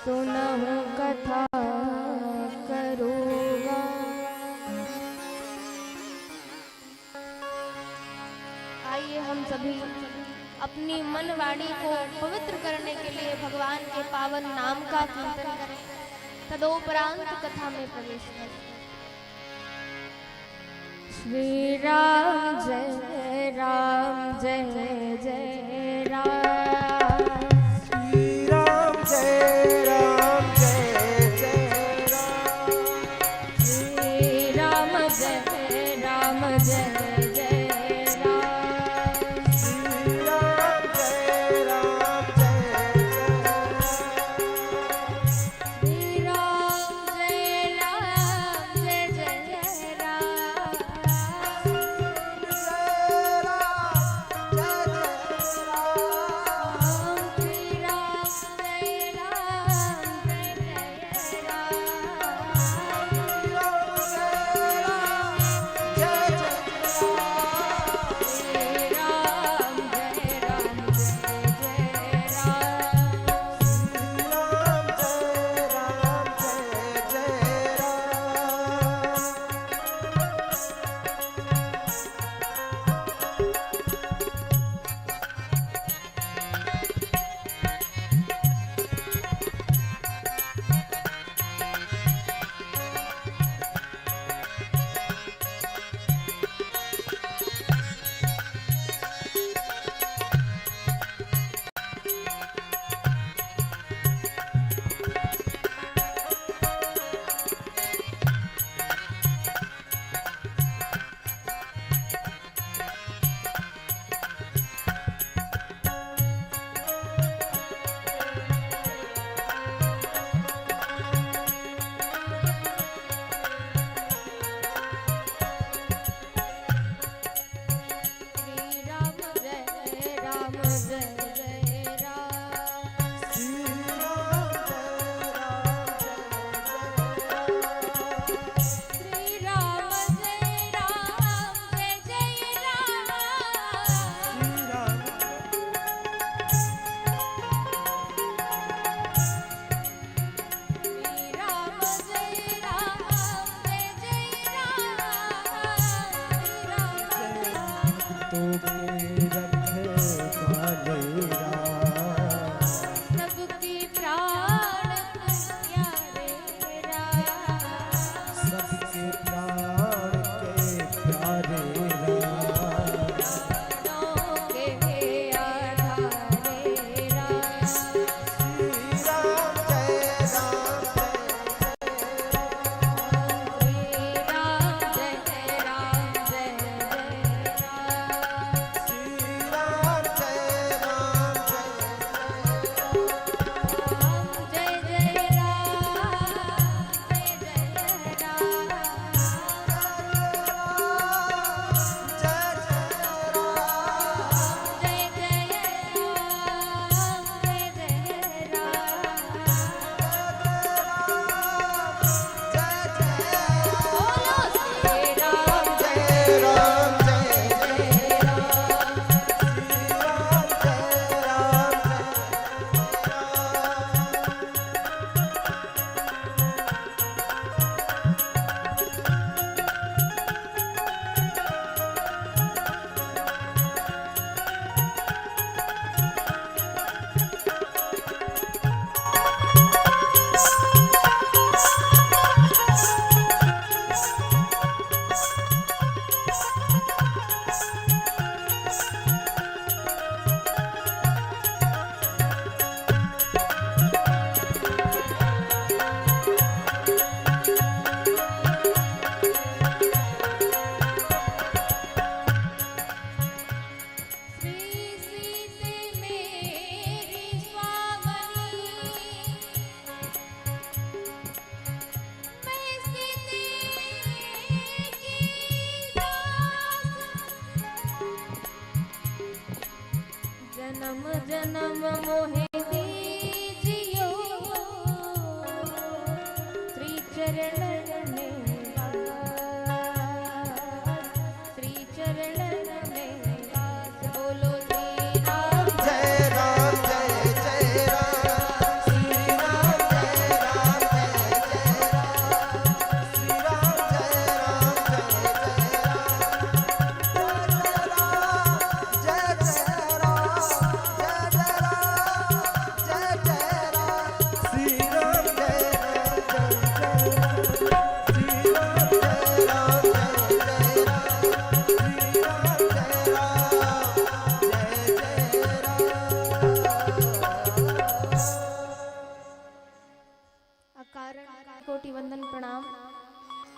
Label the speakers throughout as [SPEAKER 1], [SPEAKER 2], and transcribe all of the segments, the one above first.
[SPEAKER 1] सुनहु कथा करूँगा। आइए हम सभी अपनी मन वाणी को पवित्र करने के लिए भगवान के पावन नाम का कीर्तन करें, तदोपरांत कथा में प्रवेश करें। श्री राम जय राम जय जय राम,
[SPEAKER 2] श्री राम जय राम जय जय राम,
[SPEAKER 1] श्री राम जय राम जय जय राम,
[SPEAKER 2] श्री राम जय राम जय
[SPEAKER 1] श्री राम जय राम जय जय राम,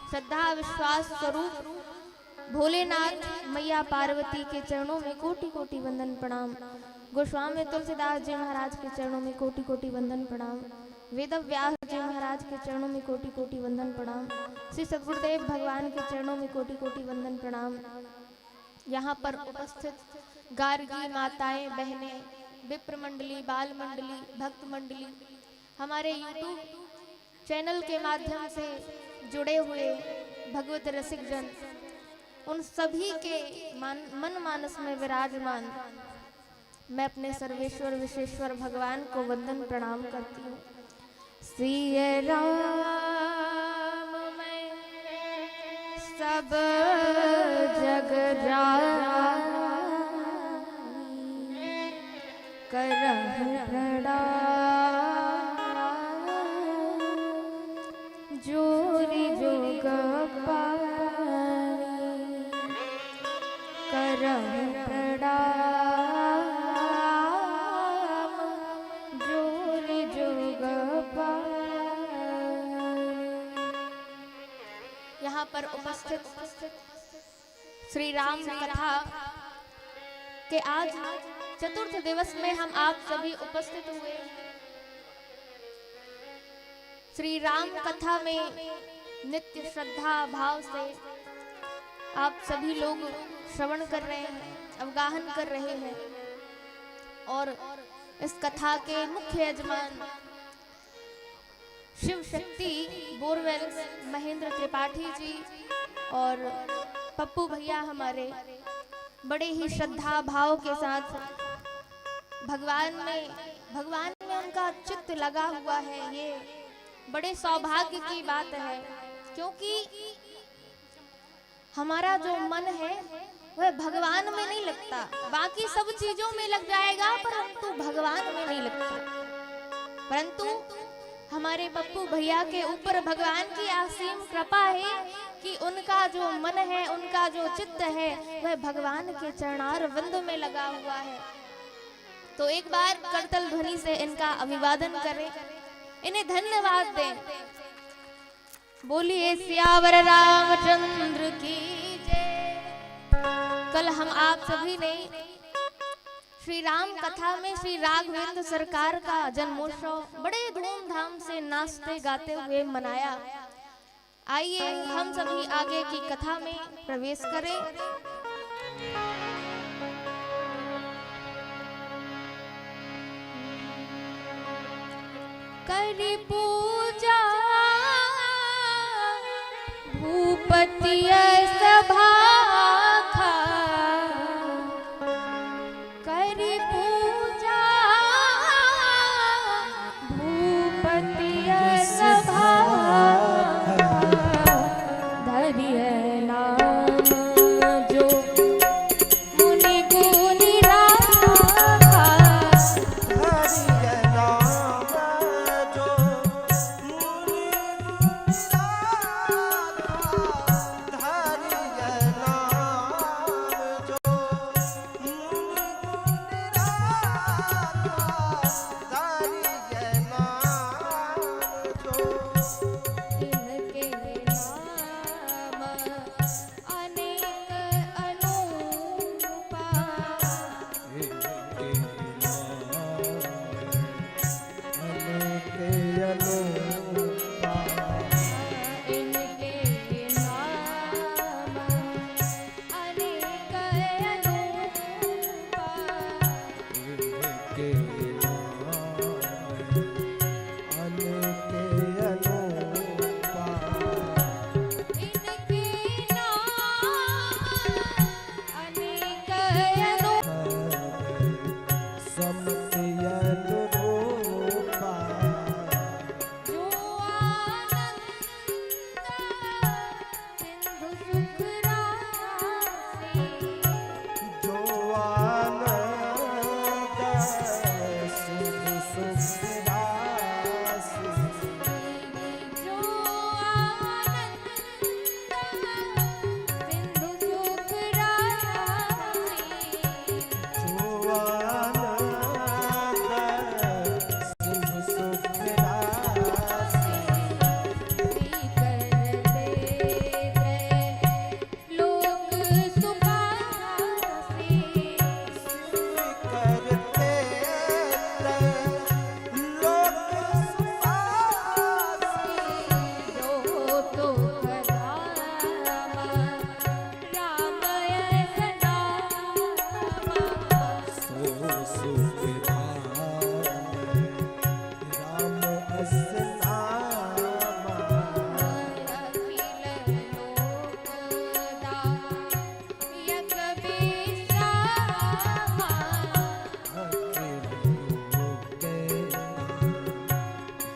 [SPEAKER 1] श्रद्धा विश्वास स्वरूप भोलेनाथ मैया पार्वती के चरणों में कोटि कोटि वंदन प्रणाम। गोस्वामी तुलसीदास जी महाराज के चरणों में कोटि कोटि वंदन प्रणाम। वेद व्यास जी महाराज के चरणों में कोटि कोटि वंदन प्रणाम। श्री सद्गुरुदेव भगवान के चरणों में कोटि कोटि वंदन प्रणाम। यहाँ पर उपस्थित गार्गी माताएं बहनें, विप्र मंडली, बाल मंडली, भक्त मंडली, हमारे यूट्यूब चैनल के माध्यम से जुड़े हुए भगवत रसिक जन, उन सभी के मन मानस में विराजमान मैं अपने सर्वेश्वर विशेश्वर भगवान को वंदन प्रणाम करती हूँ। श्री राम मैं सब जग जानी, करहु प्रणाम जोरी जोग पानी, करहु प्रणाम जोरी जोग पानी। यहाँ पर उपस्थित श्री राम कथा के आज चतुर्थ दिवस में हम आप सभी उपस्थित हुए हैं। श्री राम कथा में नित्य श्रद्धा भाव से आप सभी लोग श्रवण कर रहे हैं, अवगाहन कर रहे हैं। और इस कथा के मुख्य यजमान शिव शक्ति बोरवेल महेंद्र त्रिपाठी जी और पप्पू भैया हमारे बड़े ही श्रद्धा भाव के साथ भगवान में उनका चित्त लगा हुआ है। ये बड़े सौभाग्य की बात है, क्योंकि हमारा जो मन है वह भगवान में नहीं लगता, बाकी सब चीजों में लग जाएगा परंतु भगवान में नहीं लगता। परंतु हमारे पप्पू भैया के ऊपर भगवान की असीम कृपा है कि उनका जो मन है, उनका जो चित्त है वह भगवान के चरणार विंद में लगा हुआ है। तो एक बार करतल ध्वनि से इनका अभिवादन करें, इन्हें धन्यवाद दें। बोलिए सियावर रामचंद्र की जय। कल हम आप सभी ने श्री राम कथा में श्री राघवेंद्र सरकार का जन्मोत्सव बड़े धूमधाम से नाचते गाते हुए मनाया। आइए हम सभी आगे की कथा में प्रवेश करें। करी पूजा भूपति सभा, करी पूजा भूपति सभा, धरिय नाम जो मुनि गुनि राखा,
[SPEAKER 2] हरिय नाम जो मुनि राखा,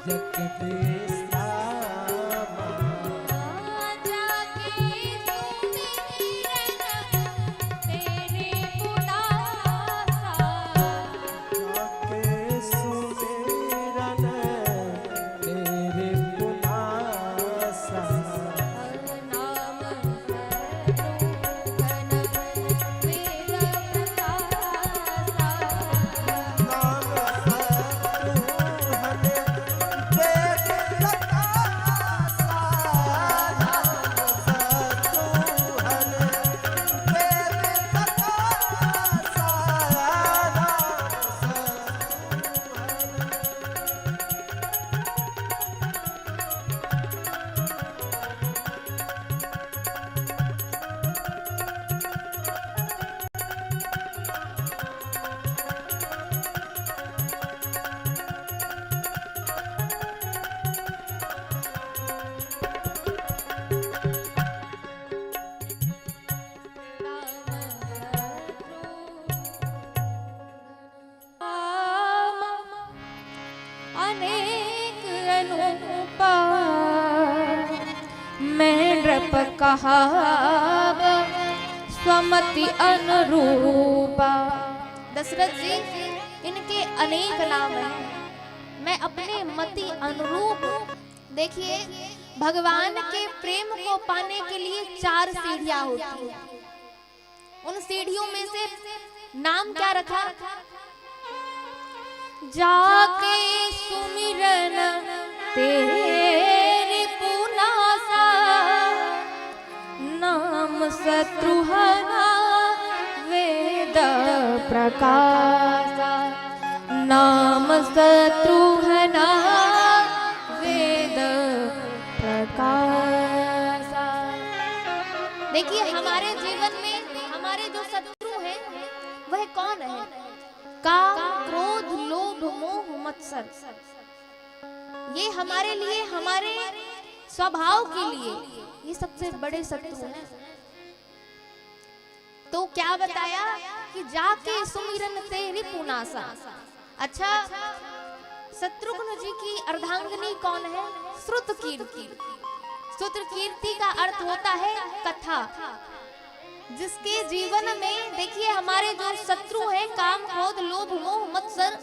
[SPEAKER 2] जगदीश रामा
[SPEAKER 1] जाके सुमिरन तेरे पुनासा
[SPEAKER 2] जाके सुमिरन तेरे पुनासा
[SPEAKER 1] नाम सतोहन वेद प्रकाशा
[SPEAKER 2] नाम सतोहन वेद प्रकाशा नाम सतोहन वेद प्रकाशा
[SPEAKER 1] अनेक अनुपा मैं नृप कहाव स्वमति अनुरूपा। दशरथ जी, इनके अनेक नाम हैं, मैं अपने मति अनुरूप। देखिए, भगवान के प्रेम को पाने के लिए 4 सीढ़ियां होती हैं। उन सीढ़ियों में से नाम क्या रखा? जाके सुमिरन तेरे पुनासा नाम शत्रुहना वेद प्रकाशा नाम शत्रुहना वेद प्रकाशा। देखिए, हमारे जीवन में हमारे जो शत्रु हैं वह कौन है? काम, क्रोध, लोभ, मोह, मत्सर। ये हमारे लिए, हमारे स्वभाव के लिए ये सबसे बड़े शत्रु हैं। तो क्या बताया कि जाके सुमिरन तेरी पुनासा। अच्छा, शत्रुघ्न जी की अर्धांगिनी कौन है? श्रुतकीर्ति। श्रुतकीर्ति का अर्थ होता है कथा। जिसके जीवन में देखिए, हमारे जो शत्रु हैं काम, क्रोध, लोभ, मोह, मत्सर,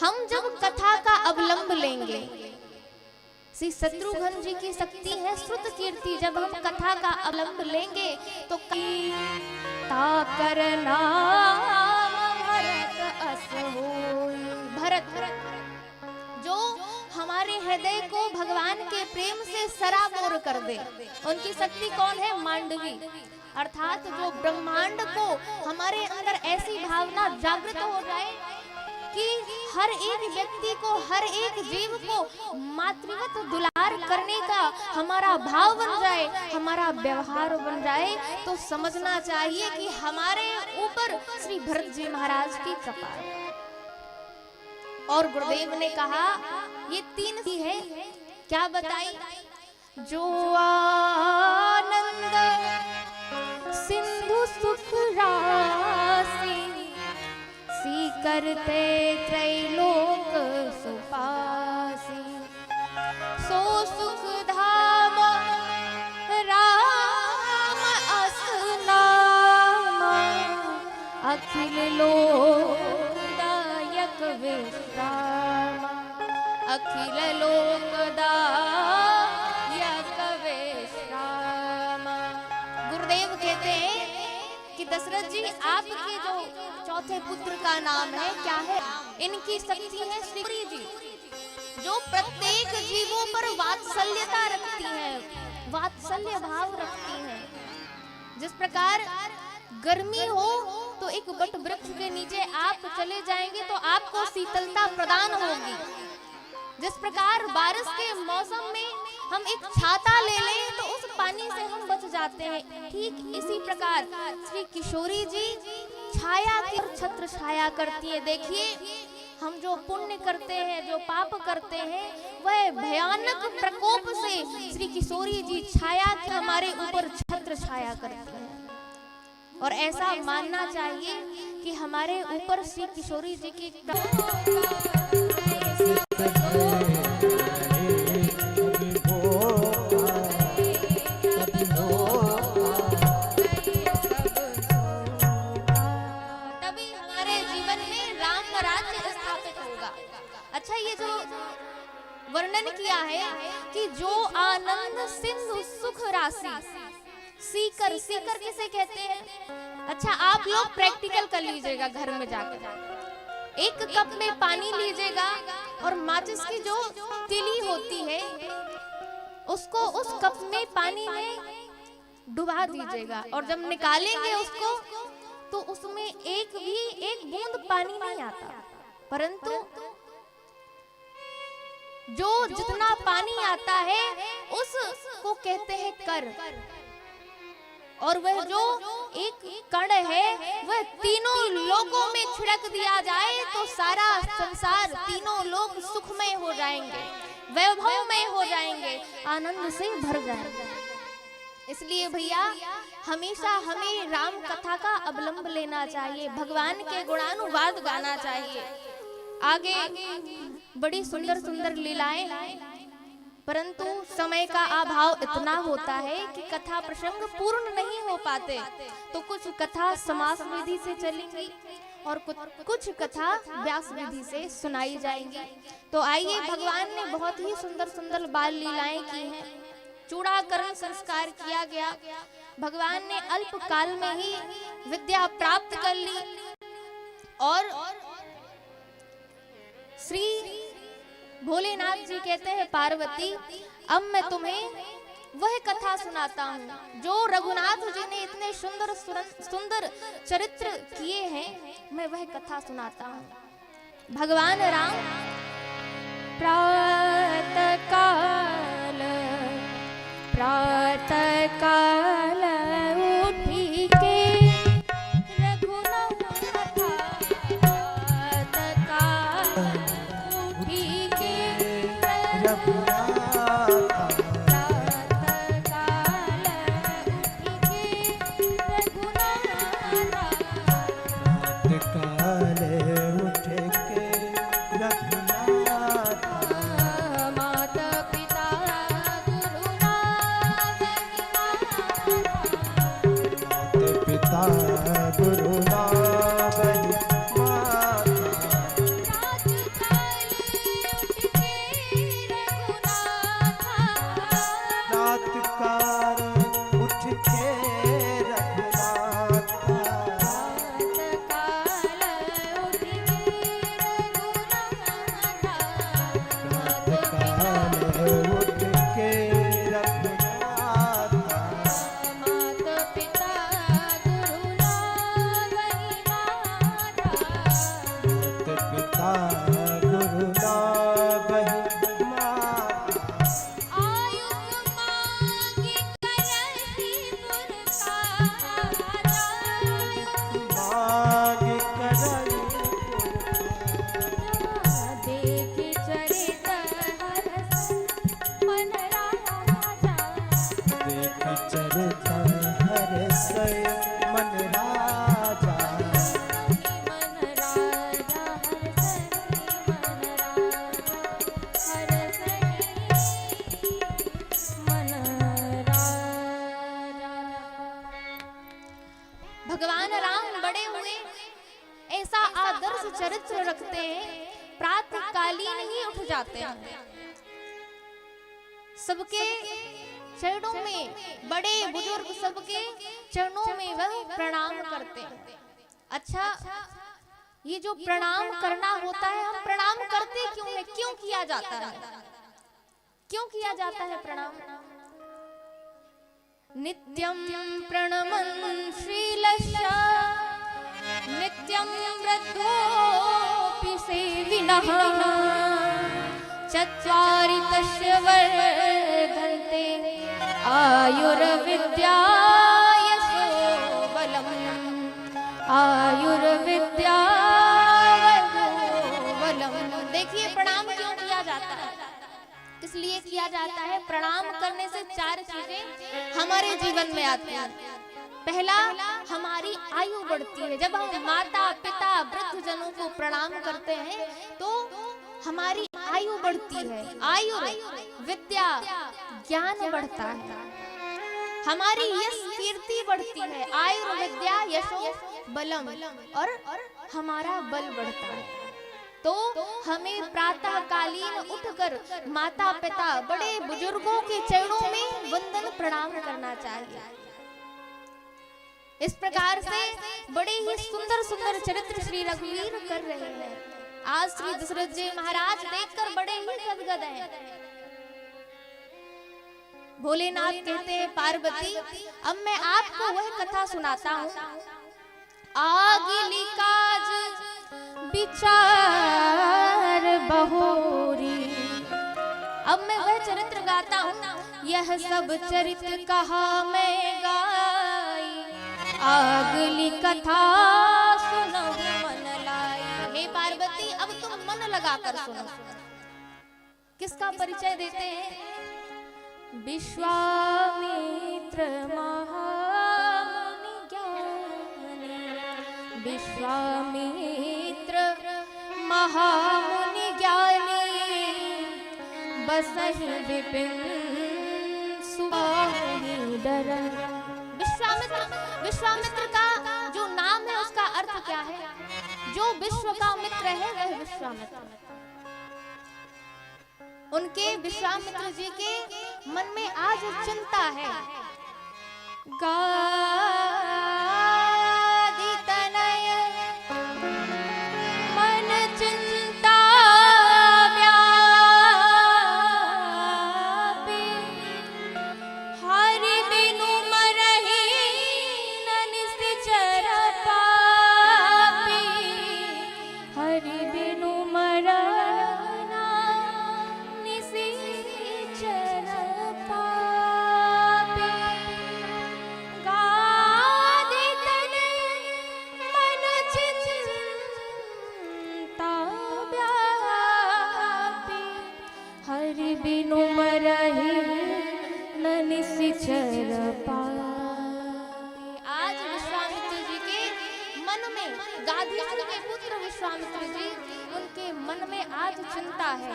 [SPEAKER 1] हम जब कथा का अवलंब लेंगे, श्री शत्रुघ्न जी की शक्ति है श्रुतकीर्ति। जब हम कथा का अवलंब लेंगे तो करना भरत अस होई। भरत जो हमारे हृदय को भगवान के प्रेम से सराबोर कर दे, उनकी शक्ति कौन है? मांडवी। अर्थात जो ब्रह्मांड को हमारे अंदर ऐसी भावना जागृत हो जाए कि हर एक व्यक्ति को, हर एक जीव को मातृवत दुलार करने का हमारा भाव बन जाए, हमारा व्यवहार बन जाए, तो समझना चाहिए कि हमारे ऊपर श्री भरत जी महाराज की कृपा है। और गुरुदेव ने कहा ये 3 ही है। क्या बताई? जो आनंद सिंधु सुख राशि सी करते त्रैलोक सुपासी सो सुख धाम राम अस नाम अखिल लोकदायक विश्राम अखिल लोकदायक विश्राम। गुरुदेव कहते हैं कि दशरथ जी, आपके जो चौथे पुत्र का नाम है क्या है? इनकी शक्ति है श्री जी, जो प्रत्येक जीवों पर वात्सल्यता रखती हैं, वात्सल्य भाव रखती हैं। जिस प्रकार गर्मी हो तो एक वट वृक्ष के नीचे आप चले जाएंगे तो आपको शीतलता प्रदान होगी। जिस प्रकार बारिश के मौसम में हम एक छाता ले लें तो उस पानी से हम बच जाते हैं, ठीक इसी प्रकार श्री किशोरी जी छाया की छत्र छाया करती है। देखिए, हम जो पुण्य करते हैं, जो पाप करते हैं, वह भयानक प्रकोप से श्री किशोरी जी छाया की हमारे ऊपर छत्र छाया करती है। और ऐसा मानना चाहिए कि हमारे ऊपर श्री किशोरी जी की अच्छा, ये जो वर्णन किया है कि जो आनंद सिंधु सुख राशि, सीकर, सीकर किसे कहते हैं? अच्छा, आप लोग प्रैक्टिकल कर लीजिएगा घर में जाकर। एक कप में पानी लीजिएगा और माचिस की जो तिली होती है उसको उस कप में पानी में डुबा दीजिएगा, और जब निकालेंगे उसको तो उसमें एक बूंद पानी नहीं आता, परंतु जो जितना पानी आता है उसको कहते हैं कर, और वह जो एक कण है वह तीनों लोकों में छिड़क दिया जाए तो सारा संसार, तीनों लोग सुखमय हो जाएंगे, वैभवमय हो जाएंगे, आनंद से भर जाएंगे। इसलिए भैया हमेशा हमें राम कथा का अवलंब लेना चाहिए, भगवान के गुणानुवाद गाना चाहिए। आगे बड़ी सुंदर सुंदर लीलाएं, परंतु समय का अभाव इतना होता है कि कथा प्रसंग पूर्ण नहीं हो पाते, तो कुछ कथा समास विधि से चलेंगी और कुछ कथा व्यास विधि से सुनाई जाएंगी। तो आइए, भगवान ने बहुत ही सुंदर सुंदर बाल लीलाएं की हैं, चूड़ाकरण संस्कार किया गया, भगवान ने अल्प काल में ही विद्या प्राप्त कर ली, और श्री भोलेनाथ जी कहते हैं पार्वती, अब मैं तुम्हें वह कथा सुनाता हूँ जो रघुनाथ जी ने इतने सुंदर सुंदर चरित्र किए हैं, मैं वह कथा सुनाता हूँ। भगवान राम प्रातः काल उठी के रघुनाथ भगवान राम बड़े हुए ऐसा आदर्श चरित्र रखते हैं, प्रातः कालीन ही उठ जाते हैं, सबके चरणों में, बड़े बुजुर्ग सबके चरणों में वह प्रणाम करते हैं। अच्छा, ये जो प्रणाम करना होता है, हम प्रणाम करते क्यों है, क्यों किया जाता है, क्यों किया जाता है प्रणाम? नित्यं प्रणमन् श्रीलस्य नित्यं वृद्धोऽपि सेविनः चत्वारि तस्य वर्धन्ते आयुर्विद्या यशो बलम् आयुर्विद्या बलम्। देखिए प्रणाम क्यों किया जाता है, इसलिए किया जाता है, प्रणाम करने से चार चीजें हमारे जीवन में आती हैं। पहला, हमारी आयु बढ़ती है। जब हम माता पिता वृद्ध जनों को प्रणाम करते हैं तो हमारी आयु बढ़ती है, आयु विद्या ज्ञान बढ़ता है, हमारी यश कीर्ति बढ़ती है, आयु विद्या यशो बलम, और हमारा बल बढ़ता है। तो हमें प्रातः कालीन उठकर माता पिता बड़े बुजुर्गों के चरणों में वंदन प्रणाम करना चाहिए। इस प्रकार से बड़े ही सुंदर सुंदर चरित्र श्री रघुवीर कर रहे हैं। आज श्री दशरथ जी महाराज देखकर बड़े ही गदगद हैं। भोलेनाथ कहते हैं पार्वती अब मैं आपको वह कथा सुनाता हूँ, आगिली काज विचार बहोरी। अब मैं वह चरित्र गाता हूँ, यह सब चरित्र कहा मैं गाई, आगली कथा सुनो मन लाई। हे पार्वती अब तुम मन लगाकर सुनो। किसका परिचय देते हैं? विश्वामित्र महामुनि ज्ञानी, विश्वामित्र महामुनि ज्ञानी, बसहि विपिन सुबाहि डरन। विश्वामित्र का जो नाम है उसका अर्थ क्या है? जो विश्व का मित्र है वह विश्वामित्र। उनके विश्वामित्र जी के मन में आज चिंता है। गादी तनय मन चिंता व्यापी, हरि बिनु मरहि न निश्चर पापी, हरि बिनु मरहि बिनु मरहि न निश्चर पापी। आज विश्वामित्र जी के मन में, गाधीसुर के पुत्र विश्वामित्र जी, उनके मन में आज चिंता है।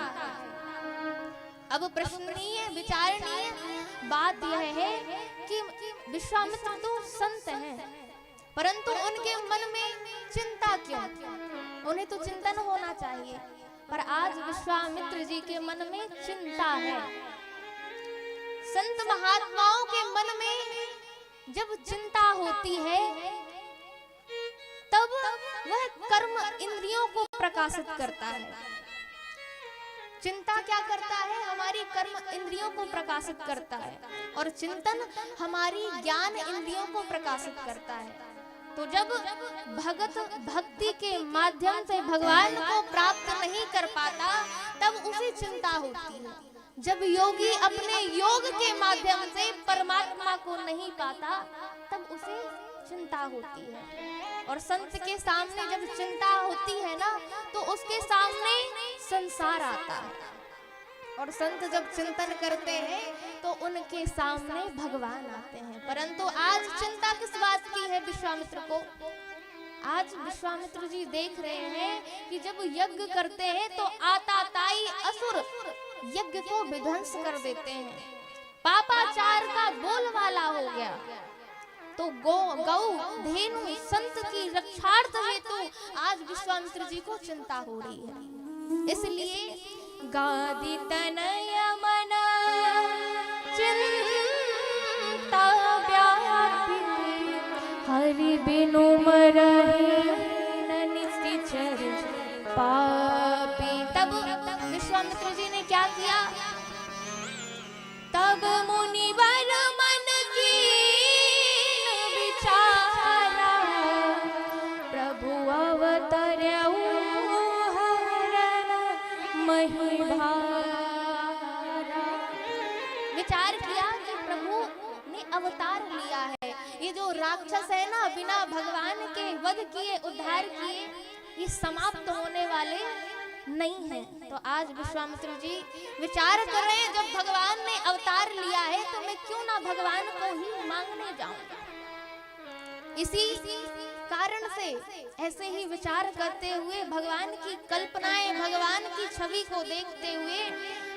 [SPEAKER 1] अब प्रश्ननीय विचारणीय बात यह है कि विश्वामित्र तो संत हैं, परंतु उनके मन में चिंता क्यों? उन्हें तो चिंतन होना चाहिए, पर आज विश्वामित्र जी के मन में चिंता है। संत महात्माओं के मन में जब चिंता होती है तब वह कर्म इंद्रियों को प्रकाशित करता है। चिंता क्या करता है? हमारी कर्म इंद्रियों को प्रकाशित करता है, और चिंतन हमारी ज्ञान इंद्रियों को प्रकाशित करता है। तो जब भगत भक्ति के माध्यम से भगवान को प्राप्त नहीं कर पाता तब उसे चिंता होती है। जब योगी अपने योग के माध्यम से परमात्मा को नहीं पाता तब उसे चिंता होती है। और संत के सामने जब चिंता होती है ना तो उसके सामने संसार आता है, और संत जब चिंतन करते हैं तो उनके सामने भगवान आते हैं। परंतु आज चिंता किस बात की है विश्वामित्र को? आज विश्वामित्र जी देख रहे हैं कि जब यज्ञ करते हैं तो आताताई असुर यज्ञ को विध्वंस कर देते हैं। पापाचार का बोलबाला हो गया, तो गौ धेनु संत की रक्षार्थ हेतु आज विश्वामित्र जी को चिंता हो रही है। इसलिए गादी तनय मन चिंता व्यापी, हरि बिनु मरहि न निश्चर पापी। तब विश्वामित्र जी ने क्या किया? तब मुनिवर मन कीन विचारा, प्रभु अवतर्यउ हरण महि भारा। विचार किया कि प्रभु ने अवतार लिया है। ये जो राक्षस है ना, बिना भगवान के वध किए उद्धार किए ये समाप्त होने वाले नहीं है। तो आज विश्वामित्र जी विचार कर रहे हैं, जब भगवान ने अवतार लिया है तो मैं क्यों ना भगवान को ही मांगने जाऊं। इसी कारण से ऐसे ही विचार करते हुए, भगवान की कल्पनाएं, भगवान की छवि को देखते हुए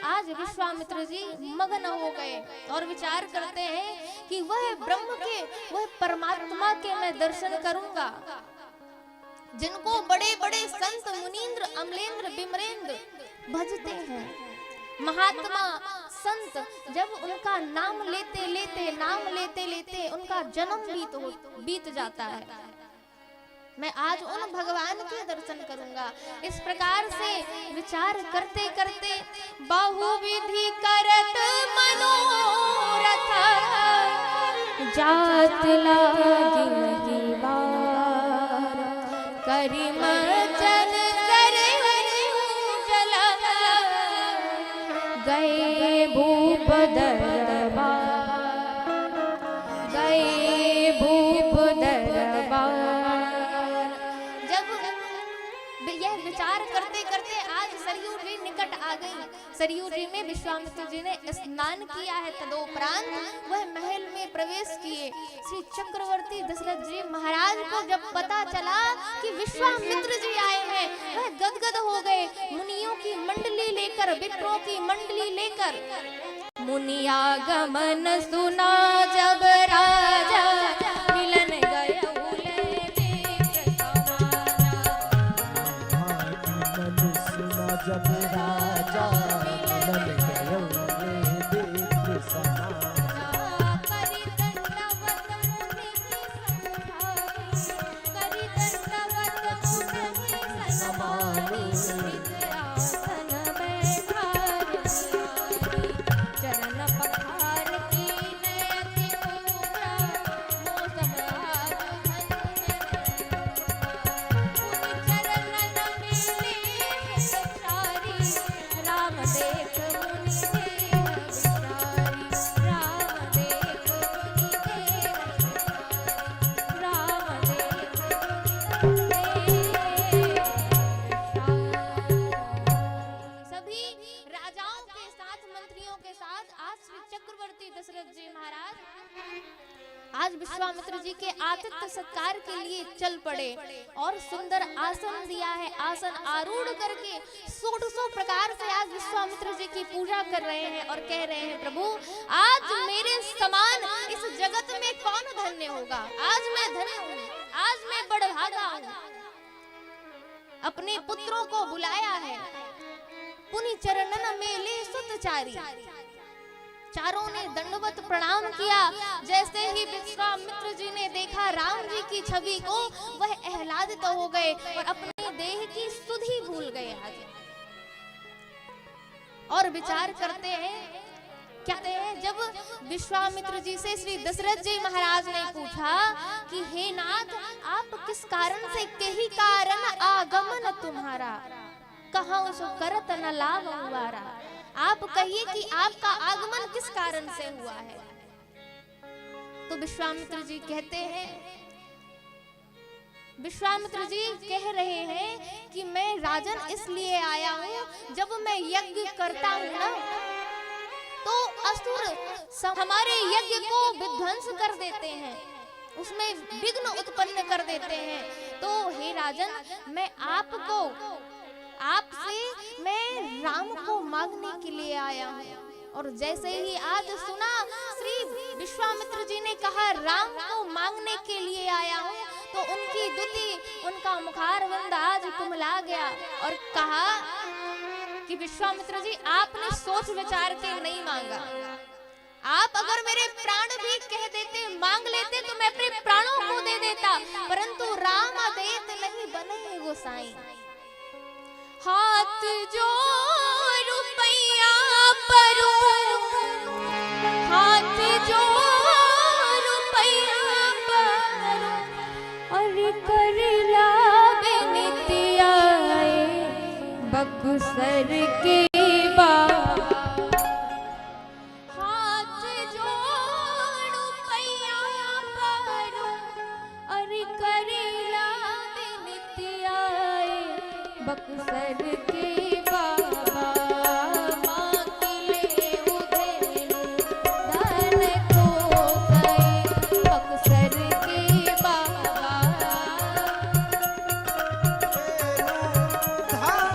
[SPEAKER 1] आज विश्वामित्र जी मग्न हो गए और विचार करते हैं कि वह ब्रह्म के, वह परमात्मा के मैं दर्शन करूंगा जिनको बड़े बड़े संत मुनींद्र, अमलेंद्र, बिमरेंद्र भजते हैं। महात्मा संत जब उनका नाम लेते लेते उनका जन्म बीत जाता है। मैं आज उन भगवान के दर्शन करूंगा। इस प्रकार से विचार करते करते बहुविधि करत मनोरथ जात लागी नहीं बार करिम जन गए भूप दरबार गए भूप दरबार। जब यह विचार करते करते आज सरयू जी निकट आ गई। सरयू जी में विश्वामित्र जी ने स्नान किया है। तदोपरांत वह महल में प्रवेश किए। श्री चक्रवर्ती दशरथ जी महाराज को जब पता चला कि विश्वामित्र जी आए हैं, वह गदगद हो गए। मुनियों की मंडली लेकर, विप्रों की मंडली लेकर मुनियागमन सुना जब राजा मिलन गए
[SPEAKER 2] जब राजा मिलन गयो देख समाजा
[SPEAKER 1] करि दंडवत मुनि समानी आसन चरण पखार की नयति मुद्रा मोसम राम देख मुनि देह विचारी राम देख मुनि देह राम सभी राजाओं के साथ, मंत्रियों के साथ आज श्री चक्रवर्ती दशरथ जी महाराज आज विश्वामित्र जी के आतिथ्य सत्कार के लिए चल पड़े और सुंदर आसन दिया है। आसन आरूढ़ करके 100 प्रकार से आज विश्वामित्र जी की पूजा कर रहे हैं और कह रहे हैं, प्रभु आज मेरे समान इस जगत में कौन धन्य होगा। आज मैं धन्य हूँ, आज मैं बड़भागा हूँ। अपने पुत्रों को बुलाया है। पुनि चरणन में ले सुतचारी। चारों ने दंडवत प्रणाम किया। जैसे ही विश्वामित्र जी ने देखा राम जी की छवि को, वह आह्लादित हो गए और अपने देह की सुधि भूल गए आज। और विचार करते हैं, कहते हैं, जब विश्वामित्र जी से श्री दशरथ जी महाराज ने पूछा कि हे नाथ, आप किस कारण से, कही कारण आगमन तुम्हारा, कहूं सो करत न लाभ हुआरा। आप कहिए कि आपका आगमन किस कारण से हुआ है। तो विश्वामित्र जी कहते हैं, विश्वामित्र जी कह रहे हैं कि मैं राजन इसलिए आया हूँ, जब मैं यज्ञ करता हूँ ना, तो असुर हमारे यज्ञ को विध्वंस कर देते हैं, उसमें विघ्न उत्पन्न कर देते हैं। तो हे राजन, मैं आपसे मैं राम को मांगने के लिए आया हूँ। और जैसे ही आज सुना श्री विश्वामित्र जी ने कहा राम को मांगने के लिए आया हूँ, तो उनकी दुति, उनका मुखारविंद आज कुमला गया और कहा कि विश्वामित्र जी, आपने सोच विचार के नहीं मांगा। आप अगर मेरे प्राण भी कह देते, मांग लेते, तो मैं अपने प्राणों को दे देता, परंतु राम देत नहीं बने गोसाई। हाथ जो रुपैया परो, हाथ जो रुपैया परो, और कर लावे नित्य आए बक्सर के बक्सर के बाबा मांगले उधेनु धन को गए बक्सर के बाबा।
[SPEAKER 2] धन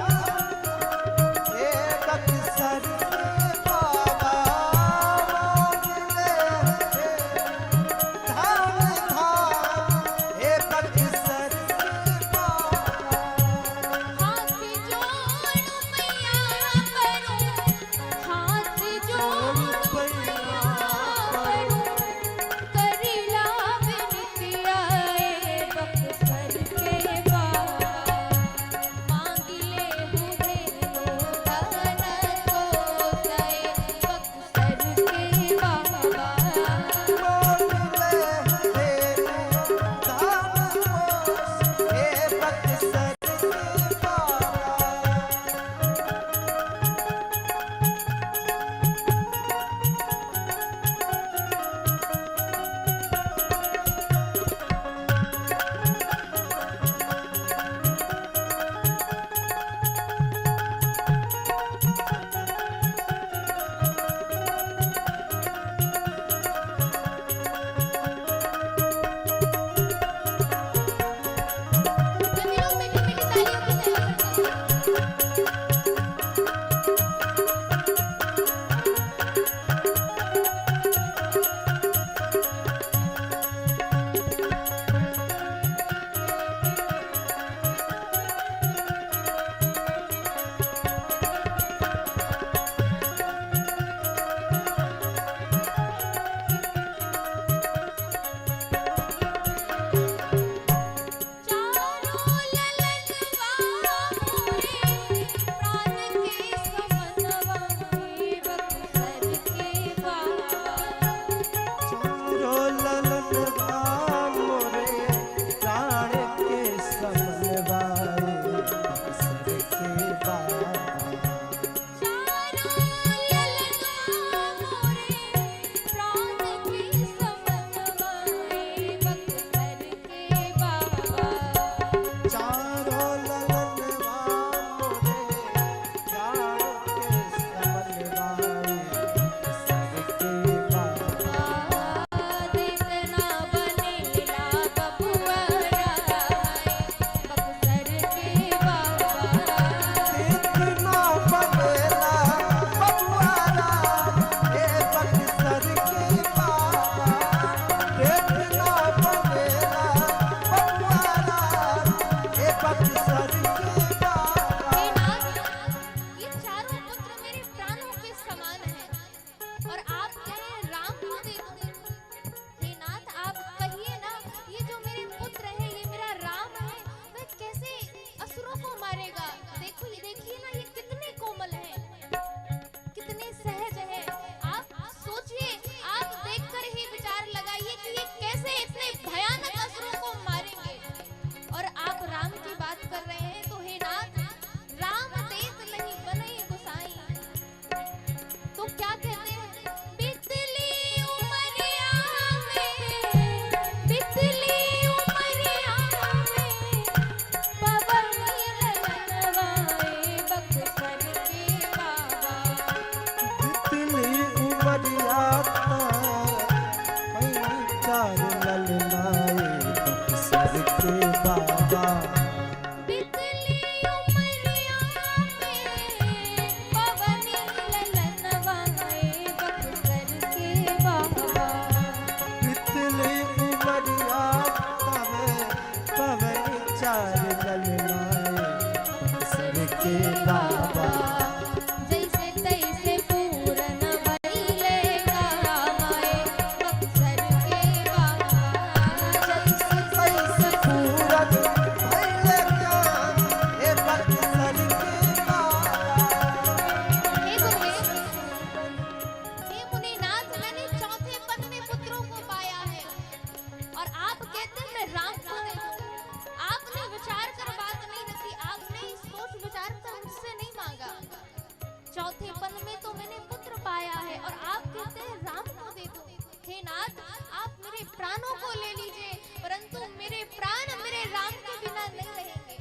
[SPEAKER 1] हे नाथ आप मेरे प्राणों को ले लीजिए, परंतु मेरे प्राण मेरे राम के बिना नहीं रहेंगे,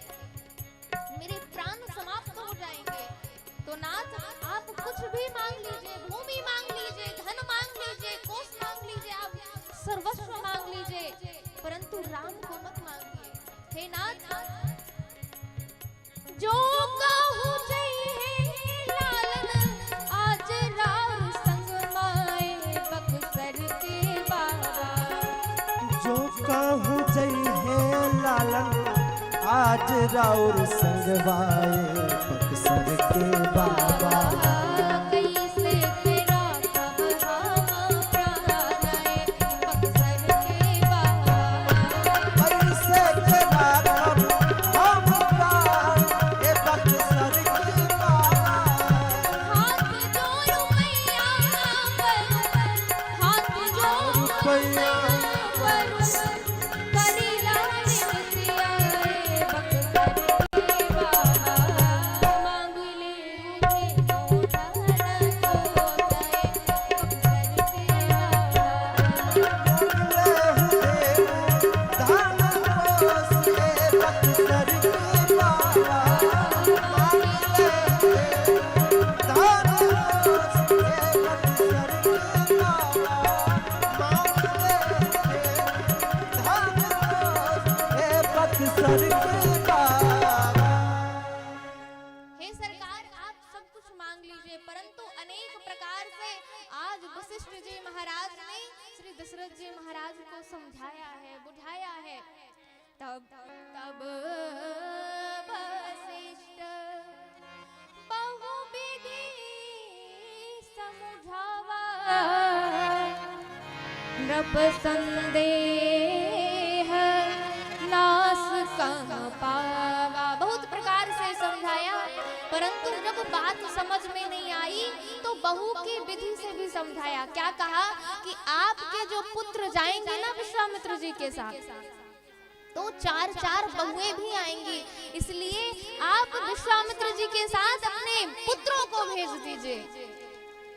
[SPEAKER 1] मेरे प्राण समाप्त हो जाएंगे। तो नाथ आप कुछ भी मांग लीजिए, भूमि मांग लीजिए, धन मांग लीजिए, कोष मांग लीजिए, आप सर्वस्व मांग लीजिए, परंतु राम को मत मांगिए। हे नाथ जो कहूँ जय है लालन आज रार संग माए बक्सर के बाबा।
[SPEAKER 2] जो कहूँ जय है लालन आज राउर संगवाए बक्सर के बाबा।
[SPEAKER 1] कैसे तेरा कब हम प्राण आए बक्सर के बाबा।
[SPEAKER 2] कैसे तेरा कब हम प्राण ए बक्सर के बाबा।
[SPEAKER 1] हाथ जोड़ू मैया करूं, हाथ जोड़ू
[SPEAKER 2] रुपया
[SPEAKER 1] करूं, करी लाने सियाए बक्सर के बाबा। मांग ले मुझे तो धन को जाए बक्सर के हे सरकार आप सब कुछ मांग लीजिए, परंतु अनेक प्रकार से आज वशिष्ठ जी महाराज ने श्री दशरथ जी महाराज को समझाया है, बुझाया है। तब तब वशिष्ठ बहुविधि समझावा नृप संदेह नास कम पावा। बहुत प्रकार से समझाया, परंतु जब बात समझ में नहीं आई तो बहू की विधि से भी समझाया। क्या कहा कि आपके जो पुत्र जाएंगे ना विश्वामित्र जी के साथ, तो चार चार बहुएं भी आएंगी, इसलिए आप विश्वामित्र जी के साथ अपने पुत्रों को भेज दीजिए।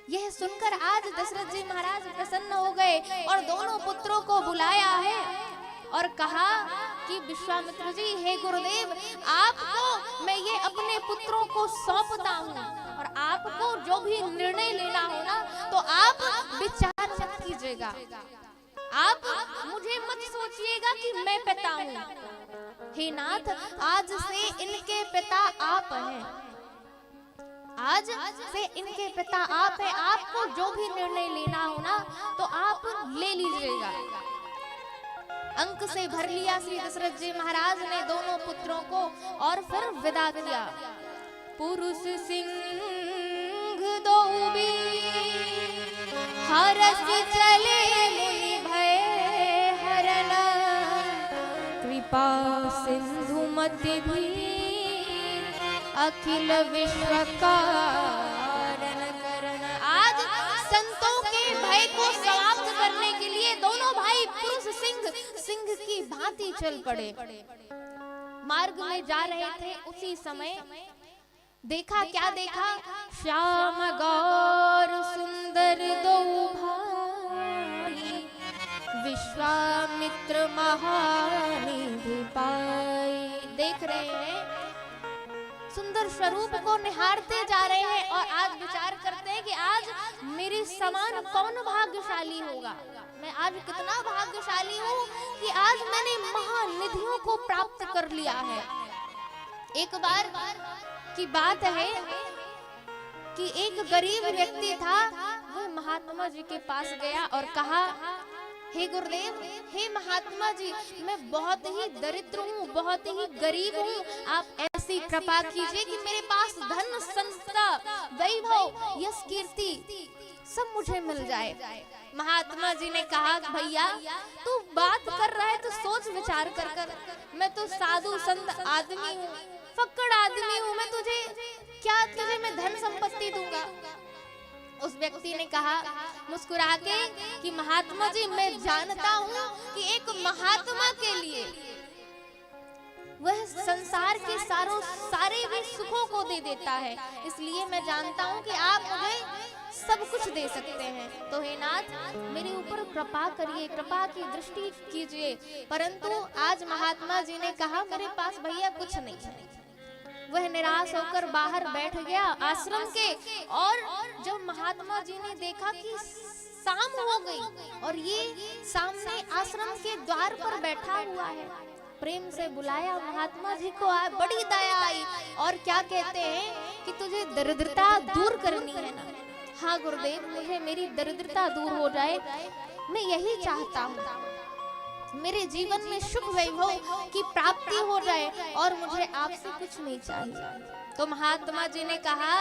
[SPEAKER 1] यह सुनकर आज दशरथ जी महाराज प्रसन्न हो गए और दोनों पुत्रों को बुलाया है और कहा कि विश्वामित्र जी, हे गुरुदेव, आपको मैं ये अपने पुत्रों को सौंपता हूँ और आपको जो भी निर्णय लेना हो ना तो आप विचार मत कीजिएगा, आप मुझे मत सोचिएगा कि मैं पिता हूँ। हे नाथ आज से इनके पिता आप हैं, आज से इनके पिता आप हैं, आपको जो भी निर्णय लेना हो ना तो आप ले लीजिएगा। अंक से भर लिया श्री दशरथ जी महाराज ने दोनों पुत्रों को और फिर विदा किया। पुरुष सिंह दो हरस चले मुनि भय हरन कृपा सिंधु मति भी अखिल विश्व कारण करण। आज संतों के भय को समाप्त करने के लिए दोनों भाई पुरुष सिंह की भांति चल पड़े। मार्ग में जा रहे थे, उसी समय देखा, क्या देखा? श्याम गौर सुंदर दो भाई विश्वामित्र महानिधि पाई। देख रहे हैं, सुंदर स्वरूप को निहारते जा रहे हैं और आज विचार करते हैं कि आज मेरे समान कौन भाग्यशाली होगा। मैं आज कितना भाग्यशाली हूँ कि आज मैंने महानिधियों को प्राप्त कर लिया है। एक बार की बात है कि एक गरीब व्यक्ति था, वो महात्मा जी के पास गया और कहा, हे गुरुदेव, हे महात्मा जी, मैं बहुत ही दरिद्र हूँ, बहुत ही गरीब हूँ, आप ऐसी कृपा कीजिए कि मेरे पास धन संपदा वैभव यश कीर्ति सब मुझे मिल जाए। महात्मा जी ने कहा, भैया तू बात कर रहा है तो सोच विचार कर कर, मैं तो साधु संत आदमी हूँ, फक्कड़ आदमी हूँ, मैं तुझे मैं धन संपत्ति दूंगा। उस व्यक्ति ने कहा मुस्कुरा के कि महात्मा जी, मैं जानता हूँ कि एक महात्मा के लिए वह संसार के सारे भी सुखों को दे देता है, इसलिए मैं जानता हूँ कि आप मुझे सब कुछ दे सकते हैं। तो हे नाथ मेरे ऊपर कृपा करिए, कृपा की दृष्टि कीजिए। परंतु आज महात्मा जी ने कहा मेरे पास भैया कुछ नहीं है। वह निराश होकर बाहर बैठ गया आश्रम के। और जब महात्मा जी ने देखा कि शाम हो गई और ये सामने आश्रम के द्वार पर बैठा हुआ है, प्रेम से बुलाया महात्मा जी को। बड़ी दया आई और क्या कहते हैं कि तुझे दरिद्रता दूर करनी है ना? हाँ गुरुदेव, मुझे मेरी दरिद्रता दूर हो जाए, मैं यही चाहता हूँ। मेरे जीवन में सुख वैभव की प्राप्ति हो जाए और मुझे आपसे कुछ नहीं चाहिए। तो महात्मा जी ने कहा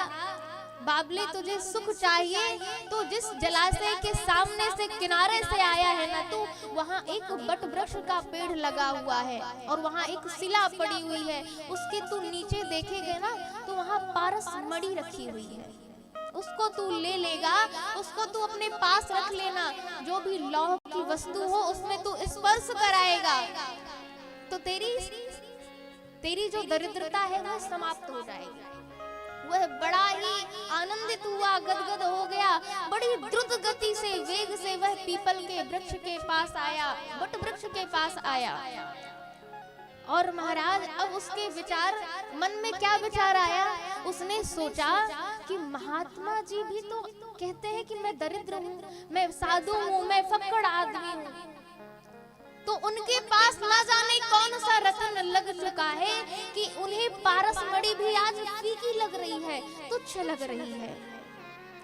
[SPEAKER 1] बाबले तुझे सुख चाहिए तो जिस जलाशय के सामने से किनारे से आया है ना, तो वहाँ एक बट वृक्ष का पेड़ लगा हुआ है और वहाँ एक शिला पड़ी हुई है। उसके तू नीचे देखेगा ना तो वहाँ पारस मणि रखी हुई है। उसको तू ले लेगा, उसको तू अपने पास रख लेना। जो भी लौह की वस्तु हो उसमें तू स्पर्श कराएगा तो तेरी जो दरिद्रता है वह समाप्त हो जाएगी। वह बड़ा ही आनंदित हुआ, गदगद हो गया। बड़ी द्रुत गति से वेग से वह पीपल के वृक्ष के पास आया, बट वृक्ष के पास आया। और महाराज अब उसके विचार मन में क्या विचार आया? उसने सोचा कि महात्मा जी भी तो कहते हैं कि मैं दरिद्र हूँ, मैं साधु हूँ, मैं फक्कड़ आदमी हूँ, तो उनके पास ना जाने कौन सा रत्न लग चुका है कि उन्हें पारस मणि भी आज फीकी लग रही है, तुच्छ लग रही है।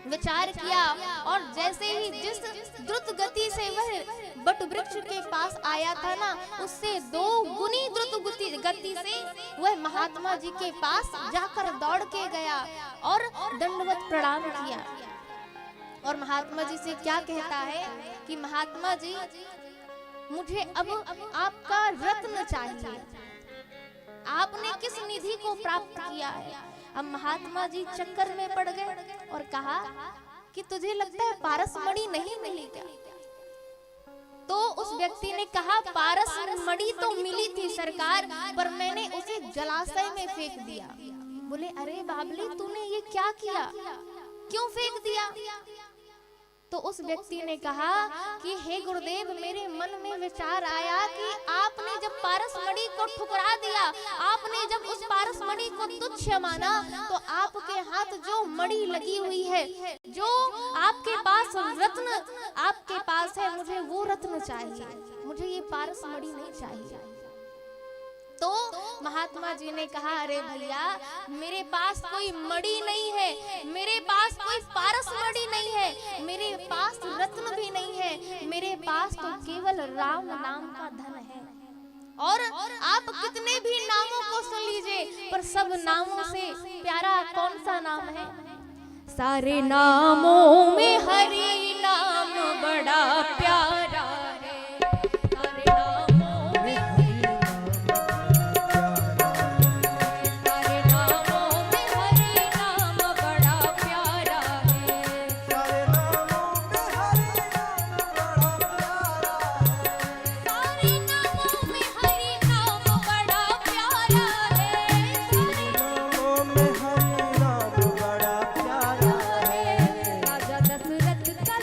[SPEAKER 1] विचार किया और जैसे ही जिस द्रुत गति से वह बट वृक्ष के पास आया था ना, उससे 2 गुनी द्रुत गति से वह महात्मा जी के पास जाकर दौड़ के गया और दंडवत प्रणाम किया। और महात्मा जी से क्या कहता है कि महात्मा जी मुझे अब आपका रत्न चाहिए, आपने किस निधि को प्राप्त किया है? अब महात्मा जी चक्कर में पड़ गए और कहा कि तुझे लगता है पारस मणि नहीं मिली क्या? तो उस व्यक्ति ने कहा पारस मणि तो मिली थी सरकार, पर मैंने उसे जलाशय में फेंक दिया। बोले अरे बाबली तूने ये क्या किया, क्यों फेंक दिया? तो उस व्यक्ति ने कहा कि हे गुरुदेव मेरे मन में विचार आया कि आपने जब पारस मणि को ठुकरा दिया, आपने जब उस पारस मणि को तुच्छ माना, तो आपके हाथ जो मणि लगी हुई है, जो आपके पास रत्न आपके पास है, मुझे वो रत्न चाहिए, मुझे ये पारस मणि नहीं चाहिए। तो महात्मा जी ने कहा अरे भैया मेरे पास कोई मणि नहीं है, मेरे पास कोई पारस मणि नहीं है, मेरे पास रत्न भी नहीं है, मेरे पास तो केवल राम नाम का धन है। और आप कितने भी नामों को सुन लीजिए, पर सब नामों से प्यारा कौन सा नाम है? सारे नामों में हरि नाम बड़ा प्यारा है। सारे नामों में राजा दशरथ का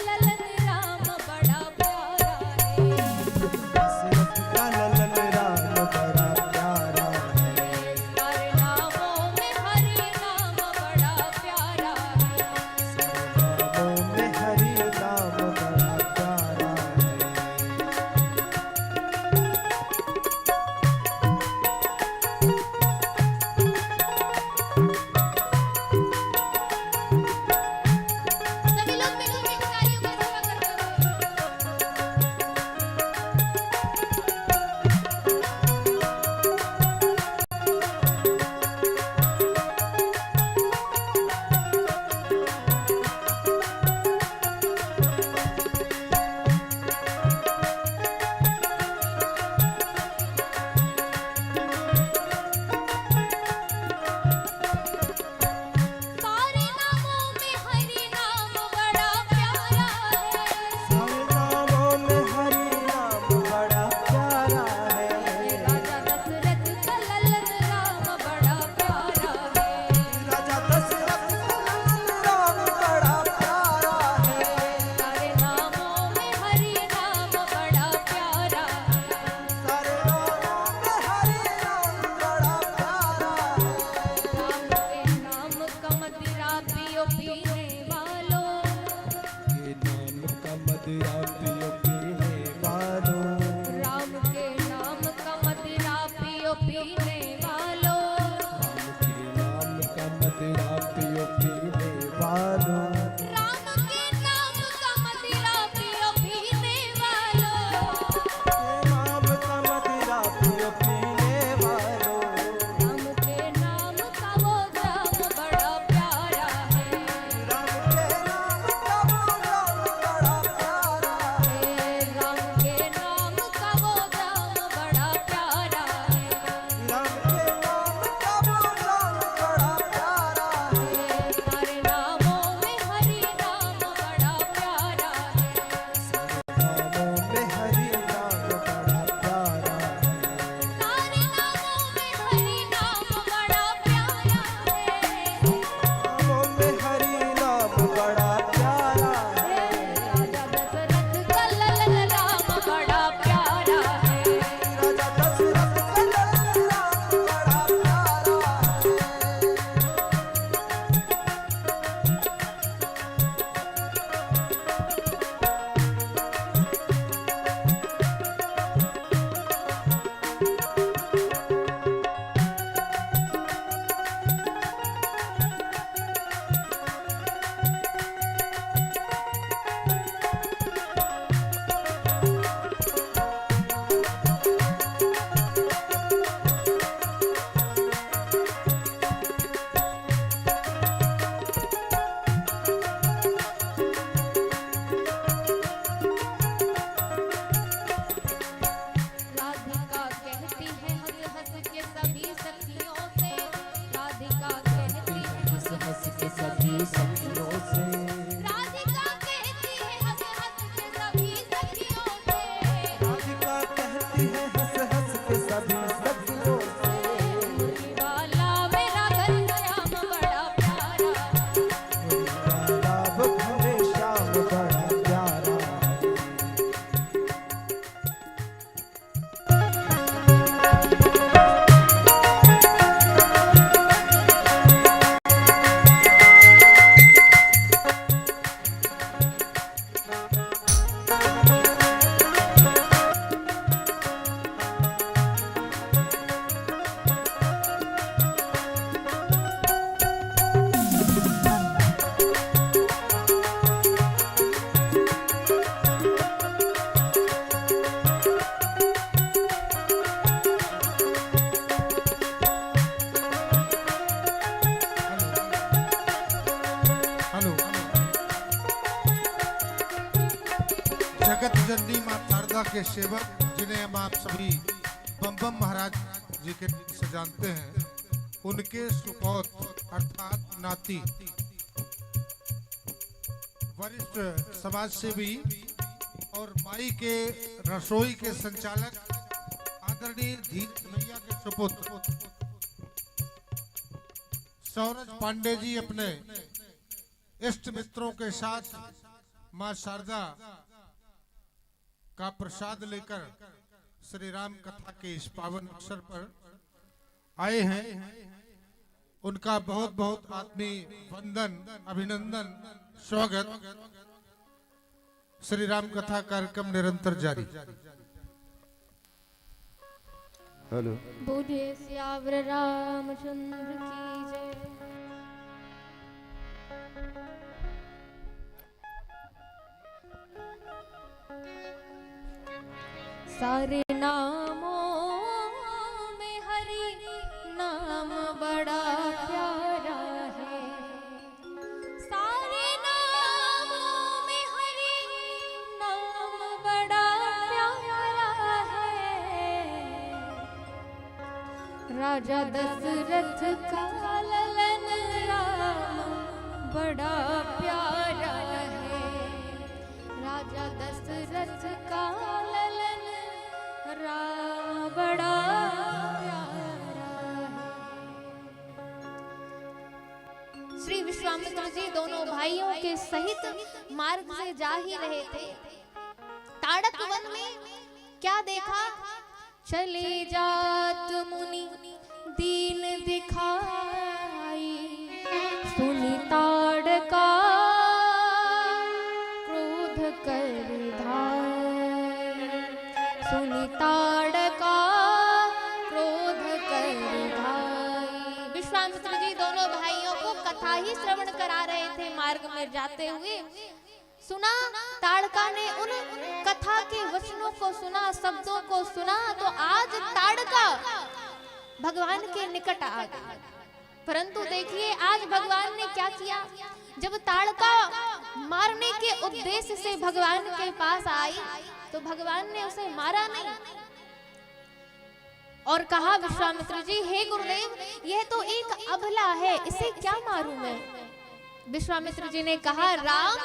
[SPEAKER 2] मदिरा पियो पीने वालों,
[SPEAKER 1] राम के नाम का मदिरा पियो पीने वालों,
[SPEAKER 2] राम के नाम का मदिरा पियो पीने वालों,
[SPEAKER 1] राम के नाम का मदिरा पियो पीने वालों,
[SPEAKER 2] नाम का मदिरा पियो पीने वालों,
[SPEAKER 1] राम के नाम का वो जाम बड़ा प्यारा है,
[SPEAKER 2] राम के नाम का वो नाम बड़ा प्यारा है,
[SPEAKER 1] राम के नाम का वो जाम बड़ा प्यारा है,
[SPEAKER 2] राम के नाम का वो नाम बड़ा प्यारा है,
[SPEAKER 1] सारे नामों में हरि नाम बड़ा प्यारा है,
[SPEAKER 2] नामों में हरि नाम बड़ा प्यारा है,
[SPEAKER 1] सारे नामों में हरि नाम बड़ा प्यारा है,
[SPEAKER 2] नामों में हरि नाम बड़ा प्यारा है,
[SPEAKER 1] राजा दशरथ का ललन राम बड़ा प्यारा है,
[SPEAKER 2] राजा दशरथ का ललन राम बड़ा प्यारा है।
[SPEAKER 1] राधिका कहती है हंस हंस के सभी सखियों से, राधिका कहती है
[SPEAKER 2] हंस हंस के सभी सखियों से,
[SPEAKER 1] राधिका कहती है हंस हंस के सभी सखियों से,
[SPEAKER 2] राधिका कहती है हंस हंस के सभी सखियों से,
[SPEAKER 1] मुरली वाला मेरा घनश्याम बड़ा प्यारा है,
[SPEAKER 2] मेरा वो घनश्याम बड़ा प्यारा है।
[SPEAKER 3] हेलो जगत जननी मां शारदा के सेवक जिन्हें हम आप सभी बम बम महाराज जी के से जानते हैं, उनके सुपौत अर्थात नाती वरिष्ठ समाज सेवी और माई के रसोई के संचालक आदरणीय धीर मैया के सुपुत्र सौरज पांडे जी अपने इष्ट मित्रों के साथ मां शारदा का प्रसाद लेकर श्री राम कथा के इस पावन अवसर पर आए हैं। उनका बहुत बहुत आत्मीय वंदन, अभिनंदन, स्वागत। श्री राम कथा कार्यक्रम निरंतर जारी।
[SPEAKER 2] हेलो
[SPEAKER 1] बोलिए सियावर रामचंद्र की जय। सारे नामों में हरि नाम बड़ा प्यारा है, सारे नामों में हरि नाम बड़ा प्यारा है। राजा दशरथ का ललन राम बड़ा प्यारा है, राजा दशरथ का ललन राम बड़ा प्यारा है। श्री विश्वामित्र जी दोनों भाइयों के सहित मार्ग से जा ही रहे थे। ताड़क वन में क्या देखा? चले जात मुनि दीन दिखाई, सुनी ताड़का क्रोध क्रोध कर धाई, सुनि ताड़का क्रोध कर धाई। विश्वामित्र जी दोनों भाइयों को कथा ही श्रवण करा रहे थे। मार्ग में जाते हुए सुना, ताड़का ने उन कथा के वचनों को सुना, शब्दों को सुना, तो आज ताड़का भगवान के निकट आ गया। परंतु देखिए आज भगवान ने क्या किया, जब ताड़का मारने के उद्देश्य से भगवान के पास आई तो भगवान ने उसे मारा नहीं और कहा विश्वामित्र जी, हे गुरुदेव, यह तो एक अबला है, इसे क्या मारूं मैं। विश्वामित्र जी ने कहा, राम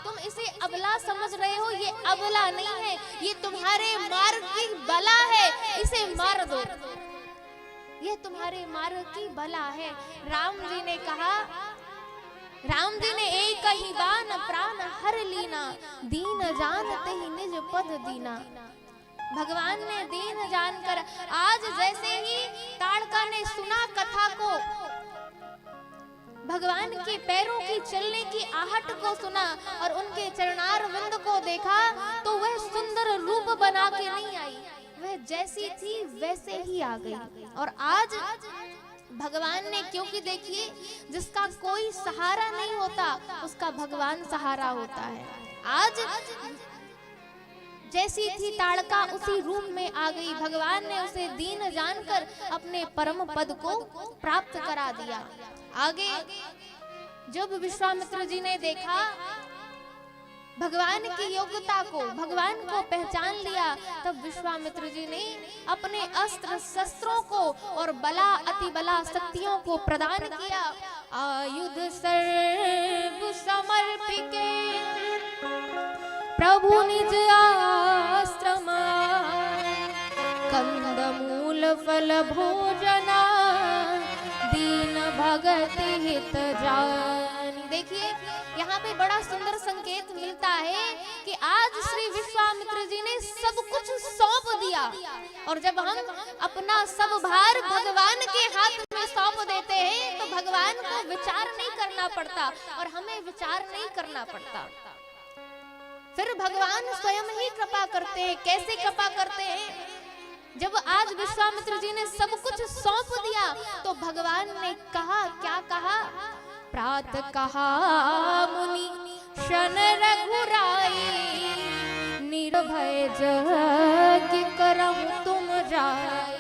[SPEAKER 1] तुम इसे अबला समझ रहे हो, ये अबला नहीं है, ये तुम्हारे मार्ग की बला है, इसे मार दो, यह तुम्हारे मार्ग की बला है। राम जी ने कहा, राम जी ने एक ही बान प्राण हर लीना, दीन जानते ही निज पद दीना। भगवान ने दीन जानकर, आज जैसे ही ताड़का ने सुना कथा को, भगवान के पैरों की चलने की आहट को सुना और उनके चरणार विंद को देखा, तो वह सुंदर रूप बना के नहीं आई, वह जैसी थी वैसे ही आ गई। और आज भगवान ने, क्योंकि देखिए जिसका कोई सहारा नहीं होता उसका भगवान सहारा होता है, आज जैसी थी ताड़का उसी रूप में आ गई। भगवान ने उसे दीन जानकर अपने परम पद को प्राप्त करा दिया। आगे जब विश्वामित्र जी ने देखा भगवान की योग्यता को, भगवान को पहचान लिया, तब विश्वामित्र जी ने अपने अस्त्र शस्त्रों को और बला अति बला शक्तियों को प्रदान किया। आयुध सर्व समर्पिके प्रभु निज आश्रमा, कंद मूल फल भोजना, दीन भगत हित जानी। देखिए यहाँ पे बड़ा सुंदर संकेत मिलता है कि आज श्री विश्वामित्र जी ने सब कुछ सौंप दिया, और जब हम अपना सब भार भगवान के हाथ में सौंप देते हैं तो भगवान को विचार नहीं करना पड़ता और हमें विचार नहीं करना पड़ता, फिर भगवान स्वयं ही कृपा करते हैं। कैसे कृपा करते हैं, जब आज विश्वामित्र जी ने सब कुछ सौंप दिया तो भगवान ने कहा, क्या कहा, प्रात कहा मुनि शन रघुराई, निर्भय जग करम तुम जाई।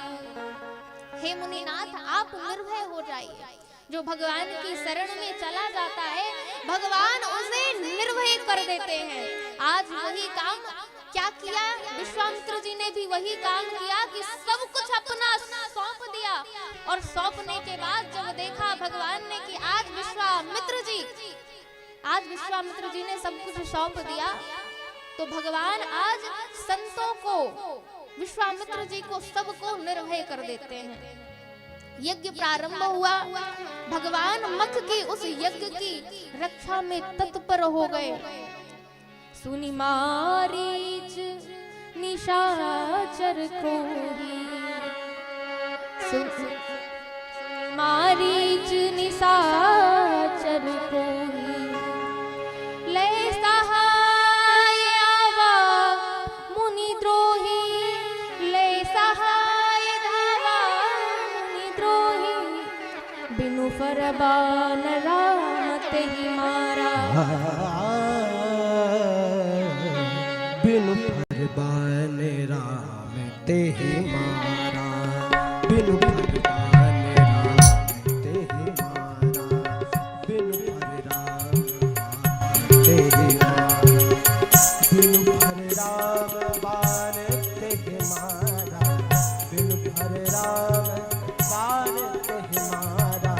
[SPEAKER 1] हे मुनिनाथ आप निर्भय हो जाइए। जो भगवान की शरण में चला जाता है भगवान उसे निर्भय कर देते हैं। आज वही काम क्या किया, विश्वामित्र जी ने भी वही काम किया कि सब कुछ अपना सौंप दिया, और सौंपने के बाद जब देखा भगवान ने कि आज विश्वामित्र जी ने सब कुछ सौंप दिया, तो भगवान आज संतों को, विश्वामित्र जी को, सबको निर्भय कर देते हैं। यज्ञ प्रारंभ हुआ, भगवान मख के उस यज्ञ की रक्षा में तत्पर हो गए। सुनि मारीच निशाचर क्रोधी, सुनि मारीच निशाचर क्रोधी, लय सहाय आवा मुनि द्रोही, लय सहाय धावा मुनि द्रोही, बिनु फरमान राम तेहि मारा,
[SPEAKER 2] बिनु फरमान राम तेहि मारा, बिनु फरमान राम तेहि मारा, बिनु फरमान तेहि मारा, बिनु फरमान बाण तेहि मारा, बिनु फरमान बाण तेहि मारा,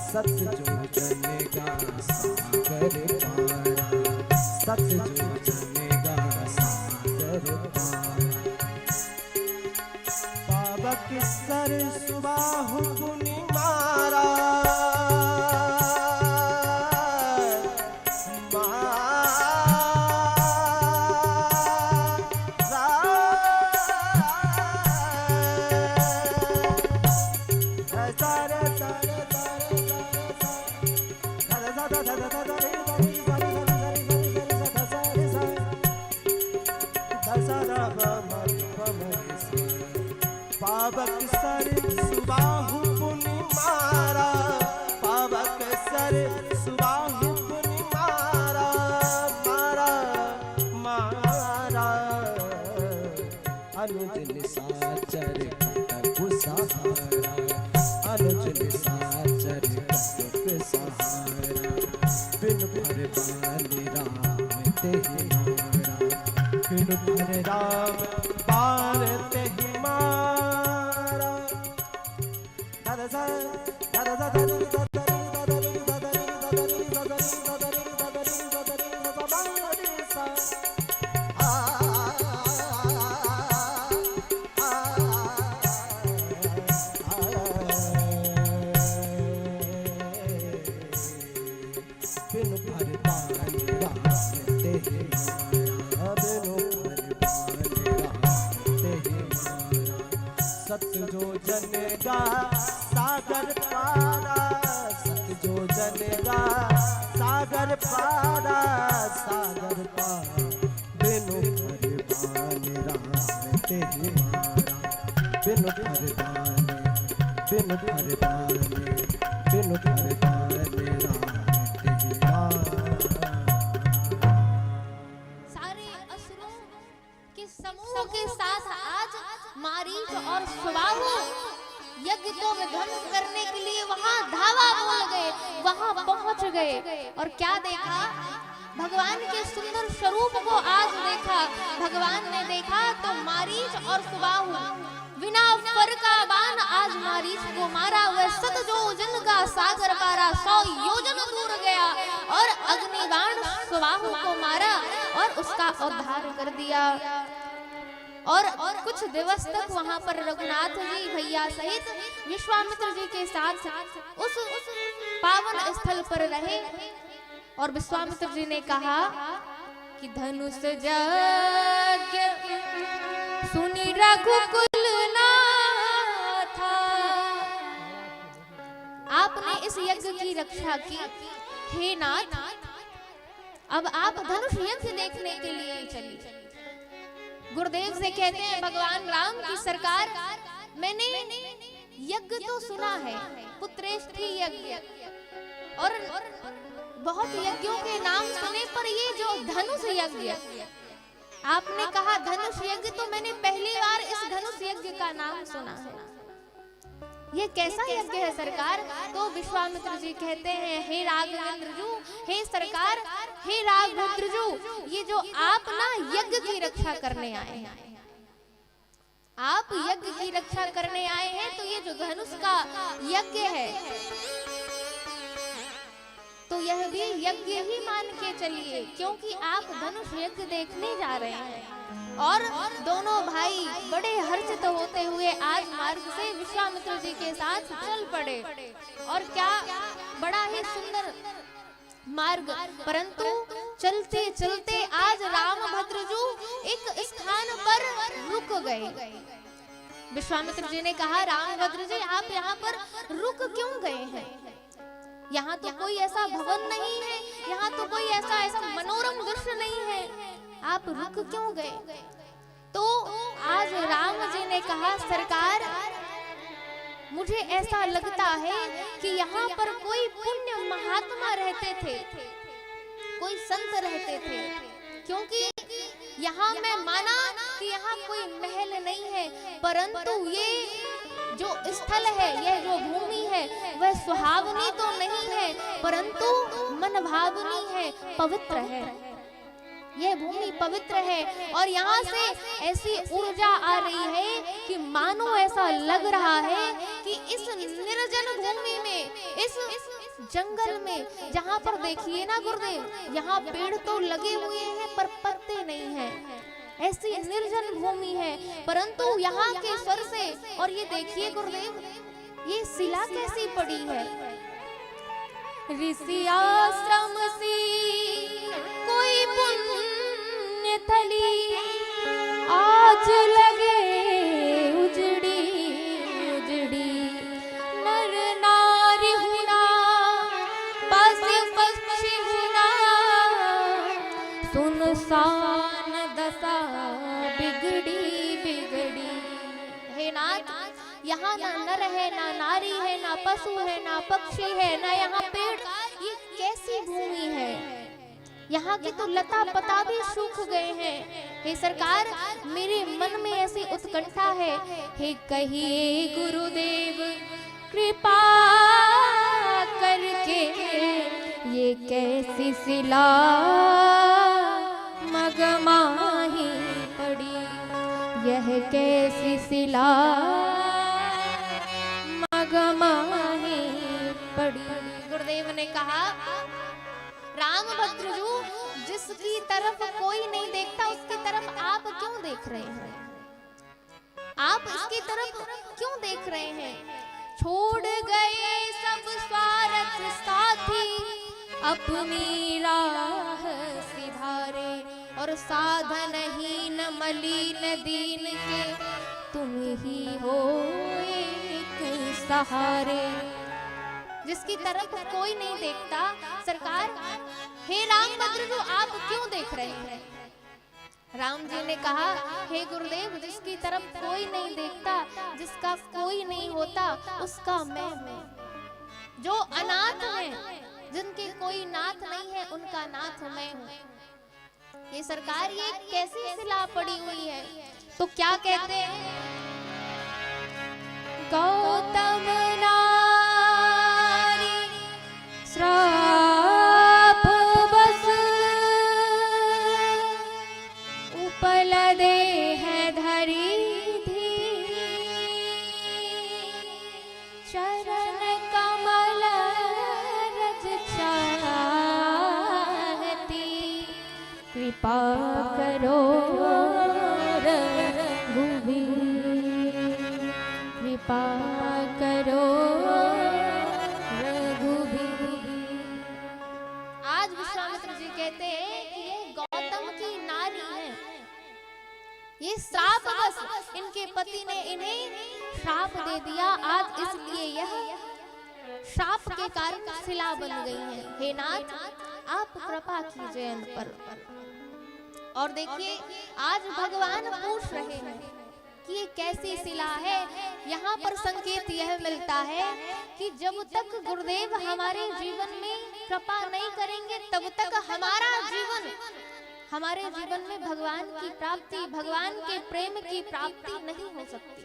[SPEAKER 2] सत जो जनेगा सागर पारा, सत जो बाबा किसर सुबाहु मुनि मारा, निशाचर कटक सहारा, अनुज निशाचर कटक सहारा, बिन भर बाल राम तेहि मारा, बिन भर राम बाल तेहि मारा। दादा सा दादा सा दादा सा सत जो जनेगा सागर पारा, सत जो जनेगा सागर पारा, सागर पारा, बिनु भर बाल राम तेहि मारा, बिनु भर बाल, बिनु भर बाल, बिनु भर बाल राम तेहि मारा।
[SPEAKER 1] सारे असुरों के समूह के साथ आज मारीच और सुबाहु यज्ञ को विध्वंस करने के लिए वहां धावा बोल गए, वहां पहुंच गए। और क्या देखा? भगवान के सुंदर स्वरूप को आज देखा। भगवान ने देखा तो मारीच और सुबाहु बिना फर का बाण आज मारीच को मारा। वह सत योजन का सागर पारा 100 योजन दूर गया और अग्निबाण सुबाहु को मारा और उसका उद्धार कर दिया। और कुछ दिवस तक वहां पर रघुनाथ जी भैया सहित विश्वामित्र जी के साथ उस पावन स्थल पर रहे। और विश्वामित्र जी ने कहा कि धनुष यज्ञ सुनि रघुकुल नाथा, आपने इस यज्ञ की रक्षा की। हे नाथ, अब आप धनुष यज्ञ देखने के लिए चलिए। गुरुदेव से कहते हैं भगवान राम की सरकार, मैंने यज्ञ तो सुना है, पुत्रेष्ठी यज्ञ और बहुत यज्ञों के नाम सुने, पर ये जो धनुष यज्ञ आपने कहा धनुष यज्ञ, तो मैंने पहली बार इस धनुष यज्ञ का नाम सुना है। ये कैसा यज्ञ है सरकार? तो विश्वामित्र जी कहते हैं, हे राघवेंद्र, हे सरकार, हे राघवेंद्र, ये जो आप ना यज्ञ की रक्षा करने आए हैं, आप यज्ञ की रक्षा करने आए हैं, तो ये जो धनुष का यज्ञ है तो यह भी यज्ञ ही मान के चलिए, क्योंकि आप धनुष यज्ञ देखने जा रहे हैं। और दोनों भाई बड़े हर्षित होते हुए आज मार्ग से विश्वामित्र जी के साथ चल पड़े। और क्या बड़ा ही सुंदर मार्ग, परंतु चलते चलते आज रामभद्र जी एक स्थान पर रुक गए। विश्वामित्र जी ने कहा, रामभद्र जी आप यहाँ पर रुक क्यों गए हैं? यहाँ तो कोई ऐसा भवन नहीं है, यहाँ तो कोई ऐसा मनोरम दृश्य नहीं है, आप रुक क्यों गए? तो आज राम जी ने कहा, सरकार मुझे ऐसा लगता है कि यहाँ पर कोई पुण्य महात्मा रहते थे, कोई संत रहते थे, क्योंकि यहाँ मैं माना कि यहाँ कोई महल नहीं है, परंतु ये जो स्थल है, यह जो भूमि है, वह सुहावनी तो नहीं है, परंतु मनभावनी है, पवित्र है। यह भूमि पवित्र है और यहाँ से ऐसी ऊर्जा आ रही है कि मानो ऐसा लग रहा है कि इस निर्जन भूमि में, इस जंगल में, जहाँ पर देखिए ना गुरुदेव, यहाँ पेड़ तो लगे हुए हैं पर पत्ते नहीं हैं, ऐसी निर्जन भूमि है, परंतु यहाँ के स्वर से, और ये देखिए गुरुदेव, ये शिला कैसी पड़ी है, ऋषि आश्रम सी कोई पुण्य थली, आज लगे उजड़ी उजड़ी, नर नारी हुना, पशु पक्षी हुना, सुनसान दशा बिगड़ी बिगड़ी। हे नाथ, यहाँ ना नर है, ना नारी है, ना पशु है, ना पक्षी है, ना यहाँ पेड़, ये कैसी भूमि है? यहाँ की तो लता पता भी सूख गए हैं। हे सरकार, मेरे मन में ऐसी उत्कंठा है, हे कहिए गुरुदेव कृपा करके ये कैसी शिला मगमाही पड़ी, यह कैसी शिला मगमाही पड़ी। गुरुदेव ने कहा, रामभद्र जी, जिसकी तरफ कोई नहीं देखता उसकी तरफ आप क्यों देख रहे हैं? आप इसकी तरफ क्यों देख रहे हैं? छोड़ गए सब स्वार्थ साथी, अपनी राह सिधारे, और साधनहीन मलिन दीन के तुम ही हो एक सहारे। जिसकी तरफ कोई नहीं देखता, सरकार, हे रामभद्र जी, आप क्यों देख रहे हैं? राम जी ने कहा, हे गुरुदेव, जिसकी तरफ कोई नहीं देखता, जिसका कोई नहीं होता, उसका मैं हूं। जो अनाथ हैं, जिनके कोई नाथ नहीं है, उनका नाथ मैं हूं। ये सरकार, ये कैसी शिला पड़ी हुई है? तो क्या कहते हैं? गौतम नारी श्राप बस उपल देह धरी थी, चरण कमल रज चाहती, कृपा करो रघुवीर, कृपा करो रघुवीर। आज विश्वामित्र जी कहते हैं कि ये गौतम की नारी है, ये श्राप बस, इनके पति ने इन्हें श्राप दे दिया, आज इसलिए यह श्राप के कारण शिला बन गई है। हे नाथ, आप कृपा कीजिए इन पर। और देखिए, आज भगवान पूछ रहे हैं कि ये कैसी शिला है। यहाँ पर संकेत यह मिलता है कि जब तक गुरुदेव हमारे जीवन में कृपा नहीं करेंगे, तब तक हमारे जीवन में भगवान की प्राप्ति, भगवान के प्रेम की प्राप्ति नहीं हो सकती।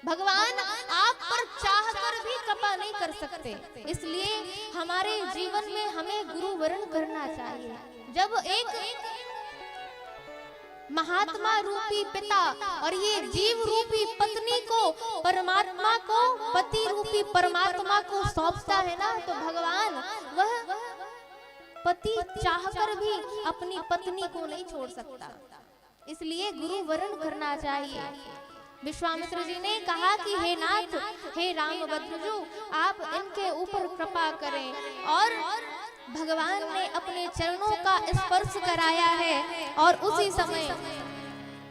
[SPEAKER 1] भगवान आप पर चाहकर भी कृपा नहीं कर सकते, इसलिए हमारे जीवन में हमें गुरु वरण करना चाहिए। जब एक महात्मा रूपी पिता और ये जीव रूपी पत्नी को परमात्मा को, पति रूपी परमात्मा को सौंपता है ना, तो भगवान वह पति चाहकर भी अपनी पत्नी को नहीं छोड़ सकता, इसलिए गुरु वरण करना चाहिए। विश्वामित्र जी ने कहा कि हे नाथ, हे रामभद्र जी, आप इनके ऊपर कृपा करें। और भगवान ने अपने चरणों का स्पर्श कराया है, और उसी समय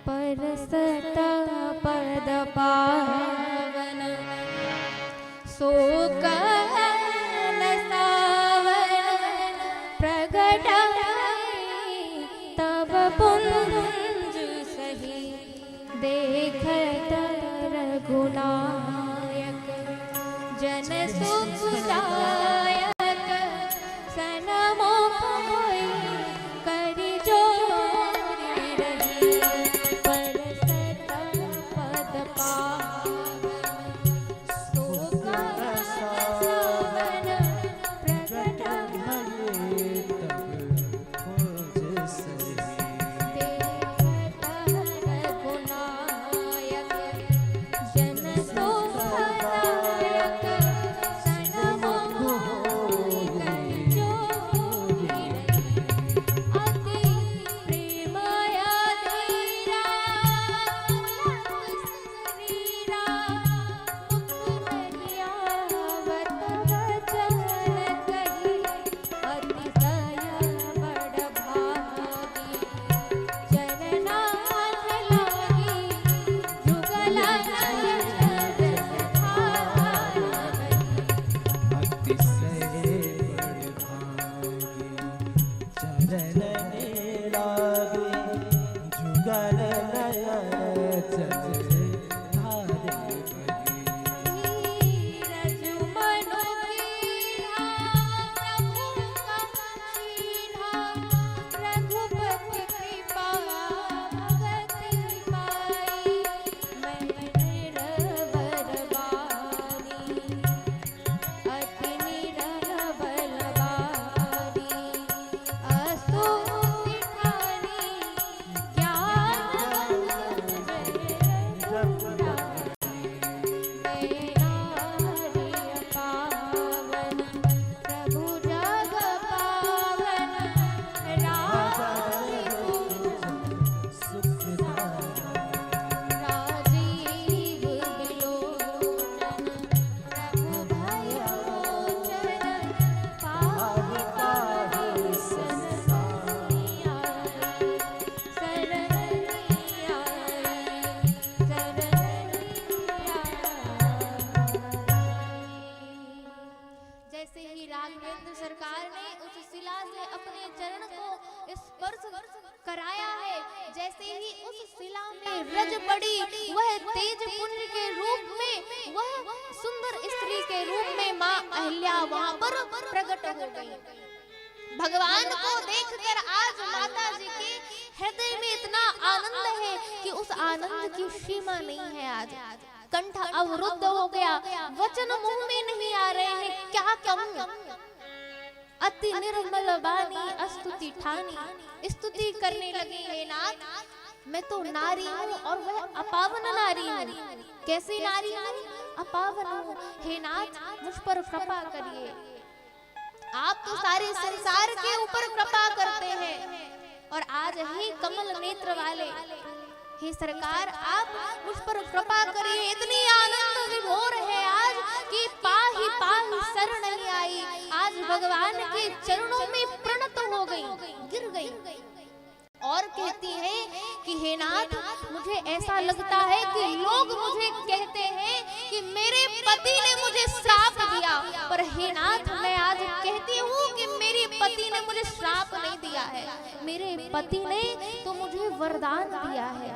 [SPEAKER 1] परसत पद पावन सोकन सावन प्रगट तब पुंज सही, देखत रघुनायक जन सुखदायक, सनमुख होई करि जोरि रही, परसत पद पावन सोकन सावन प्रगट
[SPEAKER 2] भये तब पुंज सही,
[SPEAKER 1] देखत रघुनायक जन सुखदायक, सनमुख होई करि जोरि रही, अति प्रेमया धीरा शरीरा, मुख नहीं आवत वचन कही, अतिशय बड़ भागी, चरनाथ लागी, जुगल जस ठार बही।
[SPEAKER 2] अतिशय बड़ भागी, चरण लागे, जुगल नयन चल धारे बही।
[SPEAKER 1] धीरज मनु कीन्हा, प्रभु कह कीन्हा, कराया है। जैसे ही उस शिला में रज पड़ी, वह तेज पुंज के रूप में, वह सुंदर स्त्री के रूप में माँ अहिल्या वहां पर प्रकट हो गई। भगवान को देखकर आज माता जी के हृदय में इतना आनंद है कि उस आनंद की सीमा नहीं है। आज कंठ अवरुद्ध हो गया, वचन मुंह में नहीं आ रहे हैं। क्या कहूं, अति निर्मल बानी स्तुति ठानी, स्तुति करने लगी, हे नाथ मैं तो नारी हूँ और वह अपावन नारी हूँ। कैसी नारी हूँ? अपावन हूँ। हे नाथ मुझ पर कृपा करिए। आप तो सारे संसार के ऊपर कृपा करते हैं और आज ही कमल नेत्र वाले, हे सरकार आप मुझ पर कृपा करिए। इतनी आनंद विभोर है आज कि पाही पाही शरण नहीं आई। आज भगवान के चरणों में प्रणत हो गई, गिर गई और कहती हैं कि हे नाथ मुझे ऐसा लगता है कि लोग मुझे कहते हैं कि मेरे पति ने मुझे श्राप दिया, पर हे नाथ मैं आज कहती हूँ कि मेरे पति ने मुझे श्राप नहीं दिया है, मेरे पति ने तो मुझे वरदान दिया है।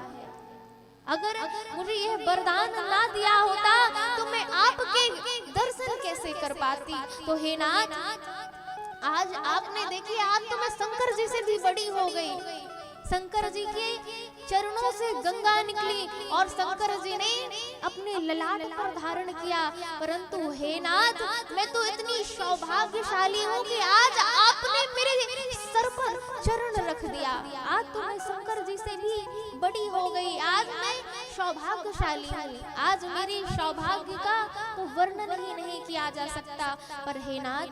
[SPEAKER 1] अगर मुझे यह वरदान ना दिया होता तो मैं आपके दर्शन कैसे कर पाती। तो हे नाथ आज आपने देखी, आज तो मैं शंकर जी से भी बड़ी हो गई। शंकर जी के चरणों से गंगा निकली और शंकर जी ने अपने ललाट पर धारण किया। परंतु हे नाथ मैं तो इतनी सौभाग्यशाली हूँ कि आज आपने मेरे सर पर चरण रख दिया। आज तो मैं शंकर जी से भी बड़ी हो गई। आज मैं सौभाग्यशाली हूँ। आज मेरी सौभाग्य का तो वर्णन ही नहीं किया जा सकता। पर हे नाथ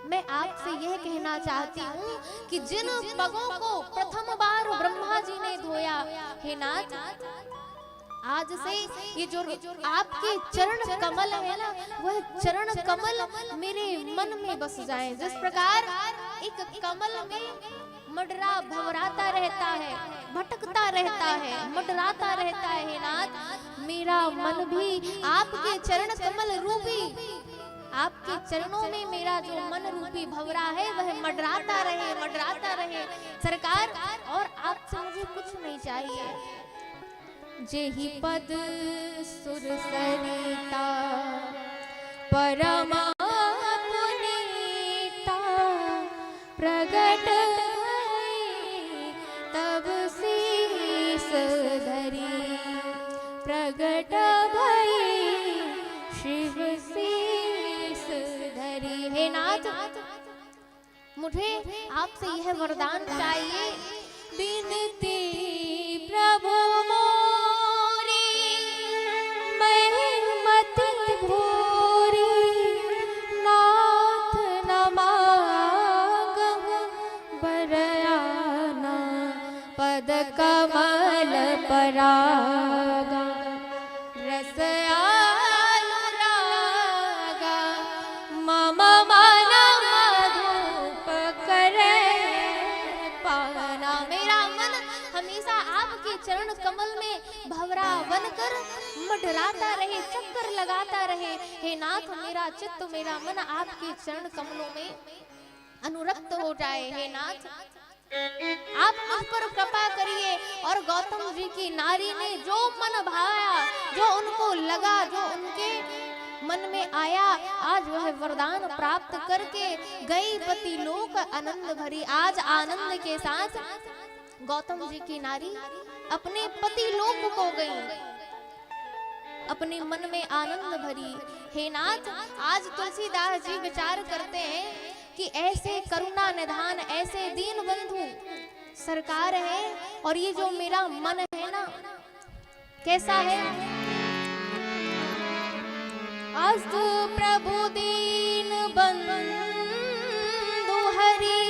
[SPEAKER 1] मैं आपसे यह कहना चाहती हूँ कि जिन पगों को प्रथम बार ब्रह्मा जी ने धोया, हे नाथ आज से ये जो आपके चरण कमल है ना, वह चरण कमल मेरे मन में बस जाए। जिस प्रकार एक कमल में मडरा भवराता रहता है, भटकता रहता है, मडराता रहता है, हे नाथ मेरा मन भी आपके चरण कमल रूपी, आपके चरणों में मेरा जो मन रूपी भवरा है वह मडराता रहे, मडराता रहे सरकार। और आपसे मुझे कुछ नहीं चाहिए। जेहि पद सुर सरिता परमा पुनीता प्रगट तब शीस धरी, प्रगट भई शिव शीस धरी। हे नाथ मुझे आपसे यह वरदान चाहिए। बिनती प्रभु मोरी मैं मति भोरी, नाथ न मांगहु बरयाना पद कमल परागा, रस अनुरागा मम मन मधुप करे पावना। मेरा मन हमेशा आपके चरण कमल में भवरा बनकर मडराता रहे, चक्कर लगाता रहे। हे नाथ मेरा चित्त मेरा मन आपके चरण कमलों में अनुरक्त हो जाए। हे नाथ आप मुझ पर कृपा करिए। और गौतम जी की नारी ने जो मन भाया, जो उनको लगा, जो उनके मन में आया, आज वह वरदान प्राप्त करके गई पति लोक आनंद भरी। आज आनंद के साथ गौतम जी की नारी अपने पति लोक को गई, अपने मन में आनंद भरी। हे नाथ आज तुलसीदास जी विचार करते हैं कि ऐसे करुणा निधान, ऐसे दीन बंधु सरकार है, और ये जो मेरा मन है ना कैसा है। अस्तु प्रभु दीन बंधु हरि,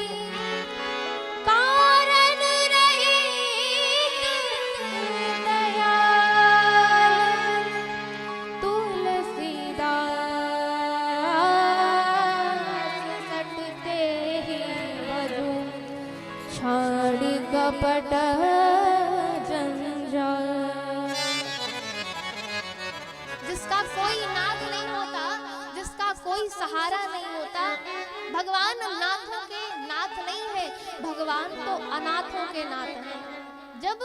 [SPEAKER 1] कारण रहित दयाल, तुलसीदास सटते ही वधु, छाड़ कपट जंजाल। जिसका कोई नाथ नहीं होता, जिसका कोई सहारा नहीं होता, भगवान नाथों के नाथ नहीं है। भगवान तो अनाथों के नाथ हैं। जब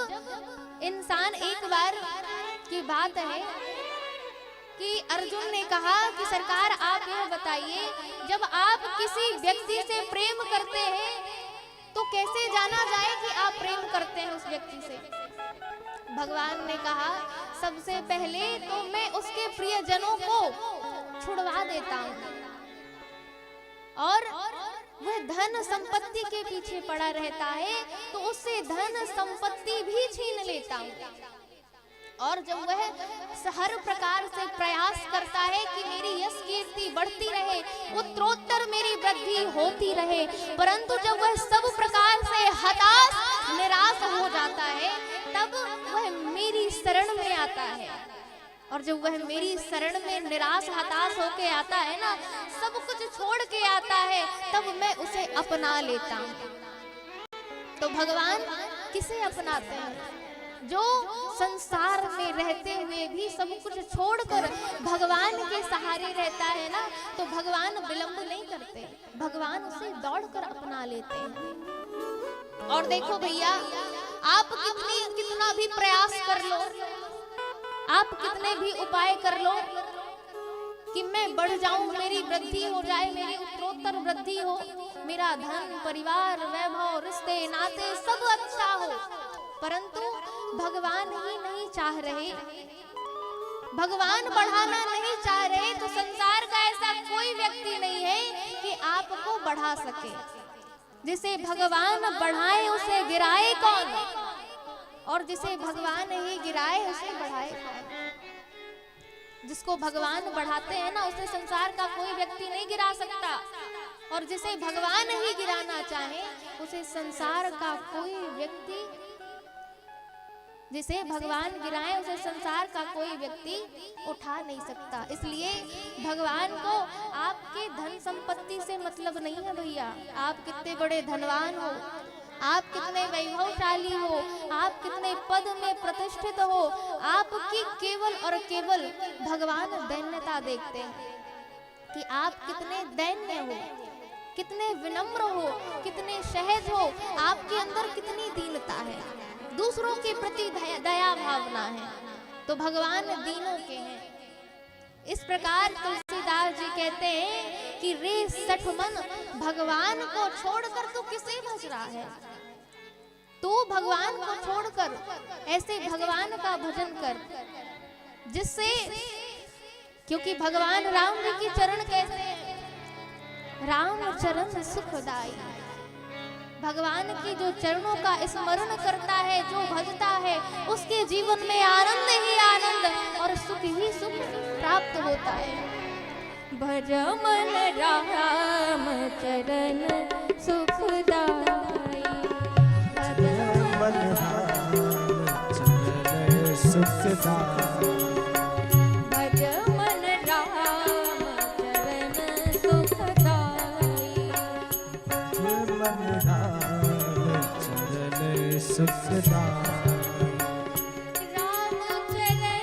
[SPEAKER 1] इंसान, एक बार की बात है कि अर्जुन ने कहा कि सरकार आप यह बताइए, जब आप किसी व्यक्ति से प्रेम करते हैं तो कैसे जाना जाए कि आप प्रेम करते हैं उस व्यक्ति से? भगवान ने कहा सबसे पहले तो मैं उसके प्रियजनों को छुड़वा देता हूँ और वह धन संपत्ति के पीछे पड़ा रहता है तो उससे धन संपत्ति भी छीन लेता हूँ। और जब वह हर प्रकार से प्रयास करता है कि मेरी यश कीर्ति बढ़ती रहे, उत्तरोत्तर मेरी वृद्धि होती रहे, परंतु जब वह सब प्रकार से हताश निराश हो जाता है तब वह मेरी शरण में आता है। और जब वह मेरी शरण में निराश हताश होके आता है ना, सब कुछ छोड़ के आता है, तब मैं उसे अपना लेता हूँ। तो भगवान किसे अपनाते हैं? जो संसार में रहते हुए भी सब कुछ छोड़कर भगवान के सहारे रहता है ना, तो भगवान विलंब नहीं करते, भगवान उसे दौड़कर अपना लेते हैं। और देखो भैया, आप कितना भी प्रयास कर लो, आप कितने भी उपाय कर लो कि मैं बढ़ जाऊं, मेरी वृद्धि हो जाए, मेरी उत्तरोत्तर वृद्धि हो, मेरा धन परिवार वैभव रिश्ते नाते सब अच्छा हो, परंतु भगवान ही नहीं चाह रहे, भगवान बढ़ाना नहीं चाह रहे, तो संसार का ऐसा कोई व्यक्ति नहीं है कि आपको बढ़ा सके। जिसे भगवान बढ़ाए उसे गिराए कौन, और जिसे भगवान ही गिराए उसे बढ़ाए कौन? जिसको भगवान बढ़ाते हैं ना, उसे संसार का कोई व्यक्ति नहीं गिरा सकता, और जिसे भगवान ही गिराना चाहे उसे संसार का कोई व्यक्ति, जिसे भगवान गिराए उसे संसार का कोई व्यक्ति उठा नहीं सकता। इसलिए भगवान को आपके धन संपत्ति से मतलब नहीं है भैया। आप कितने बड़े धनवान हो, आप कितने वैभवशाली हो, आप कितने पद में प्रतिष्ठित हो, आपकी केवल और केवल भगवान दैन्यता देखते हैं कि आप कितने दैन्य हो, कितने विनम्र हो, कितने सहज हो, आपके अंदर कितनी दीनता है, दूसरों के प्रति दया भावना है, तो भगवान दीनों के हैं। इस प्रकार तुलसीदास जी कहते हैं कि रे सठ मन, भगवान को छोड़कर तू किसे भज रहा है? तू भगवान को छोड़कर ऐसे भगवान का भजन कर जिससे, क्योंकि भगवान राम जी की चरण कैसे हैं? राम चरण सुखदाई। भगवान की जो चरणों का स्मरण करता है, जो भजता है, उसके जीवन में आनंद ही आनंद और सुख ही सुख प्राप्त होता है।
[SPEAKER 4] भज मन राम चरण सुखदाई,
[SPEAKER 2] भज मन राम चरण सुखदाई,
[SPEAKER 4] भज मन राम चरण सुखदाई,
[SPEAKER 2] भज मन राम चरण सुखदाई,
[SPEAKER 4] राम चरण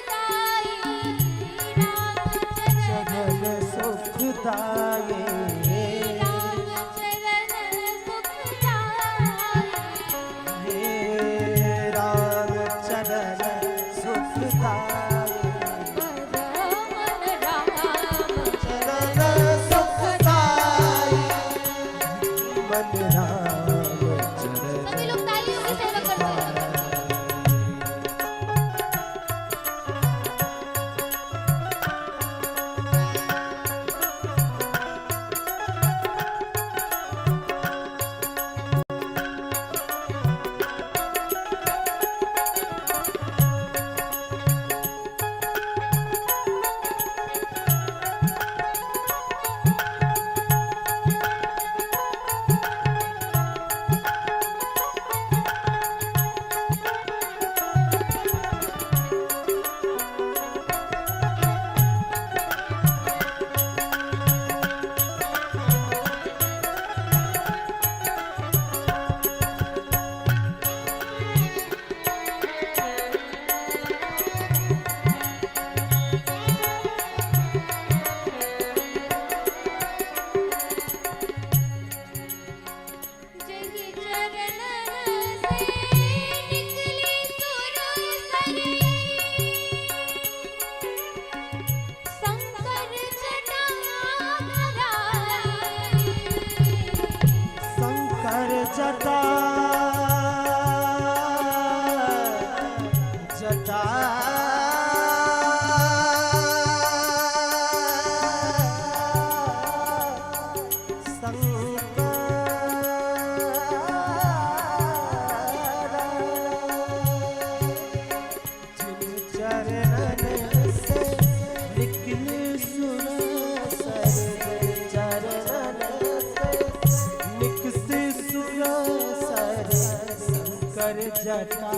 [SPEAKER 4] सुखदाई, राम
[SPEAKER 2] चरण सुखदाई,
[SPEAKER 4] राम चरण सुखदाई,
[SPEAKER 2] हे राम चरण सुखदाई,
[SPEAKER 4] भज मन राम
[SPEAKER 2] चरण सुखदाई, मन राम चरण
[SPEAKER 1] सभी लोग तालियों की सेवा करते हैं।
[SPEAKER 5] कर जटा जटा जटा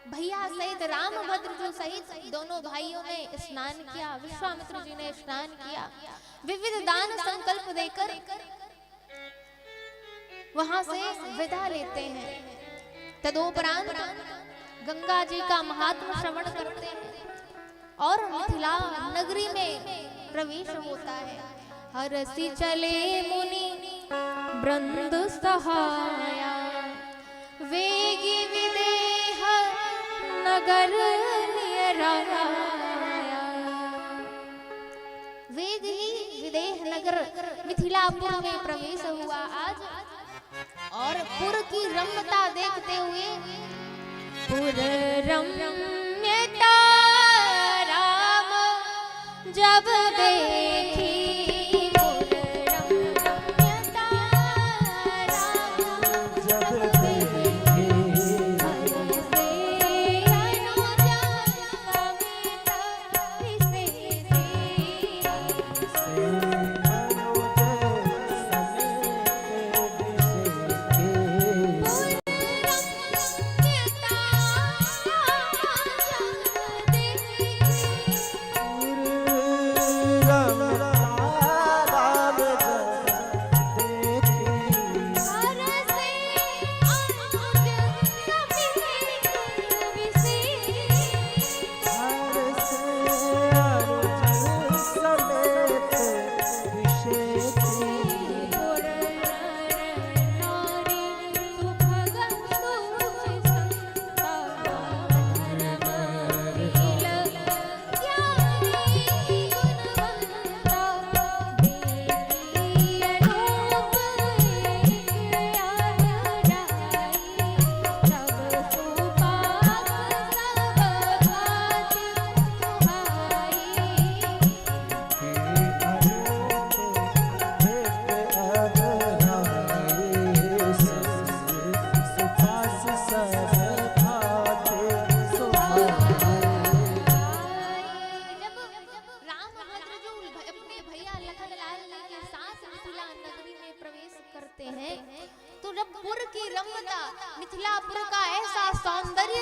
[SPEAKER 1] भैया सहित रामभद्र जो सहित दोनों भाइयों ने स्नान किया, विश्वामित्र जी ने स्नान किया, विविध दान संकल्प देकर वहां से विदा लेते हैं। तदोपरांत गंगा जी का महात्म श्रवण करते हैं और मिथिला नगरी में प्रवेश होता है। हरसि चले मुनि वृंद सहाया, वेगी विदेह नगर नियराया। वेग ही विदेह नगर मिथिलापुर में प्रवेश हुआ आज, और पुर की रम्यता देखते हुए पुर रम्यता राम जब देखी,
[SPEAKER 5] राम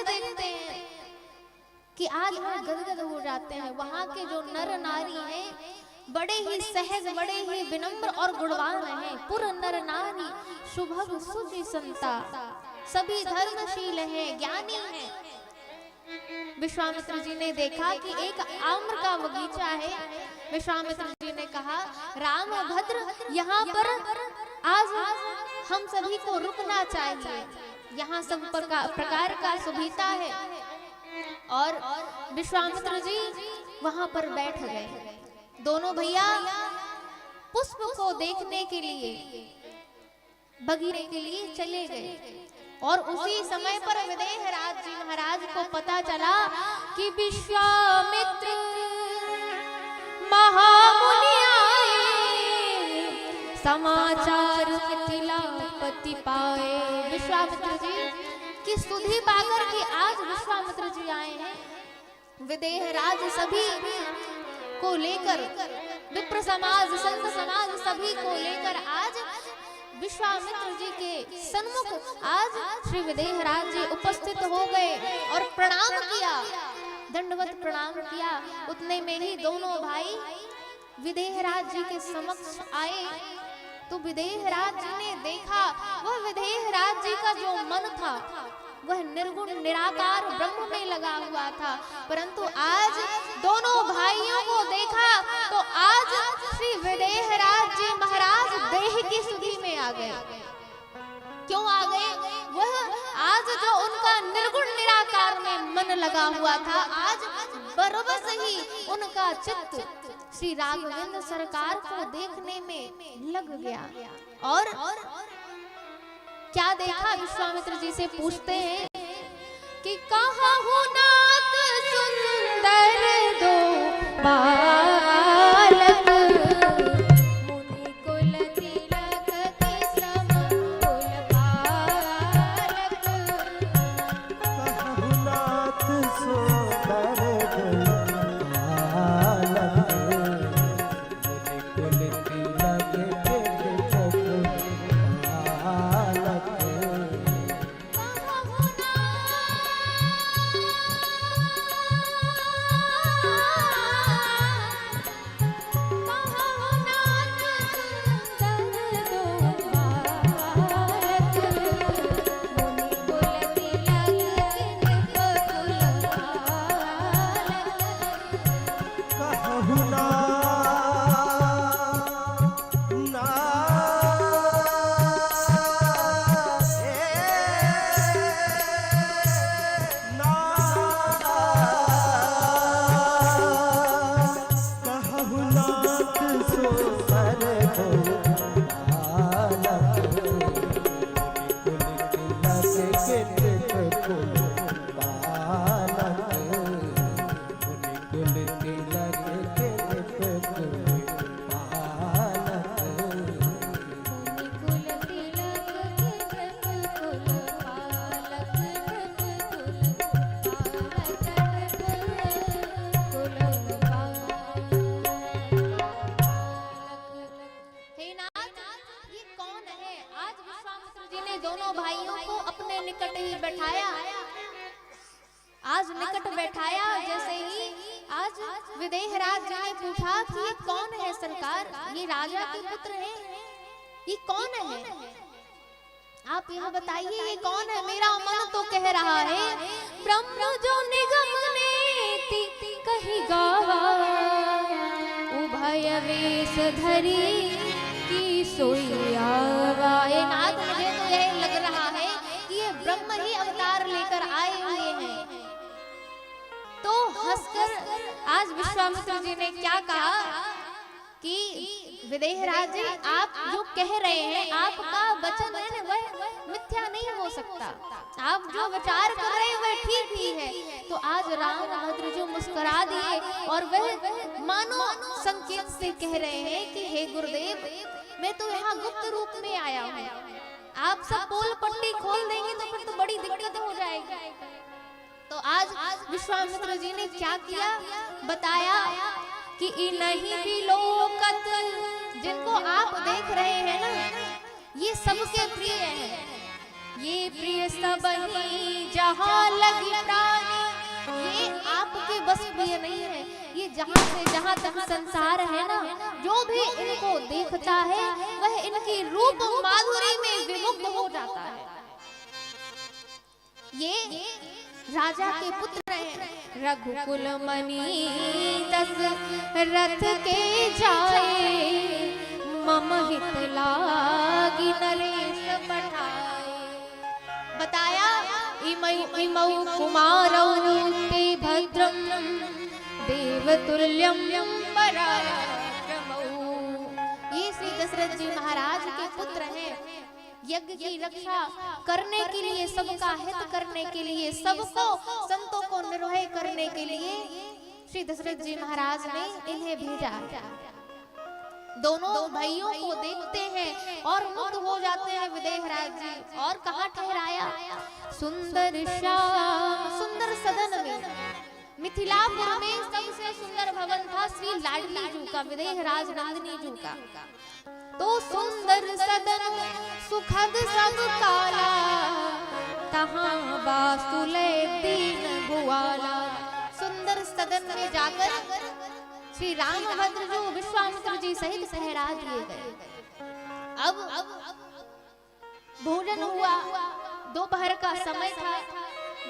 [SPEAKER 1] ही देखते हैं कि आज हम गदगद हो जाते हैं। वहां के जो नर नारी हैं बड़े ही सहज, बड़े ही विनम्र और गुणवान हैं। पुर नर नारी शुभग सुचि संता, सभी धर्मशील हैं, ज्ञानी हैं। विश्वामित्र जी ने देखा कि एक आम्र का बगीचा है। विश्वामित्र जी ने कहा, राम भद्र, यहाँ पर आज हम सभी को रुकना चाहिए। यहाँ सब प्रकार का सुविधा है। और विश्वामित्र जी वहां पर बैठ गए। दोनों भैया पुष्प को देखने के लिए, बगीचे के लिए चले गए। और उसी समय पर विदेहराज जी महाराज को पता चला कि विश्वामित्र महामुनि आए, समाचार मिथिलापति पाए। विश्वामित्र जी की स्तुति पाकर के आज विश्वामित्र जी आए हैं। विदेहराज सभी को लेकर, विप्र समाज, संत समाज सभी को लेकर आज विश्वामित्र जी के सन्मुख आज श्री विदेहराज जी उपस्थित हो गए और प्रणाम किया, दंडवत प्रणाम किया। उतने में ही दोनों भाई विदेहराज जी के समक्ष आए। तो विदेहराज जी ने देखा, वह विदेहराज जी का जो मन था वह निर्गुण निराकार ब्रह्म में लगा हुआ था। परंतु आज दोनों भाइयों को देखा तो आज श्री विदेहराज जी महाराज देह की सुधि में आ गए। क्यों आ गए? वह आज जो उनका निर्गुण निराकार में मन लगा हुआ था, आज बरबस ही उनका चित्त श्री राघवेंद्र सरकार को देखने में लग गया। और क्या देखा? विश्वामित्र जी से पूछते हैं कि कहाँ हो नाथ सुंदर दो बालक, मुनि कुल तिलक के समकुल बालक।
[SPEAKER 5] कहुनाथ सुंदर बालक, मुनि कुल तिलक के समकुल बालक।
[SPEAKER 1] आज निकट बैठाया। जैसे ही आज विदेहराज जी ने पूछा कि ये कौन है सरकार, ये राजा के पुत्र हैं, ये कौन है, आप यह बताइए ये कौन है। मेरा मन तो कह रहा है ब्रह्म जो निगम नेति कही गावा, उभय वेश धरी की सोई आवा। नाथ मुझे तो यह लग रहा है कि ये ब्रह्म ही अवतार लेकर आए हुए हैं। तो हंसकर आज विश्वामित्र जी ने क्या कहा कि विदेहराज जी आप जो कह रहे हैं, आपका वचन है वह मिथ्या नहीं हो सकता, आप जो विचार कर रहे हैं वह ठीक ही है। तो आज राम भद्र जो मुस्कुरा दिए और वह मानो संकेत से कह रहे हैं कि हे गुरुदेव, मैं तो यहाँ गुप्त रूप में आया हूँ, आप सब पोल पट्टी खोल देंगे तो फिर तो बड़ी दिक्कत हो जाएगी। तो आज विश्वामित्र जी ने क्या किया, बताया कि इन्हीं भी लोकत, जिनको आप देख रहे हैं ना, ये सबके प्रिय हैं। ये प्रिय सब ही जहाँ लगी प्राणी, ये आपके बस प्रिय नहीं है। ये जहाँ से जहाँ तक संसार है ना, जो भी इनको देखता है वह इनकी रूप माधुरी में विमुग्ध हो जाता है। ये राजा के पुत्र हैं, रघुकुल मणि दशरथ के जाए, मम हित लागी नरेश पठाए। बताया इमौ कुमारौ ते भद्रम देवतुल्यम पराक्रमौ। ये श्री दशरथ जी महाराज के पुत्र हैं। यज्ञ की रक्षा करने के लिए, सबका हित करने के लिए, सबको संतों को निर्भय करने के लिए श्री दशरथ जी महाराज ने इन्हें भेजा। दोनों भाइयों को देखते हैं और मुग्ध हो जाते हैं विदेहराज जी। और कहाँ ठहराया? सुंदर श्याम सुंदर सदन में। मिथिलापुर में सबसे सुंदर भवन था श्री लाडली जी का, विदेहराज नंदिनी जी का। तो सुंदर सदन सुखद सब काला, तहाँ बासुले दीन भुआला। सुंदर सदन में जाकर श्री रामभद्र जो विश्वामित्र जी सहित ठहरा दिए गए। अब भोजन हुआ, दोपहर का समय था।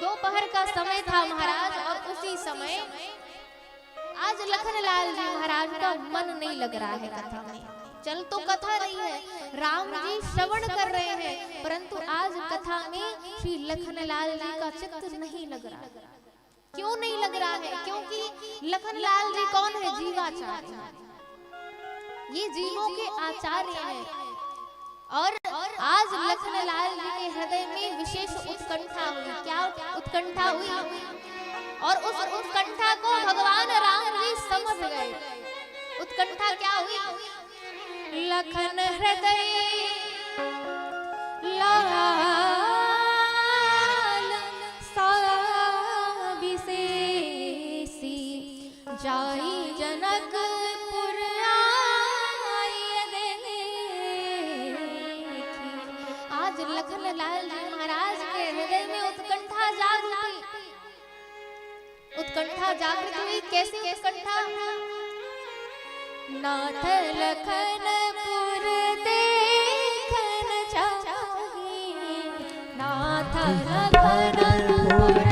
[SPEAKER 1] दोपहर का समय था महाराज, और उसी समय आज लखनलाल जी महाराज का मन नहीं लग रहा है कथा में। चल तो कथा रही है, राम जी श्रवण कर रहे हैं, परंतु आज कथा में श्री लखनलाल जी का चित्त नहीं लग रहा है। क्यों नहीं लग रहा है? क्योंकि लखनलाल जी कौन है? जीवाचार्य। ये जीवों के आचार्य हैं। और आज लखनलाल जी के हृदय में विशेष उत्कंठा हुई। क्या उत्कंठा हुई? और उस उत्कंठा को भगवान राम जी समझ गए। उत्कंठा क्या हुई? लखन हृदय लाल जाई जनकपुर आए देखी। आज लखनलाल जी महाराज के हृदय में उत्कंठा जागृत हुई। उत्कंठा जागृत हुई। कैसी उत्कंठा? नाथ लखनपुर देखन चाहिए, नाथ लखनपुर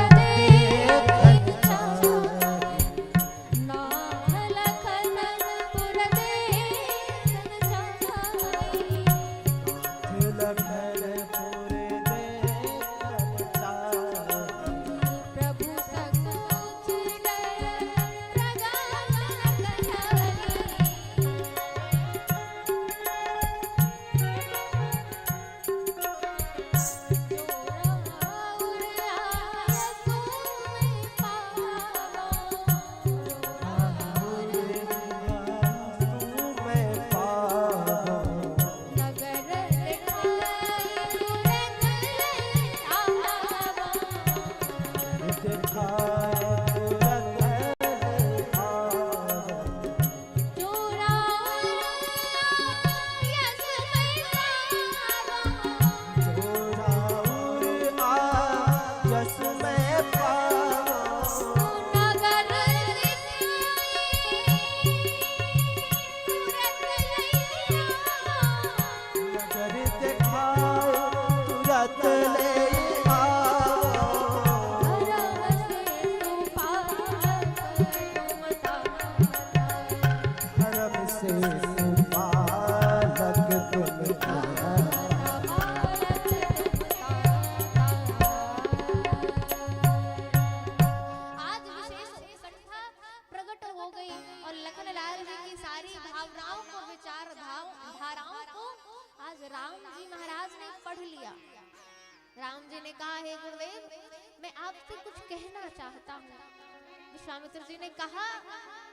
[SPEAKER 1] विश्वामित्र जी ने कहा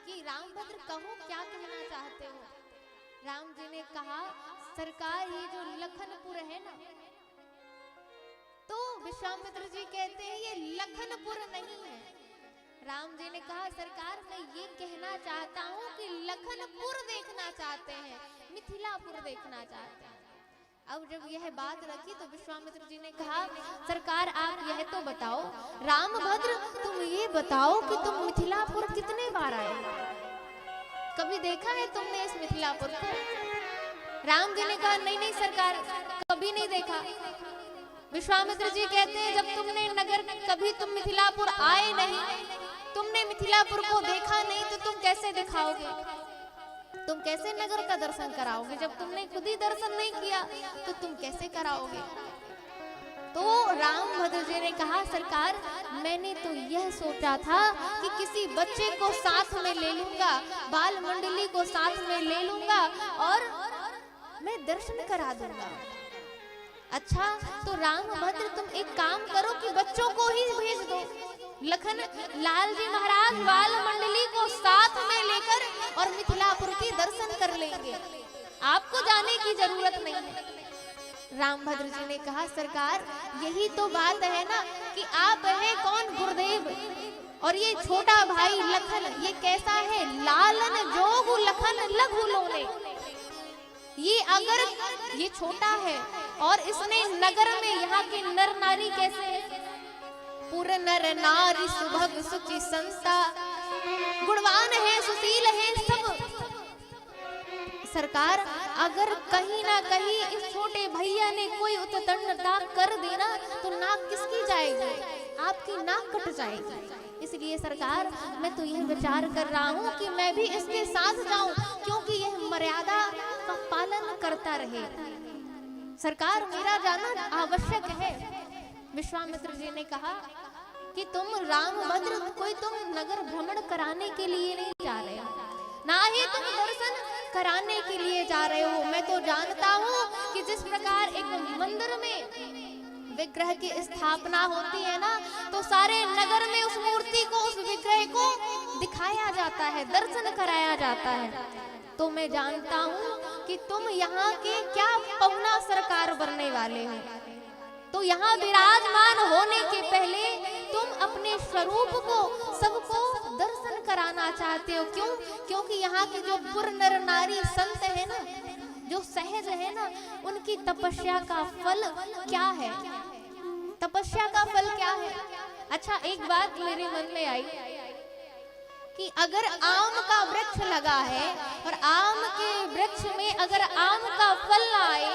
[SPEAKER 1] कि रामभद्र कहो क्या कहना चाहते हो। राम जी ने कहा सरकार ये जो लखनपुर है ना, तो विश्वामित्र जी कहते हैं ये लखनपुर नहीं है। राम जी ने कहा सरकार मैं ये कहना चाहता हूँ कि लखनपुर देखना चाहते हैं, मिथिलापुर देखना चाहते हैं। अब जब यह बात रखी तो विश्वामित्र जी ने कहा, सरकार आप यह तो बताओ, रामभद्र तुम ये बताओ कि तुम मिथिलापुर कितने बार आए? कभी देखा है तुमने इस मिथिलापुर को? राम जी ने कहा, नहीं नहीं सरकार, कभी नहीं देखा। विश्वामित्र जी कहते हैं, जब तुमने नगर, कभी तुम मिथिलापुर आए नहीं, तुमने मिथिलापुर को देखा नहीं, तो तुम कैसे दिखाओगे? तुम कैसे नगर का दर्शन कराओगे? जब तुमने खुद ही दर्शन नहीं किया तो तुम कैसे कराओगे? तो रामभद्र जी ने कहा, सरकार मैंने तो यह सोचा था कि किसी बच्चे को साथ में ले लूंगा, बाल मंडली को साथ में ले लूंगा और मैं दर्शन करा दूंगा। अच्छा तो रामभद्र तुम एक काम करो कि बच्चों को ही भेज दो, लखन लाल जी महाराज बाल मंडली को साथ में लेकर और मिथिलापुर की दर्शन कर लेंगे, आपको जाने की जरूरत नहीं है। रामभद्र जी ने कहा, सरकार यही तो बात है ना कि आप है कौन? गुरुदेव, और ये छोटा भाई लखन ये कैसा है? लालन जोगु लखन लघु लोने। ये अगर ये छोटा है और इसने नगर में यहाँ के नर नारी कैसे है? पूरे नर नारी सुभग सुचि संस्था, गुणवान है, सुशील है सब। सरकार अगर कहीं ना कहीं इस छोटे भैया ने कोई उततंडता कर देना तो नाक किसकी जाएगी? आपकी नाक कट जाएगी। इसलिए सरकार मैं तो यह विचार कर रहा हूँ कि मैं भी इसके साथ जाऊं, क्योंकि यह मर्यादा का पालन करता रहे। सरकार मेरा जाना आवश्यक है। विश्वामित्र जी ने कहा कि तुम रामभद्र कोई तुम नगर भ्रमण कराने के लिए नहीं जा रहे हो, ना ही तुम दर्शन कराने के लिए जा रहे हो। मैं तो जानता हूँ कि जिस प्रकार एक मंदिर में विग्रह की स्थापना होती है ना, तो सारे नगर में उस मूर्ति को, उस विग्रह को दिखाया जाता है, दर्शन कराया जाता है। तो मैं जानता हूँ कि तुम यहाँ के क्या पहुना सरकार बनने वाले हो। तो यहाँ विराजमान होने के पहले तुम अपने स्वरूप को सबको दर्शन कराना चाहते हो। क्यों? क्योंकि यहाँ के जो पुर नर नारी संत है ना, जो सहज है ना, उनकी तपस्या का फल क्या है? तपस्या का फल क्या है? अच्छा एक बात मेरे मन में आई कि अगर आम का वृक्ष लगा है और आम के वृक्ष में अगर आम का फल ना आए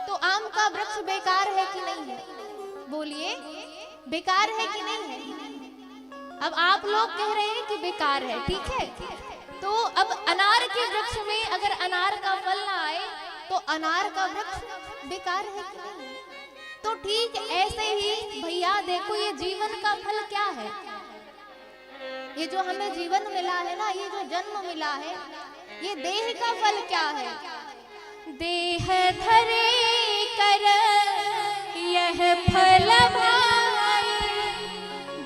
[SPEAKER 1] तो आम का वृक्ष बेकार है कि नहीं है? बोलिए, बेकार है कि नहीं है? अब आप लोग कह रहे हैं कि बेकार है, ठीक है। तो अब अनार के वृक्ष में अगर अनार का फल ना आए तो अनार का वृक्ष बेकार है कि नहीं? तो ठीक ऐसे ही भैया देखो, ये जीवन का फल क्या है? ये जो हमें जीवन मिला है ना, ये जो जन्म मिला है, ये देह का फल क्या है?
[SPEAKER 4] देह धरे कर यह फल भाई,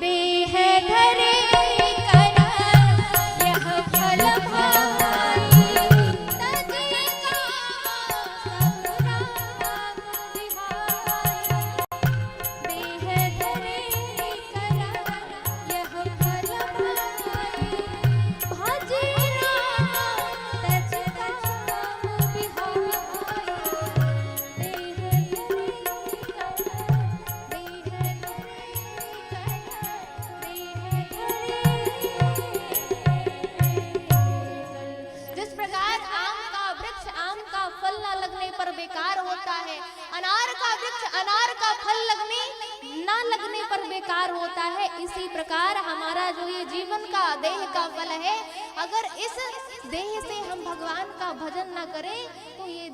[SPEAKER 4] देह धरे कर यह फल भाई, तजे का सब राम बिहाई। देह धरे कर यह फल भाई, भजे राम तज का बिहाई।
[SPEAKER 1] जिस प्रकार आम का वृक्ष आम का फल न लगने पर बेकार होता है, अनार का वृक्ष अनार का फल न लगने पर बेकार होता है, इसी प्रकार हमारा जो ये जीवन का देह का फल है, अगर इस देह से हम भगवान का भजन न करें तो यह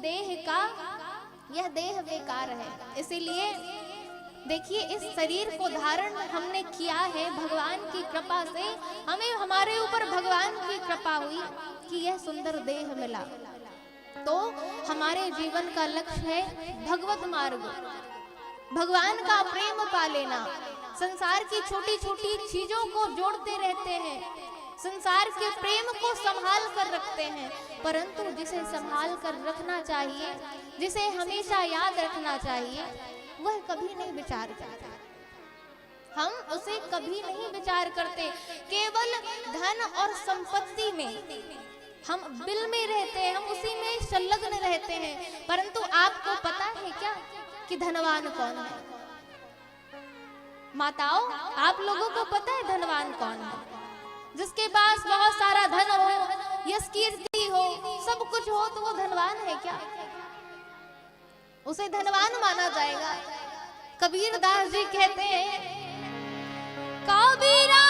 [SPEAKER 1] देह बेकार है। इसीलिए देखिए, इस शरीर को धारण हमने किया है भगवान की कृपा से, हमें हमारे ऊपर भगवान की कृपा हुई कि यह सुंदर देह मिला। तो हमारे जीवन का लक्ष्य है भगवत मार्ग, भगवान का प्रेम पा लेना। संसार की छोटी छोटी चीजों को जोड़ते रहते हैं, संसार के प्रेम को संभाल कर रखते हैं, परंतु जिसे संभाल कर रखना चाहिए, जिसे हमेशा याद रखना चाहिए, वह कभी नहीं विचार करता। हम उसे कभी नहीं विचार करते। केवल धन और संपत्ति में हम बिल में रहते हैं, हम उसी में संलग्न रहते हैं, परंतु आपको पता है क्या कि धनवान कौन है? माताओं, आप लोगों को पता है धनवान कौन है? जिसके पास बहुत सारा धन हो, यश कीर्ति हो, सब कुछ हो, तो वो धनवान है क्या? उसे धनवान माना जाएगा। कबीर दास जी कहते हैं, कबीरा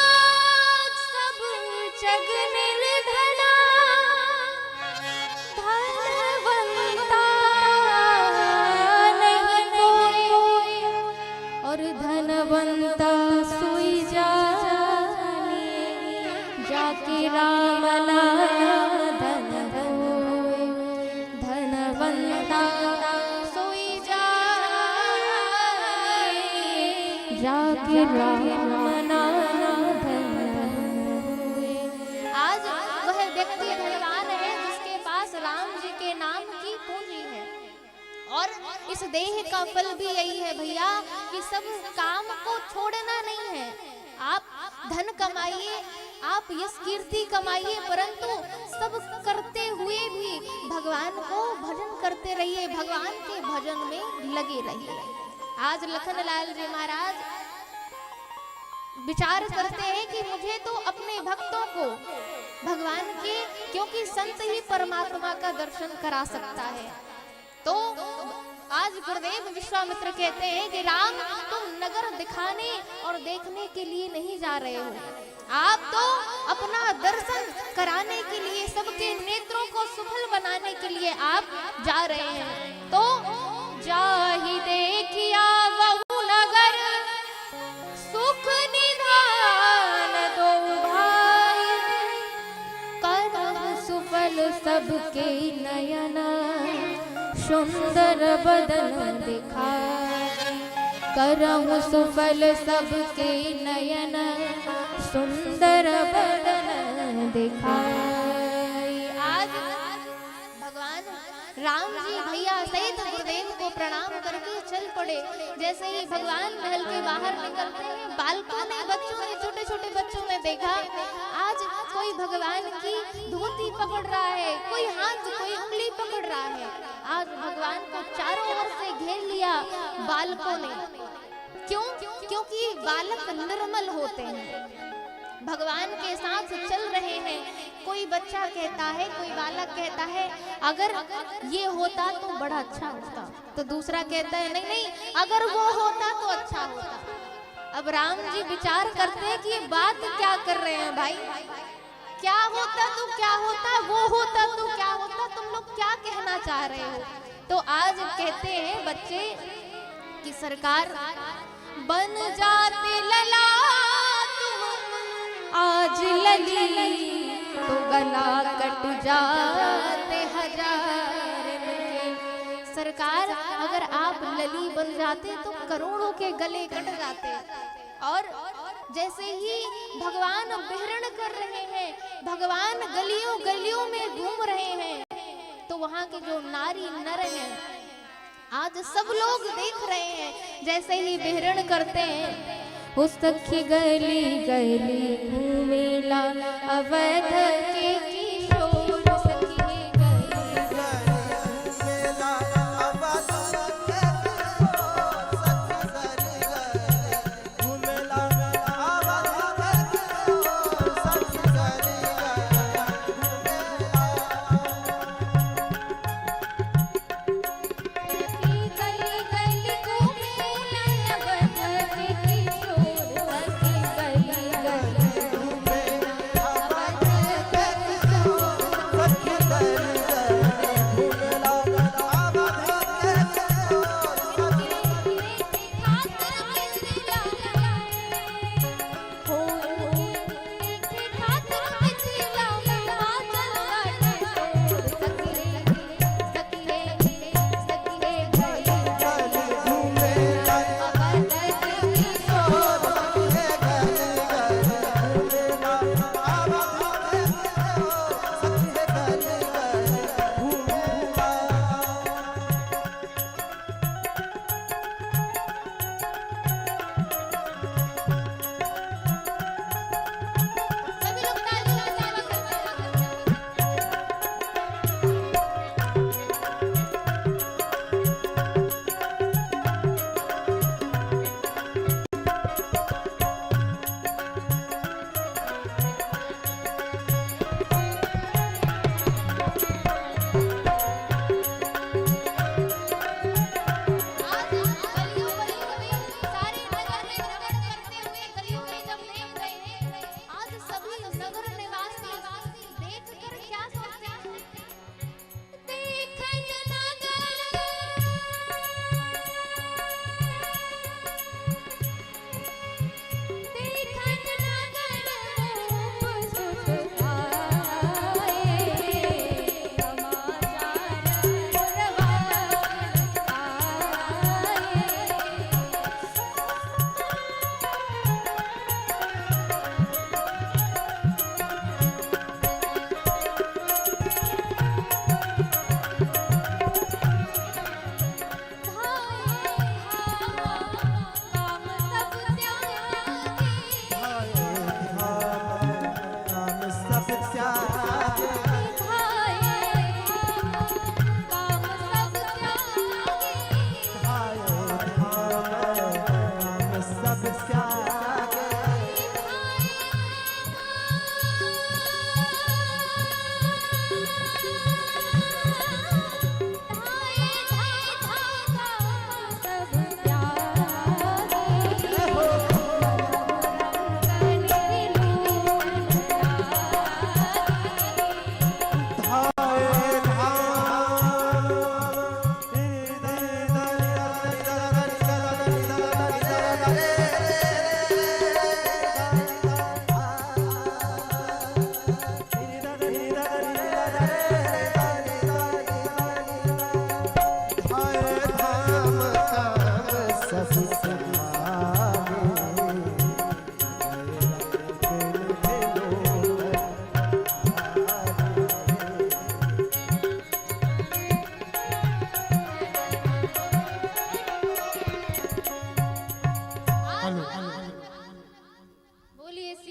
[SPEAKER 1] सब जग निर्धना, धनवंता नहीं कोई, और धनवंता सोई जाने, जाके राम नाम धन होए। धनवंता सोई जाने, जाके राम नाम धन होए। आज वह व्यक्ति धनवान है जिसके पास राम जी के नाम की पूंजी है। और इस देह का फल भी यही है भैया कि सब काम को छोड़ना नहीं है। आप धन कमाइए, आप यश कीर्ति कमाइए, परंतु सब करते हुए भी भगवान को भजन करते रहिए, भगवान के भजन में लगे रहिए। आज लखनलाल जी महाराज विचार करते हैं कि मुझे तो अपने भक्तों को भगवान के, क्योंकि संत ही परमात्मा का दर्शन करा सकता है, तो आज गुरुदेव विश्वामित्र कहते हैं कि राम, तुम नगर दिखाने और देखने के लिए नहीं जा रहे हो, आप तो अपना दर्शन कराने के लिए, सबके नेत्रों को सुफल बनाने के लिए आप जा रहे हैं। तो जाहि देखिया वहु नगर, सुख निधान दो भाई, करम सुफल सबके नयन, सुंदर बदन दिखाई। करम सुफल सबके नयन, सुंदर बदन दिखाई। आज भगवान राम जी भैया सहित गुरुदेव को प्रणाम करके चल पड़े। जैसे ही भगवान महल के बाहर निकलते हैं, बालकों ने, बच्चों ने, छोटे छोटे बच्चों ने देखा, आज कोई भगवान की धोती पकड़ रहा है, कोई हाथ, कोई उंगली पकड़ रहा है। आज भगवान को चारों ओर से घेर लिया बालकों ने। क्यों? क्योंकि बालक निर्मल होते हैं, भगवान के साथ चल रहे हैं। कोई बच्चा कहता है, कोई बालक कहता है, अगर ये होता तो बड़ा अच्छा होता, तो दूसरा कहता है नहीं नहीं, अगर वो होता तो अच्छा होता। अब राम जी विचार करते हैं कि ये बात क्या कर रहे हैं भाई, क्या होता तो क्या होता, वो होता तो क्या होता, तुम लोग क्या कहना चाह रहे हो? तो आज कहते हैं बच्चे कि सरकार, बन जाते लला तुम आज लली, तो गला कट जाते हजार के। सरकार, अगर आप लली बन जाते तो करोड़ों के गले कट जाते। और जैसे ही भगवान विहरण कर रहे हैं, भगवान गलियों गलियों में घूम रहे हैं, तो वहाँ के जो नारी नर हैं, आज सब लोग देख रहे हैं। जैसे ही विहरण करते हैं, उस सखी गली गली घूमेला अवध के किशोर, सखी गली
[SPEAKER 5] घूमेला अवध के किशोर, सखी गली घूमेला अवध के किशोर, सखी गली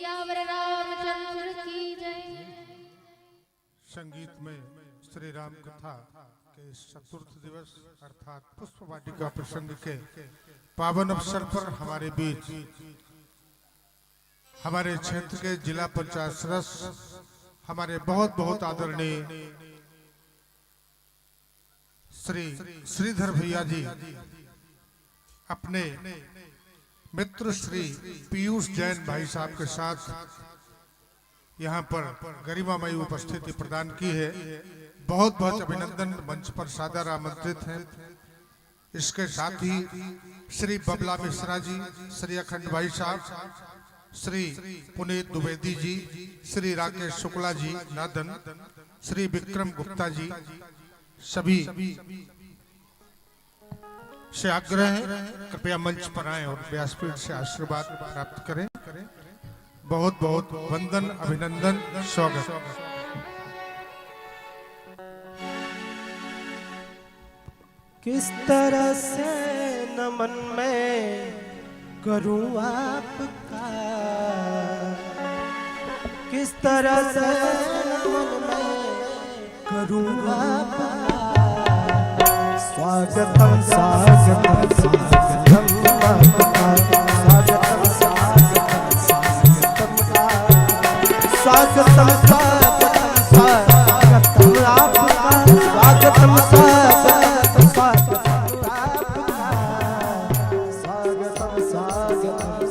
[SPEAKER 1] सियावर रामचंद्र की जय।
[SPEAKER 3] संगीत में श्री राम कथा के चतुर्थ दिवस अर्थात पुष्प वाटिका प्रसंग के पावन अवसर पर हमारे बीच हमारे क्षेत्र के जिला पंचायत सदस्य हमारे बहुत बहुत आदरणीय श्री श्रीधर भैया जी अपने मित्र श्री पीयूष जैन भाई साहब के साथ यहाँ पर गरिमामयी उपस्थिति प्रदान की है। बहुत बहुत अभिनंदन, मंच पर सादर आमंत्रित हैं। इसके साथ ही श्री बबला मिश्रा जी, श्री अखंड भाई साहब, श्री पुनीत द्विवेदी जी, श्री राकेश शुक्ला जी नादन, श्री विक्रम गुप्ता जी, सभी से आग्रह है कृपया मंच पर आएं और व्यासपीठ से आशीर्वाद प्राप्त करें। बहुत बहुत वंदन, अभिनंदन, स्वागत।
[SPEAKER 5] किस तरह से नमन मैं करूं आपका, किस तरह से नमन मैं करूं आपका। स्वागतम स्वागतम स्वागतम आपका, स्वागतम स्वागतम स्वागतम स्वागतम स्वागतम स्वागतम आपका, स्वागतम स्वागतम स्वागतम आपका, स्वागतम स्वागतम स्वागतम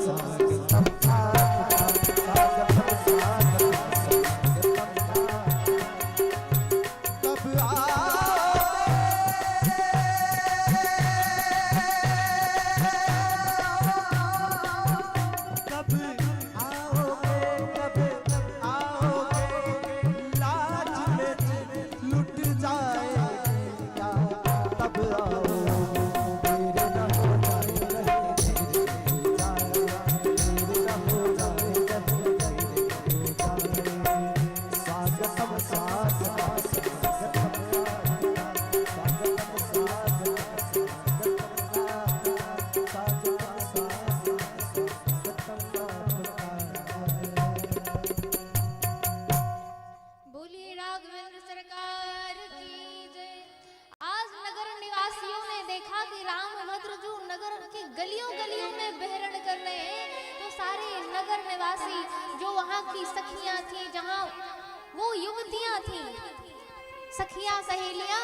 [SPEAKER 1] सखियां सहेलियां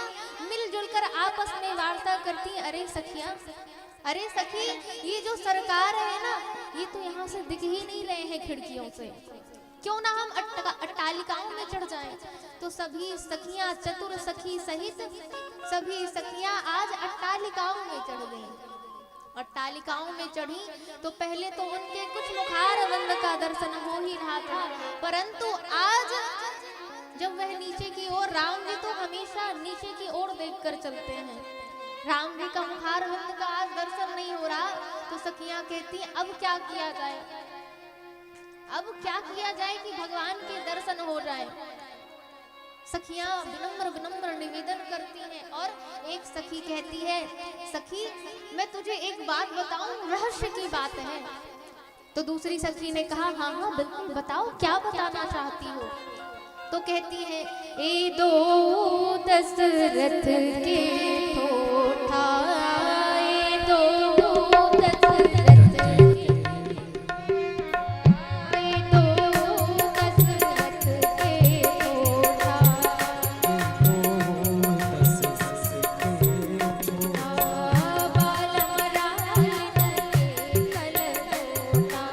[SPEAKER 1] मिलजुल कर आपस में वार्ता करती। अरे सखियां, अरे सखी, ये जो सरकार है ना, ये तो यहाँ से दिख ही नहीं रहे हैं खिड़कियों से। क्यों ना हम अट्टालिकाओं में चढ़ जाएं। तो सभी सखियां, चतुर सखी सहित सभी सखियां आज अट्टालिकाओं में चढ़ गईं। अट्टालिकाओं में चढ़ी तो पहले तो उनके कुछ मुखार बंद का दर्शन हो ही रहा था, परंतु आज जब वह नीचे की ओर, राम जी तो हमेशा नीचे की ओर देखकर चलते हैं, राम जी का मुखार बंद का आज दर्शन नहीं हो रहा। तो सखियां कहती अब क्या किया जाए, अब क्या किया जाए कि भगवान के दर्शन हो जाए। सखियां विनम्र विनम्र निवेदन करती हैं और एक सखी कहती है, सखी मैं तुझे एक बात बताऊं, रहस्य की बात है। तो दूसरी सखी ने कहा हाँ हाँ बिल्कुल बताओ, क्या बताना चाहती हो। तो कहती है, ए दो दशरथ के होठा, ए दो दशरथ के, ए दो दशरथ के होठा, बालम राल के कल होठा,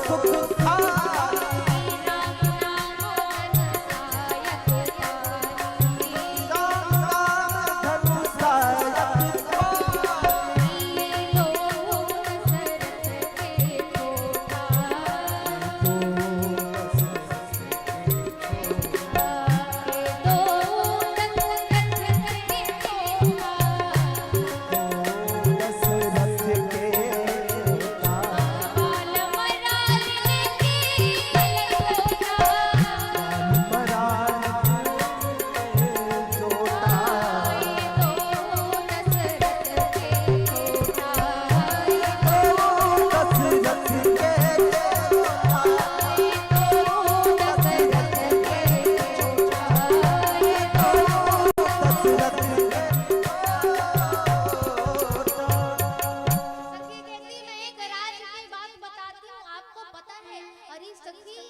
[SPEAKER 5] सुख खाए
[SPEAKER 4] राम नाम धन सायक
[SPEAKER 5] राम नाम धन सायक पाए
[SPEAKER 4] ये दो दशरथ के कोठा
[SPEAKER 5] तो दशरथ के कोठा
[SPEAKER 1] सखी कहती मैं एक राज की बात बताती हूँ आपको पता है। अरे सखी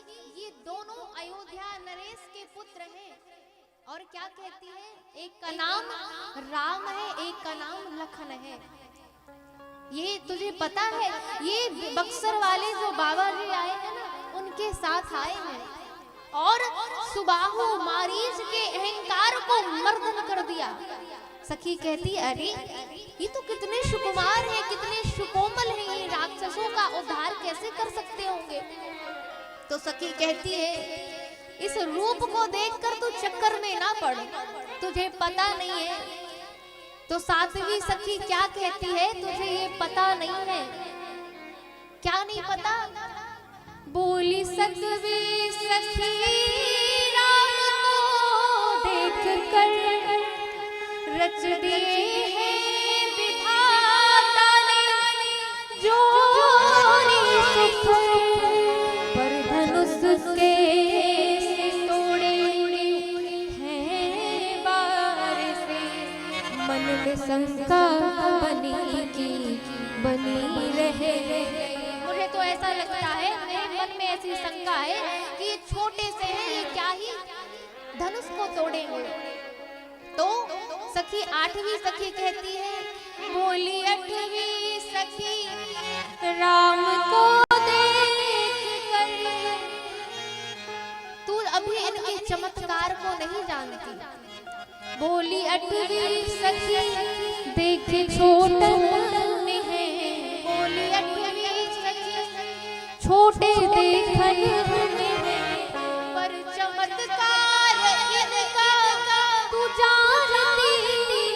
[SPEAKER 1] ये दोनों अयोध्या नरेश के पुत्र हैं। और क्या कहती है, एक का नाम राम है, एक का नाम लखन है। ये तुझे पता है, ये बक्सर वाले जो बाबा जी आए हैं ना, उनके साथ आए हैं और सुबाहु मारीच के अहंकार को मर्दन कर दिया। सखी कहती अरे ये तो कितने सुकुमार हैं, कितने सुकोमल हैं, ये राक्षसों का उद्धार कैसे कर सकते होंगे। तो सखी कहती है इस रूप को देखकर तू चक्कर में ना पड़, तुझे पता नहीं है। तो सातवीं सखी क्या कहती है, तुझे ये पता नहीं है। क्या नहीं पता?
[SPEAKER 4] बोली सतवी सखी राम को देख कर रच दिए हैं विधाता ने जोरी सुख पर धनुष के तोड़े हैं बार से मन में शंका बनी की बनी रहे।
[SPEAKER 1] मुझे तो ऐसा लगता है, मेरे मन में ऐसी शंका है कि ये छोटे से हैं, ये क्या ही धनुष को तोड़ेंगे। तो सखी आठवीं सखी कहती है,
[SPEAKER 4] बोली अठवीं सखी राम को देख कर
[SPEAKER 1] तू अभी इनके चमत्कार को नहीं जानती।
[SPEAKER 4] बोली अठवीं सखी देखे छोटन में है।
[SPEAKER 1] बोली अठवीं सखी
[SPEAKER 4] छोटे देखन में है
[SPEAKER 1] पर चमत्कार इनका
[SPEAKER 4] तू जानती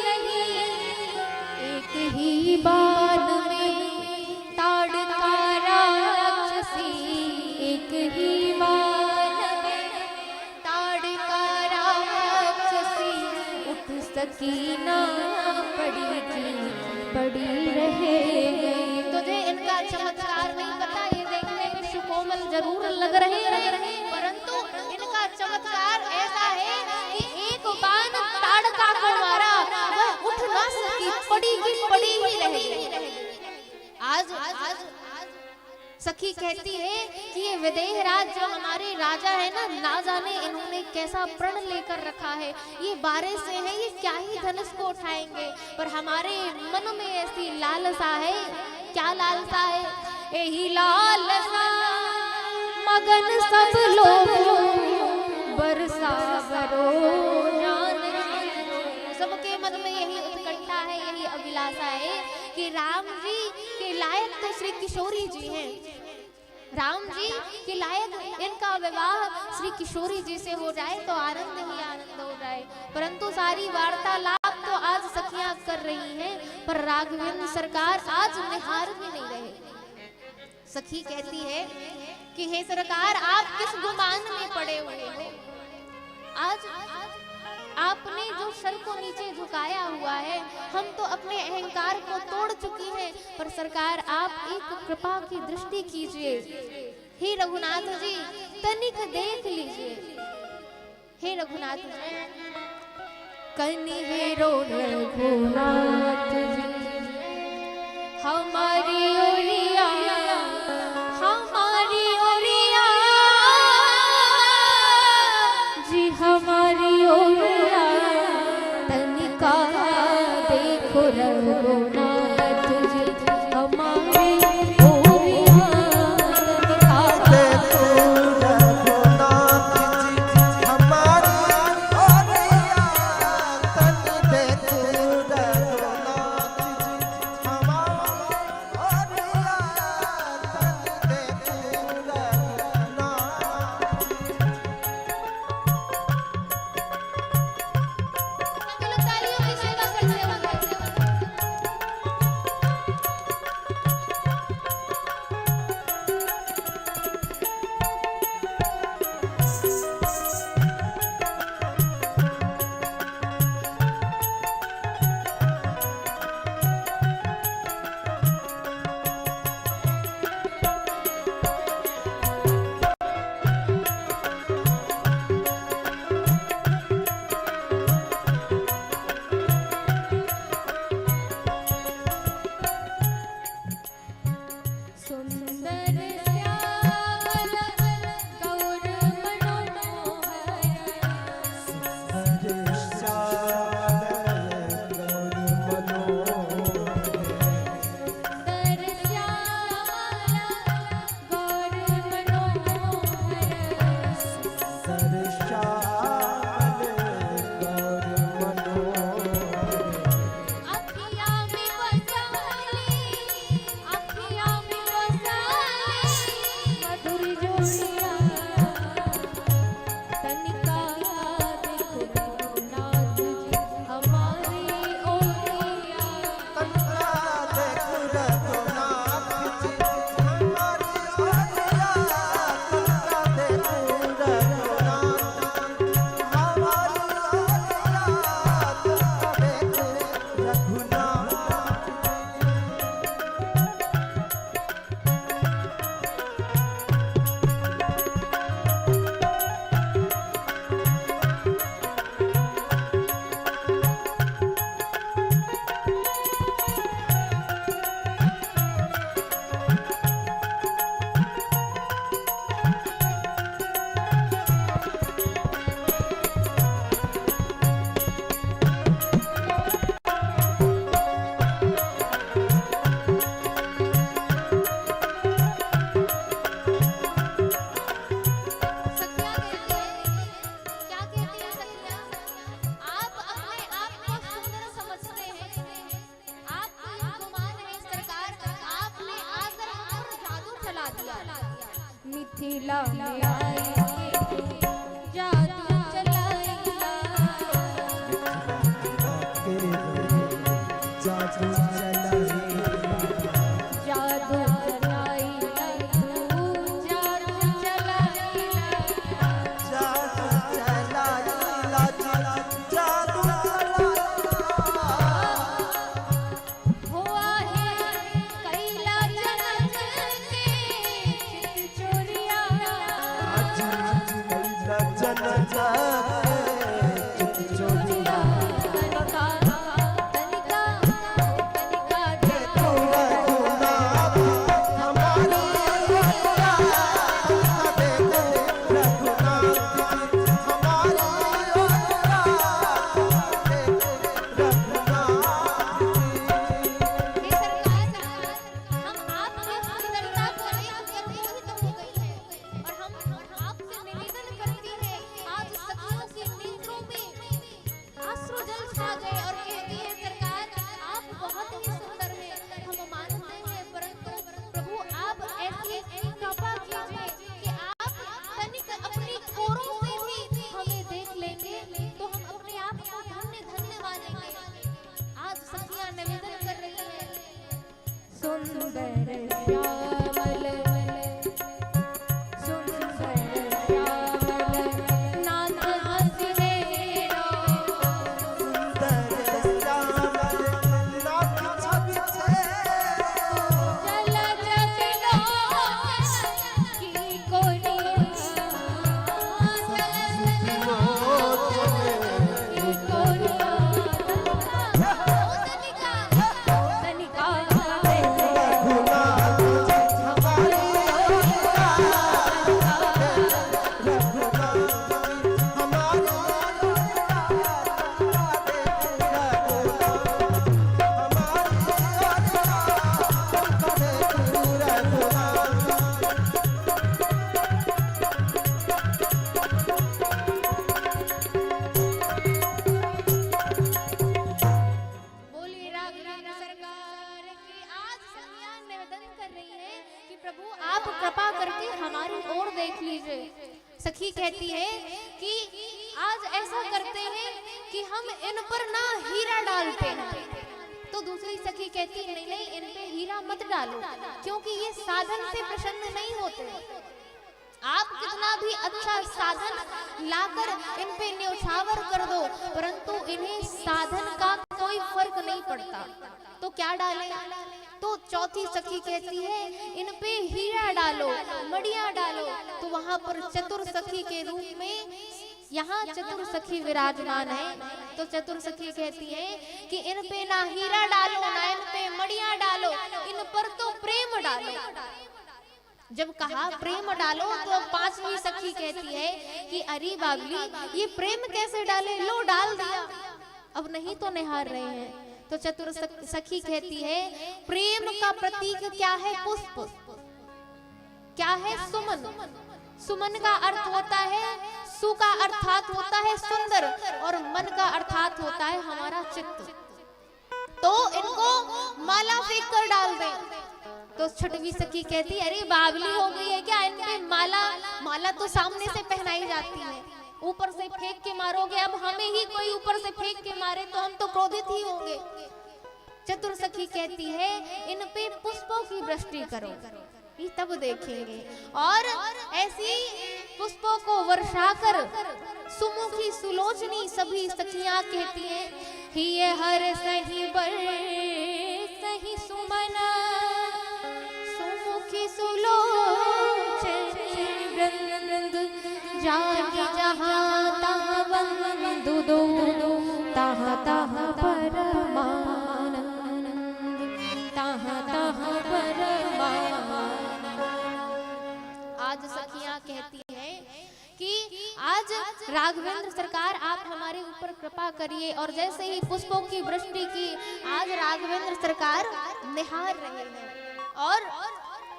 [SPEAKER 4] नहीं। एक ही बात में ताड़का राक्षसी, एक ही बात में
[SPEAKER 1] ताड़का राक्षसी
[SPEAKER 4] उठ सकी ना पड़ी रहे।
[SPEAKER 1] तुझे इनका चमत्कार नहीं पता, ये देखने में सुकोमल जरूर लग रहे हैं, परंतु इनका चमत्कार ऐसा है कि एक बाण ताड़का को मारा, वह उठ ना सकी, पड़ी की पड़ी ही रही। आज सखी कहती है कि ये विदेह राज जो हमारे राजा है ना जाने इन्होंने कैसा प्रण लेकर रखा है। ये 12 से है, ये क्या ही धनुष को उठाएंगे, पर हमारे मन में ऐसी लालसा है। क्या लालसा है?
[SPEAKER 4] यही लालसा मगन सब लोग बरसा बरो जान।
[SPEAKER 1] सबके मन में यही उत्कंठा है, यही अभिलाषा है कि राम जी के लायक तो श्री किशोरी जी हैं। राम जी के लायक इनका विवाह श्री किशोरी जी से हो जाए तो आनंद ही आनंद हो जाए। परंतु सारी वार्तालाप तो आज सखियां कर रही हैं, पर राघवेंद्र सरकार आज निहार भी नहीं रहे। सखी कहती है कि हे सरकार, आप किस गुमान में पड़े हुए हो? आज आपने जो सर को नीचे झुकाया हुआ है, हम तो अपने अहंकार को तोड़ चुकी हैं, पर सरकार आप एक कृपा की दृष्टि कीजिए। हे रघुनाथ जी, तनिक देख लीजिए। हे रघुनाथ जी,
[SPEAKER 4] कनि हेरो रघुनाथ जी हमारी ओरिया, हमारी ओरिया जी, हमारी ओरिया तनिका देखो रघुनाथ जी, हमारी ओरिया तनिका सुंदर श्यामल गौर मनोहर
[SPEAKER 5] सुंदर श्यामल गौर मनोहर
[SPEAKER 4] सुंदर श्यामल गौर मनोहर
[SPEAKER 5] सुंदर श्यामल गौर मनोहर
[SPEAKER 4] अखियाँ में बसाली अखियाँ में बसाली मधुर जोड़िया तनिका देखो रघुनाथ जी हमारी ओरिया
[SPEAKER 5] तनिका देखो रघुनाथ जी हमारी ओरिया तनिका देखो रघुनाथ हमारी ओरिया तनिका देखो रघुनाथ
[SPEAKER 1] सखिया क्या कहती है सखिया? आप अपने आप को सुंदर समझते हैं, आप गुमान है सरकार, आपने आकर हम पर जादू चला दिया।
[SPEAKER 4] मिथिला में आएंगे जादू चलाएगा
[SPEAKER 5] जादू चलाएगा
[SPEAKER 4] जादू चलाएगा तू जादू चलाएगा
[SPEAKER 5] जादू चलाएगा जादू चलाएगा
[SPEAKER 4] हुआ है कैला जनक के चित चोरिया
[SPEAKER 5] जन चित चोरिया
[SPEAKER 4] तनिका तनिका तनिका
[SPEAKER 5] देखो रघुनाथ हमारी ओरिया देखो रघुनाथ हमारी ओरिया देखो रघुनाथ
[SPEAKER 1] हे सरकार, हम आपकी सुंदरता को लेकर मोहित हो गए हैं और हम आपसे निवेदन करती हैं, आज सखियों के नेत्रों में आंसू जल छा गए और कहती है सरकार, आप बहुत ही सुंदर हैं, हम मानते हैं, परंतु प्रभु आप ऐसी कृपा कीजिए कि आप तनिक अपनी कोरों से भी हमें देख लेंगे तो हम अपने आप को धन्य धन्य मानेंगे। आज सखियां निवेदन कर रही हैं।
[SPEAKER 4] सुंदर श्यामल सुंदर श्यामल नाथ हसीरो
[SPEAKER 5] सुंदर श्यामल नाथ छवि छे
[SPEAKER 4] चल चलो की कोरिया चल चलो की कोरिया तनिका तनिका
[SPEAKER 5] रघुनाथ हमारी ओरिया रघुनाथ हमारी
[SPEAKER 1] बोलिए राघवेंद्र सरकार की। आज सखियां निवेदन कर रही हैं कि प्रभु आप कृपा करके हमारी ओर देख लीजिए। सखी कहती है कि आज ऐसा करते हैं कि हम इन पर ना हीरा डालते हैं, तो दूसरी सखी कहती है नहीं नहीं इन पे हीरा मत डालो क्योंकि ये साधन से प्रसन्न नहीं होते। आप कितना भी अच्छा साधन लाकर इन पे न्यौछावर कर दो परंतु इन्हें साधन का कोई फर्क नहीं पड़ता, तो क्या डालें? तो चौथी सखी कहती है इन पे हीरा डालो, मड़िया डालो, तो वहां पर चतुर सखी के रूप में यहाँ चतुर सखी विराजमान है। तो चतुर सखी कहती है कि इन पे ना हीरा डालो ना इन पे मड़िया डालो, इन पर तो प्रेम डालो। जब कहा प्रेम डालो तो पांचवी सखी कहती है कि अरे बाबली ये प्रेम कैसे डाले, लो डाल दिया, अब नहीं तो निहार रहे हैं। तो चतुर सखी कहती है प्रेम का प्रतीक क्या है, पुष्प, क्या है, सुमन। सुमन का अर्थ होता है, सु का अर्थात होता है सुंदर, और मन का अर्थात होता है हमारा चित्त। तो इनको माला फेंक कर डाल दे। तो छठवीं सखी कहती अरे बावली हो गई है क्या, इनपे माला, माला तो सामने से पहनाई जाती है, ऊपर से फेंक के मारोगे, अब हमें ही कोई ऊपर से फेंक के मारे तो हम तो क्रोधित ही होंगे। चतुर सखी कहती है इन पे पुष्पों की वृष्टि करो, ये तब देखेंगे। और ऐसी पुष्पों को वर्षाकर सुमुखी सुलोचनी सभी सखियां कहती हैं ये हर सही बर सही सुमन सुमुखी सुलोचनी वृंद जागी जहां तहां वंदु दो तहां तहां परमानंद तहां तहां परमानंद। आज सखियां कहती हैं कि आज राघवेंद्र सरकार आप हमारे ऊपर कृपा करिए, और जैसे ही पुष्पों की वृष्टि की आज राघवेंद्र सरकार निहार रहे हैं और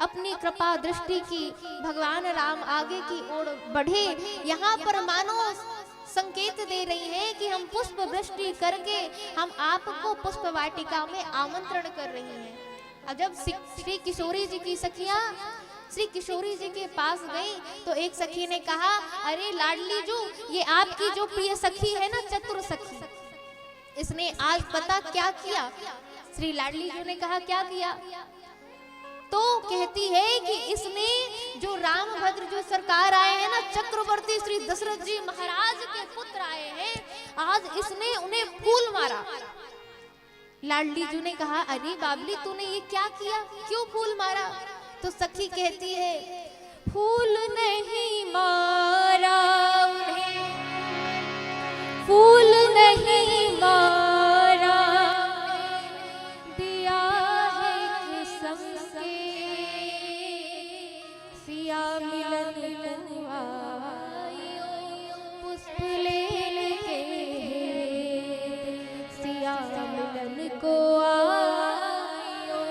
[SPEAKER 1] अपनी कृपा दृष्टि की भगवान राम आगे की ओर बढ़े। यहाँ पर मानो संकेत दे रही हैं कि हम पुष्प वृष्टि करके हम आपको पुष्प वाटिका में आमंत्रण कर रही हैं। अब जब श्री किशोरी जी की सखियां श्री किशोरी जी के पास गई तो एक सखी ने कहा अरे लाडली जो ये आपकी जो प्रिय सखी है ना चतुर सखी, इसने आज पता क्या किया। श्री लाडली जी ने कहा क्या किया, तो कहती है कि इसने जो रामभद्र जो सरकार आए हैं ना, चक्रवर्ती श्री दशरथ जी महाराज के पुत्र आए हैं, आज इसने उन्हें फूल मारा। लाडली जी ने कहा अरे बाबली तूने ये क्या किया, क्यों फूल मारा। तो सखी कहती है फूल नहीं मारा उन्हें, फूल नहीं मारा, दिया है किस्म के सिया मिलन आयो, पुष्प लेके सिया मिलन को आयो,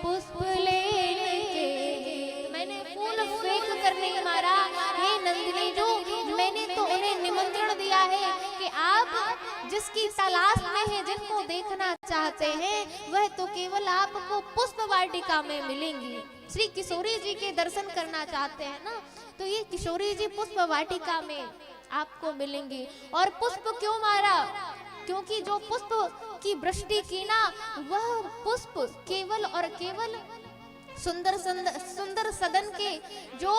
[SPEAKER 1] पुष्प नहीं मारा। हे नंदिनी जो मैंने तो उन्हें निमंत्रण दिया है कि आप जिसकी तलाश में है, जिनको देखना चाहते हैं, वह तो केवल आपको पुष्प वाटिका में मिलेंगी। श्री किशोरी जी के दर्शन करना चाहते हैं ना, तो ये किशोरी जी पुष्प वाटिका में आपको मिलेंगी। और पुष्प क्यों मारा, क्योंकि जो पुष्प की वृष्टि की ना, वह पुष्प केवल और केवल सुंदर सदन के जो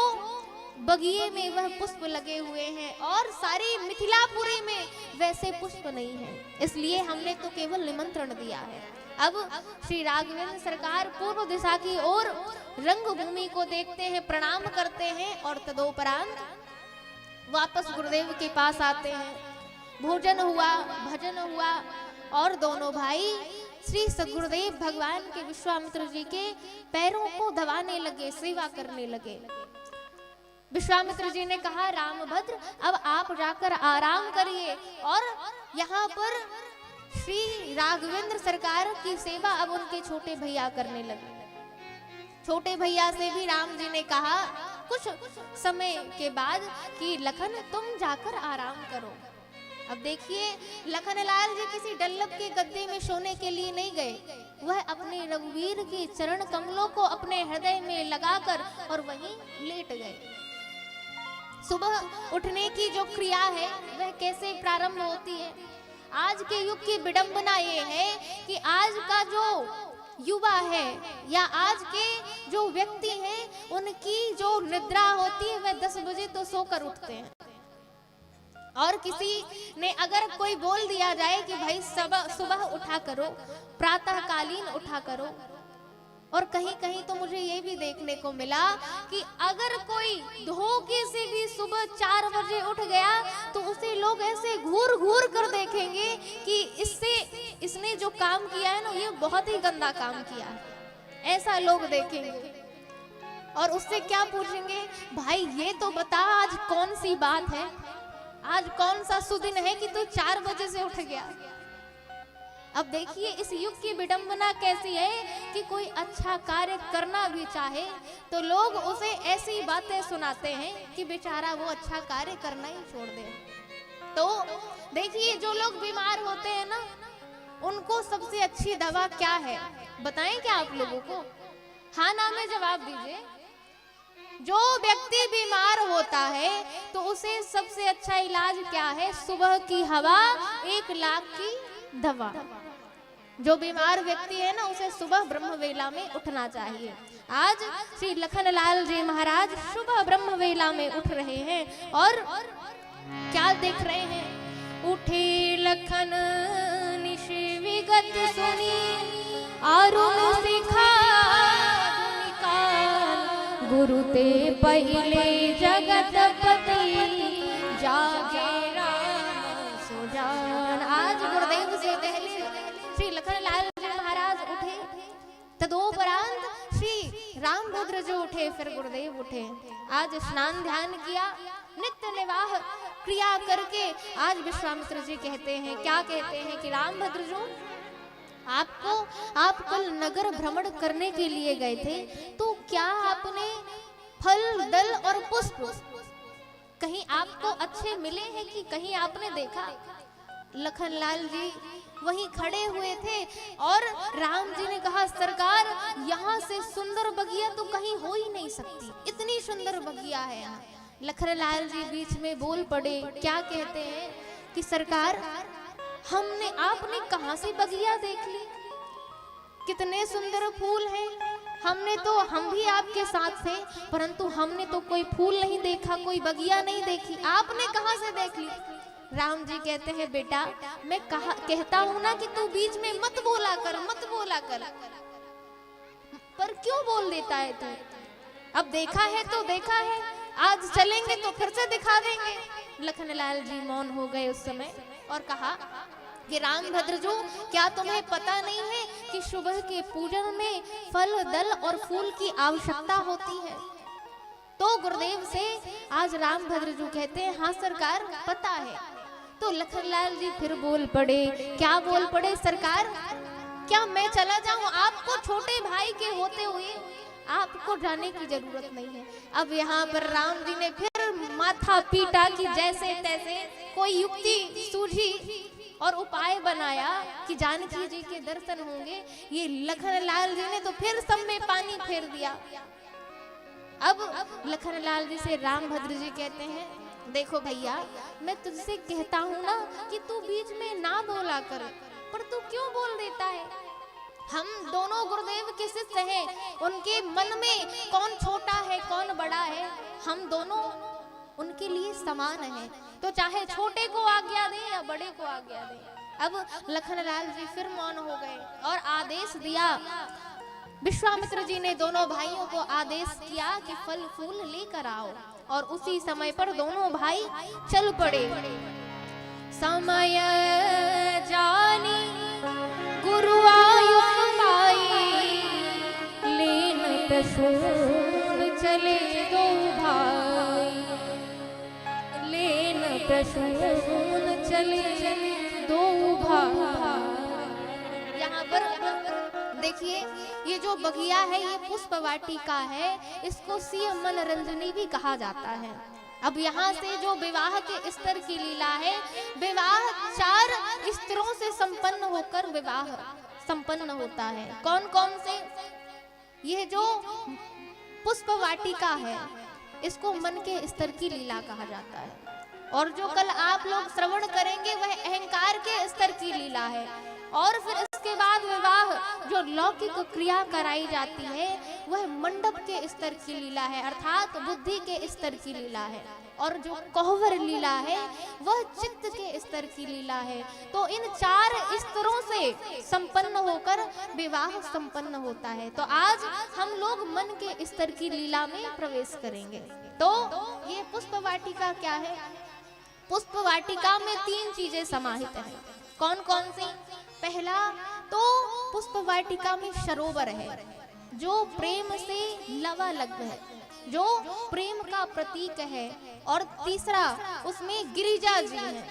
[SPEAKER 1] बगिए में वह पुष्प लगे हुए हैं, और सारी मिथिलापुरी में वैसे पुष्प नहीं है, इसलिए हमने तो केवल निमंत्रण दिया है। अब श्री राघवेंद्र सरकार पूर्व दिशा की ओर रंगभूमि को देखते हैं, प्रणाम करते हैं, और तदोपरांत वापस गुरुदेव के पास आते हैं। भोजन हुआ, भजन हुआ, और दोनों भाई श्री सद्गुरुदेव भगवान के विश्वामित्र जी के पैरों को दबाने लगे, सेवा करने लगे। विश्वामित्र जी ने कहा रामभद्र अब आप जाकर आराम करिए, और यहाँ पर श्री राघवेंद्र सरकार की सेवा अब उनके छोटे भैया करने लगे। छोटे भैया से भी राम जी ने कहा कुछ समय के बाद कि लखन तुम जाकर आराम करो। अब देखिए लखनलाल जी किसी डल्लब के गद्दे में सोने के लिए नहीं गए, वह अपने रघुवीर के चरण कमलों को अपने हृदय में लगाकर और वहीं लेट गए। सुबह उठने की जो क्रिया है वह कैसे प्रारंभ होती है। आज के युग की विडंबना ये है कि आज का जो युवा है या आज के जो व्यक्ति हैं, उनकी जो निद्रा होती है वह 10 बजे तो सोकर उठते हैं, और किसी ने अगर कोई बोल दिया जाए कि भाई सुबह उठा करो, प्रातःकालीन उठा करो। और कहीं कहीं तो मुझे ये भी देखने को मिला कि अगर कोई धोखे से भी सुबह 4 बजे उठ गया तो उसे लोग ऐसे घूर घूर कर देखेंगे कि इसने जो काम किया है ना, ये बहुत ही गंदा काम किया है, ऐसा लोग देखेंगे। और उससे क्या पूछेंगे, भाई ये तो बता आज कौन सी बात है, आज कौन सा सुदिन है कि तू 4 बजे से उठ गया। अब देखिए इस युग की विडंबना कैसी है कि कोई अच्छा कार्य करना भी चाहे तो लोग उसे ऐसी बातें सुनाते हैं कि बेचारा वो अच्छा कार्य करना ही छोड़ दे। तो देखिए जो लोग बीमार होते हैं ना, उनको सबसे अच्छी दवा क्या है बताएं क्या आप लोगों को? हाँ ना में जवाब दीजिए। जो व्यक्ति बीमार होता है तो उसे सबसे अच्छा इलाज क्या है? सुबह की हवा 1 लाख की दवा। जो बीमार व्यक्ति है ना उसे सुबह ब्रह्म वेला में उठना चाहिए। आज श्री लखनलाल जी महाराज सुबह ब्रह्म वेला में उठ रहे हैं और क्या देख रहे हैं? उठे लखन निश विगत सुनी अरुण शिखा गुरु ते पहिले जगतपति जागे राम सुजान। आज गुरुदेव से पहले श्री लखनलाल जी महाराज उठे, तदोपरांत श्री रामभद्र जो उठे, फिर गुरुदेव उठे। आज स्नान ध्यान किया, नित्य निर्वाह क्रिया करके आज विश्वामित्र जी कहते हैं, क्या कहते हैं कि रामभद्र जो आप कल नगर भ्रमण करने के लिए गए थे, तो क्या आपने फल दल और पुष्प कहीं आपको अच्छे मिले हैं कि कहीं आपने देखा? लखनलाल जी वहीं खड़े हुए थे और राम जी ने कहा, सरकार यहाँ से सुंदर बगिया तो कहीं हो ही नहीं सकती, इतनी सुंदर बगिया है यहाँ। लखनलाल जी बीच में बोल पड़े, क्या कहते हैं कि सरकार आपने कहां से बगिया देख ली, कितने सुंदर फूल हैं। हम भी आपके साथ थे, परंतु हमने तो कोई फूल नहीं देखा, कोई बगिया नहीं देखी, आपने कहां से देख ली? राम जी कहते हैं, बेटा मैं कहता हूं ना कि तू बीच में मत बोला कर, पर क्यों बोल देता है तू? अब देखा है तो देखा है, आज चलेंगे तो फिर से दिखा देंगे। लखनलाल जी मौन हो गए उस समय और कहा कि रामभद्र जो, क्या तुम्हें पता नहीं है कि सुबह के पूजन में फल दल और फूल की आवश्यकता होती है? तो गुरुदेव से आज रामभद्र जो कहते हैं, हाँ सरकार पता है। तो लखनलाल जी फिर बोल पड़े, क्या बोल पड़े? सरकार क्या मैं चला जाऊं? आपको छोटे भाई के होते हुए आपको जाने की जरूरत नहीं है। अब यहाँ पर राम जी ने फिर माथा पीटा कि जैसे तैसे कोई युक्ति सूझी और उपाय बनाया कि जानकी जी के दर्शन होंगे। ये लखनलाल जी ने तो फिर सब में पानी फेर दिया। अब लखनलाल जी से रामभद्र जी कहते हैं, देखो भैया मैं तुझसे कहता हूँ ना कि तू बीच में ना बोला कर, पर तू क्यों बोल देता है? हम दोनों गुरुदेव के शिष्य हैं, उनके मन में कौन छोटा है कौन बड़ा है, हम दोनों उनके लिए समान हैं, तो चाहे छोटे को आज्ञा दें या बड़े को आज्ञा दें। अब लखनलाल जी फिर मौन हो गए और आदेश दिया, विश्वामित्र जी ने दोनों भाइयों को आदेश किया कि फल फूल लेकर आओ, और उसी समय पर दोनों भाई चल पड़े। समय जानी गुरु आयुष पाई, लेन प्रसून चले दो भाई, लेन प्रसून चले दो भाई। यहाँ पर देखिए ये जो बगिया है ये पुष्प वाटिका है, इसको सिंह मनोरंजनी भी कहा जाता है। अब यहाँ से जो विवाह के स्तर की लीला है, विवाह 4 स्तरों से संपन्न होकर विवाह संपन्न होता है। कौन कौन से? ये जो पुष्प वाटिका है इसको मन के स्तर की लीला कहा जाता है, और जो कल आप लोग श्रवण करेंगे वह अहंकार के स्तर की लीला है, और फिर इसके बाद विवाह जो लौकिक क्रिया कराई जाती है वह मंडप के स्तर की लीला है, अर्थात बुद्धि के स्तर की लीला है, और जो कोहबर लीला है वह चित्त के स्तर की लीला है। तो इन 4 स्तरों से संपन्न होकर विवाह संपन्न होता है। तो आज हम लोग मन के स्तर की लीला में प्रवेश करेंगे। तो ये पुष्प वाटिका क्या है? पुष्प वाटिका में 3 चीजें समाहित हैं। कौन कौन सी? पहला तो पुष्प वाटिका में सरोवर है, जो प्रेम से लवालग है, जो प्रेम का प्रतीक है। और तीसरा उसमें गिरिजा जी है,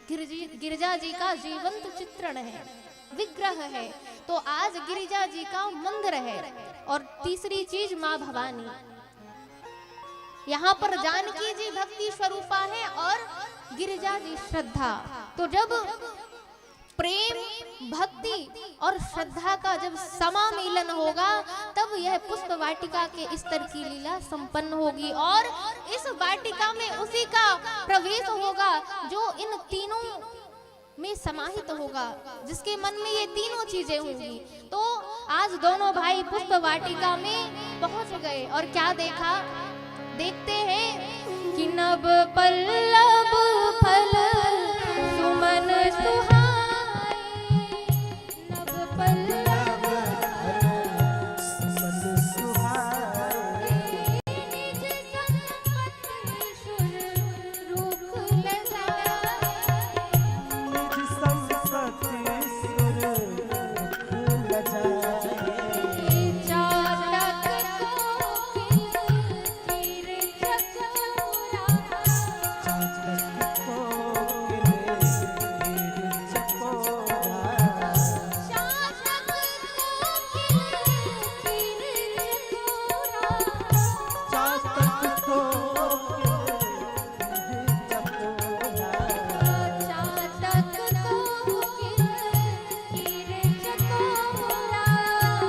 [SPEAKER 1] गिरिजा जी का जीवंत चित्रण है, विग्रह है। तो आज गिरिजा जी का मंदिर है। और तीसरी चीज माँ भवानी, यहाँ पर जानकी जी भक्ति स्वरूपा है और गिरिजा जी श्रद्धा। तो जब प्रेम, भक्ति और श्रद्धा का जब समामेलन होगा तब यह पुष्प वाटिका के स्तर की लीला संपन्न होगी। और इस वाटिका में उसी का प्रवेश होगा जो इन तीनों में समाहित होगा, जिसके मन में ये तीनों चीजें होंगी। तो आज दोनों भाई पुष्प वाटिका में पहुंच गए और क्या देखा, देखते हैं कि नभ पल्लव फल सुमन सुहाए, नभ पल्लव
[SPEAKER 5] सुमन सुहाए,
[SPEAKER 4] निज संपत्ति सुर रूप लजाए,
[SPEAKER 5] निज संपत्ति सुर मुख लजाए,
[SPEAKER 4] चातक कोकिल कीर चकोरा,
[SPEAKER 5] चातक कोकिल कीर चकोरा,
[SPEAKER 4] चातक कोकिल कीर चकोरा,
[SPEAKER 5] चातक कोकिल कीर चकोरा,
[SPEAKER 4] चातक कोकिल कीर चकोरा,
[SPEAKER 5] चातक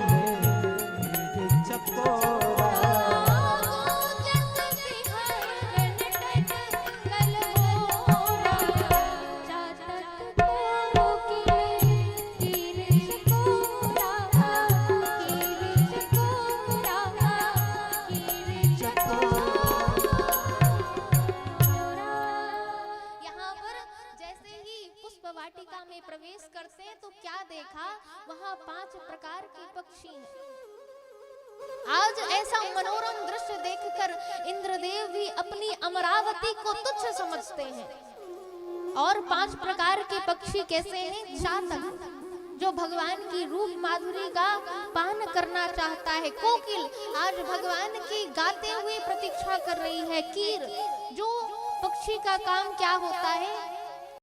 [SPEAKER 5] कोकिल कीर चकोरा,
[SPEAKER 4] गूंजत बिहार नटत कलमोरा, चातक कोकिल कीर चकोरा, कीर चकोरा, कीर चकोरा।
[SPEAKER 1] यहाँ पर जैसे ही पुष्प वाटिका में प्रवेश करते हैं तो क्या देखा, वहाँ 5 प्रकार के पक्षी हैं। आज ऐसा मनोरम दृश्य देखकर इंद्रदेव भी अपनी अमरावती को तुच्छ समझते हैं। और 5 प्रकार के पक्षी कैसे हैं? चातक, जो भगवान की रूप माधुरी का पान करना चाहता है। कोकिल, आज भगवान की गाते हुए प्रतीक्षा कर रही है। कीर, जो पक्षी का काम क्या होता है?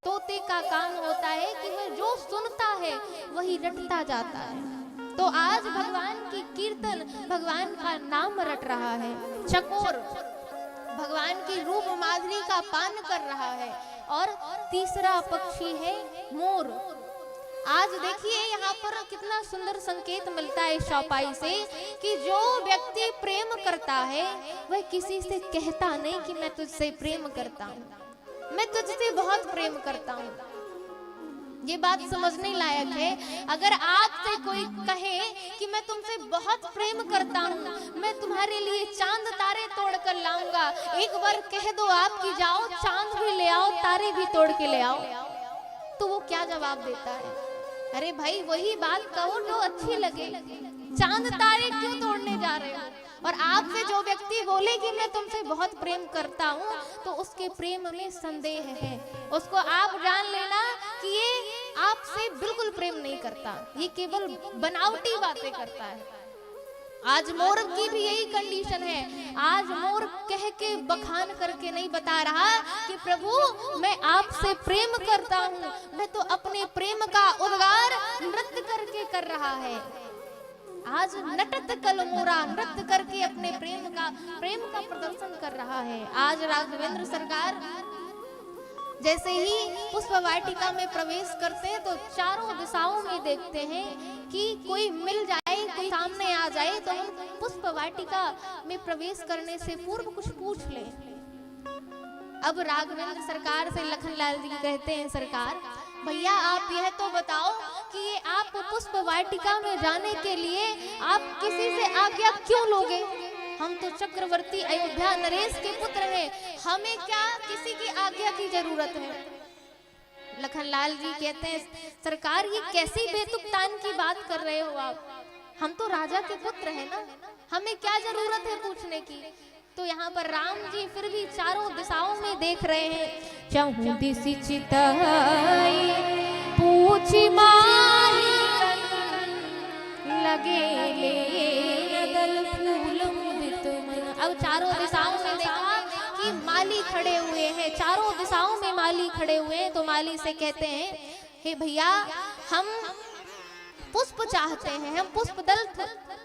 [SPEAKER 1] तोते का काम होता है कि वह जो सुनता है वही रटता जाता है। तो आज भगवान की कीर्तन, भगवान का नाम रट रहा है। चकोर, भगवान की रूप माधुरी का पान कर रहा है। और तीसरा पक्षी है मोर। आज देखिए यहाँ पर कितना सुंदर संकेत मिलता है चौपाई से कि जो व्यक्ति प्रेम करता है वह किसी से कहता नहीं कि मैं तुझसे प्रेम करता हूँ, मैं तुझसे बहुत प्रेम करता हूँ। ये बात समझने लायक है। अगर आपसे कोई कहे कि मैं तुमसे बहुत प्रेम करता हूँ, मैं तुम्हारे लिए चांद तारे तोड़ कर लाऊंगा, एक बार कह दो आपकी, जाओ चांद भी ले आओ, तारे भी तोड़ के ले आओ, तो वो क्या जवाब देता है? अरे भाई वही बात कहो जो अच्छी लगे, चांद तारे क्यों तोड़ने जा रहे हो? और आपसे जो व्यक्ति बोले कि मैं तुमसे बहुत प्रेम करता हूँ तो उसके प्रेम में संदेह है। उसको आप जान लेना कि ये आपसे बिल्कुल प्रेम नहीं करता, ये केवल बनावटी बातें करता है। आज मोर की भी यही कंडीशन है। आज मोर कह के बखान करके नहीं बता रहा कि प्रभु मैं आपसे प्रेम करता हूँ, मैं तो अपने प्रेम का उद्गार नृत्य करके कर रहा है। आज नटत कलमोरा नृत्य करके अपने प्रेम का प्रदर्शन कर रहा है। आज राघवेंद्र सरकार जैसे ही पुष्प वाटिका में प्रवेश करते हैं तो चारों दिशाओं में देखते हैं कि कोई मिल जाए, कोई सामने आ जाए तो हम पुष्प वाटिका में प्रवेश करने से पूर्व कुछ पूछ लें। अब राघवेंद्र सरकार से लखनलाल जी कहते हैं, सरकार भैया आप यह तो बताओ कि ये आप पुष्प वाटिका में जाने के लिए आप किसी से आज्ञा क्यों लोगे? हम तो चक्रवर्ती अयोध्या नरेश के पुत्र हैं, हमें क्या किसी की आज्ञा की जरूरत है? लखनलाल जी कहते हैं, सरकार ये कैसी बेतुकतान की बात कर रहे हो आप? हम तो राजा के पुत्र हैं ना, हमें क्या जरूरत है पूछने की? तो यहाँ पर राम जी फिर भी चारों दिशाओं में देख रहे हैं। चहु दिशि चिताई पूछी माही लगे ले दल फूल मुदित मन। अब चारों दिशाओं में देखा कि माली खड़े हुए हैं, चारों दिशाओं में माली खड़े हुए हैं। तो माली से कहते हैं, हे भैया हम पुष्प चाहते हैं, हम पुष्प दल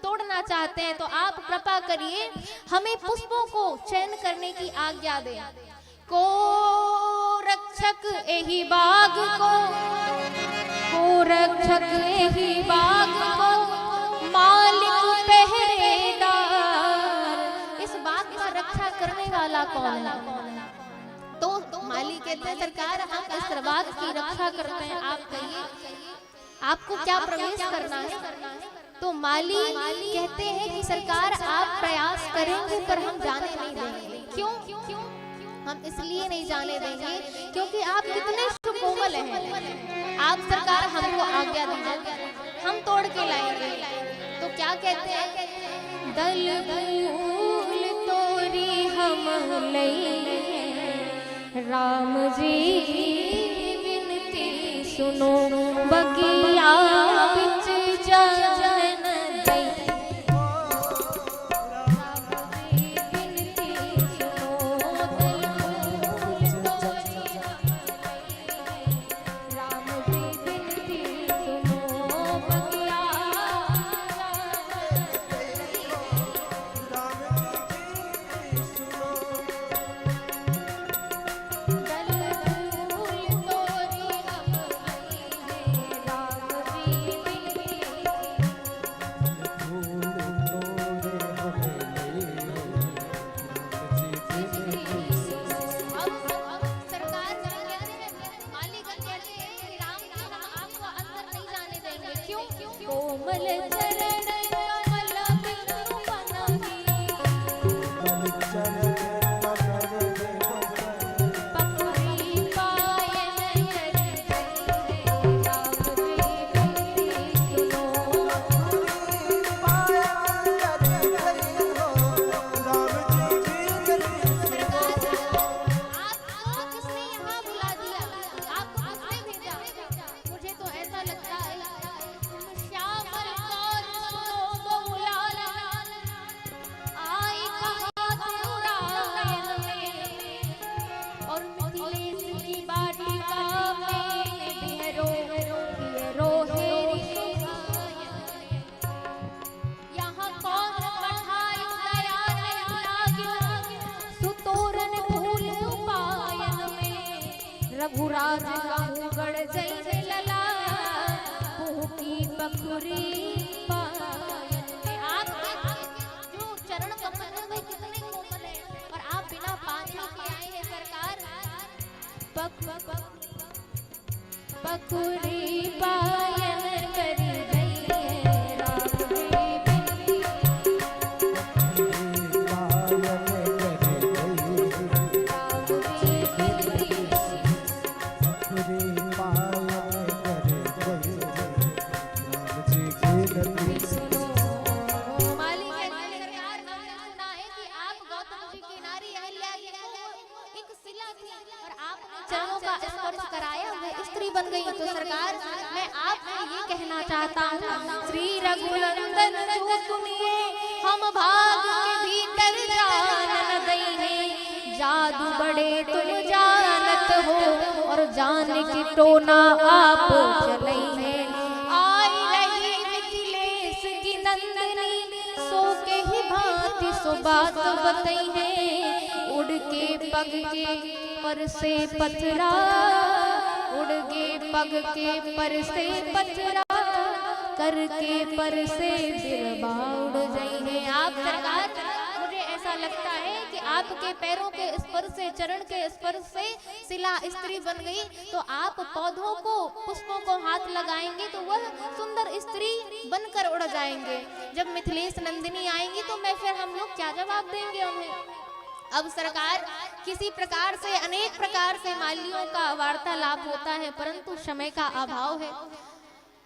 [SPEAKER 1] तोड़ना चाहते हैं, तो आप कृपा करिए हमें पुष्पों को चयन करने की आज्ञा दें। को रक्षक एही बाग को रक्षक एही बाग को मालिक पहरेदार। इस बाग का रक्षा करने वाला कौन है? तो माली कहते हैं सरकार हम इस बाग की रक्षा करते हैं, आप कहिए आपको क्या प्रवेश करना है? तो माली कहते हैं कि सरकार आप प्रयास करेंगे पर हम जाने नहीं देंगे। क्यों? हम इसलिए नहीं जाने देंगे क्योंकि आप कितने सुकोमल हैं। आप सरकार हमको आज्ञा दीजिए, हम तोड़ के लाएंगे। तो क्या कहते हैं? दल फूल तोरी हम लई राम जी विनती सुनो बगिया बिच जान दई। रघुराज कहूँ गढ़ जय लला की बखुरी पायन में। आपके जो चरण कमल है वो कितने कोमल है और आप बिना पानी के आए हैं सरकार। बखुरी पायन करी गई है राम जी बन गई। तो सरकार मैं आपसे ये कहना चाहता हूँ श्री रघुनंदन जो सुनिए हम भाग के भीतर जान दई है। जादू बड़े तुम जानत हो और जान की टोना आप चलई है। आई रही मिथिलेश की नंदनी सो के ही भांति सो बात बतई है। उड़ के पग के पर से पथरा उड़ गे पग के पर से पथरा करके पर से बिरबा उड़ जाई है। आप सरकार मुझे ऐसा लगता है कि आपके पैरों के स्पर्श से चरण के स्पर्श से शिला स्त्री बन गई। तो आप पौधों को पुष्पों को हाथ लगाएंगे तो वह सुंदर स्त्री बनकर उड़ जाएंगे। जब मिथिलेश नंदिनी आएंगी तो मैं फिर हम लोग क्या जवाब देंगे उन्हें। अब सरकार किसी प्रकार से अनेक प्रकार से मालियों का वार्तालाप होता है परंतु समय का अभाव है।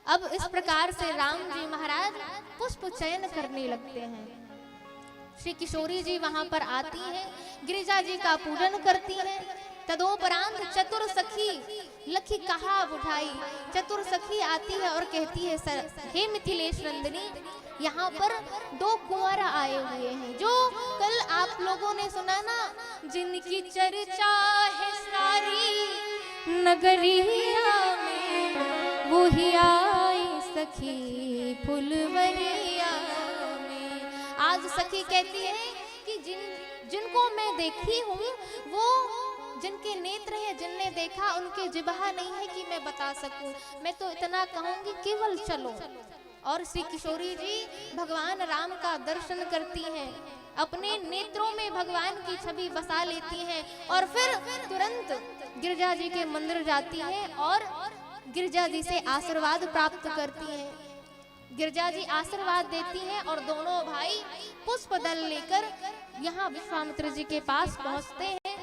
[SPEAKER 1] अब इस प्रकार से राम जी महाराज पुष्प चयन करने लगते हैं। श्री किशोरी जी वहां पर आती हैं, गिरिजा जी का पूजन करती हैं। तदोपरांत चतुर सखी लखी कहा बुझाई। चतुर सखी आती है और कहती है, सर हे मिथिलेश नंदिनी, यहाँ पर दो कुंवर आए हुए हैं जो कल आप लोगों ने सुना ना, जिनकी चर्चा है सारी नगरिया में, वो ही आई सखी फुलवरिया में। आज सखी कहती है कि जिनको मैं देखी हूँ, वो जिनके नेत्र हैं, जिनने देखा, उनके जिब्हा नहीं है कि मैं बता सकूं। मैं तो इतना कहूंगी, केवल चलो। और श्री किशोरी जी भगवान राम का दर्शन करती हैं, अपने नेत्रों में भगवान की छवि बसा लेती हैं और फिर तुरंत गिरजा जी के मंदिर जाती हैं और गिरजा जी से आशीर्वाद प्राप्त करती हैं। गिरजा जी आशीर्वाद देती हैं और दोनों भाई पुष्प दल लेकर यहाँ विश्वामित्र जी के पास पहुँचते हैं।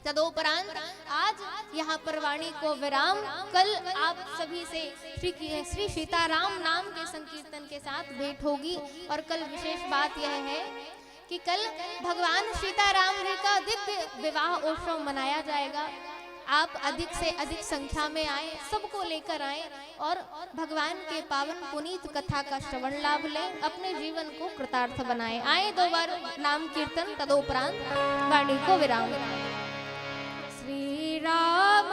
[SPEAKER 1] तदोपरांत आज यहाँ पर वाणी को विराम। कल आप सभी से श्री सीताराम नाम के संकीर्तन के साथ भेंट होगी। और कल विशेष बात यह है कि कल भगवान सीताराम जी का दिव्य विवाह उत्सव मनाया जाएगा। आप अधिक से अधिक संख्या में आए, सबको लेकर आए और भगवान के पावन पुनीत कथा का श्रवण लाभ लें, अपने जीवन को कृतार्थ बनाएं। आए 2 बार नाम कीर्तन, तदोपरांत वाणी को विराम। श्री राम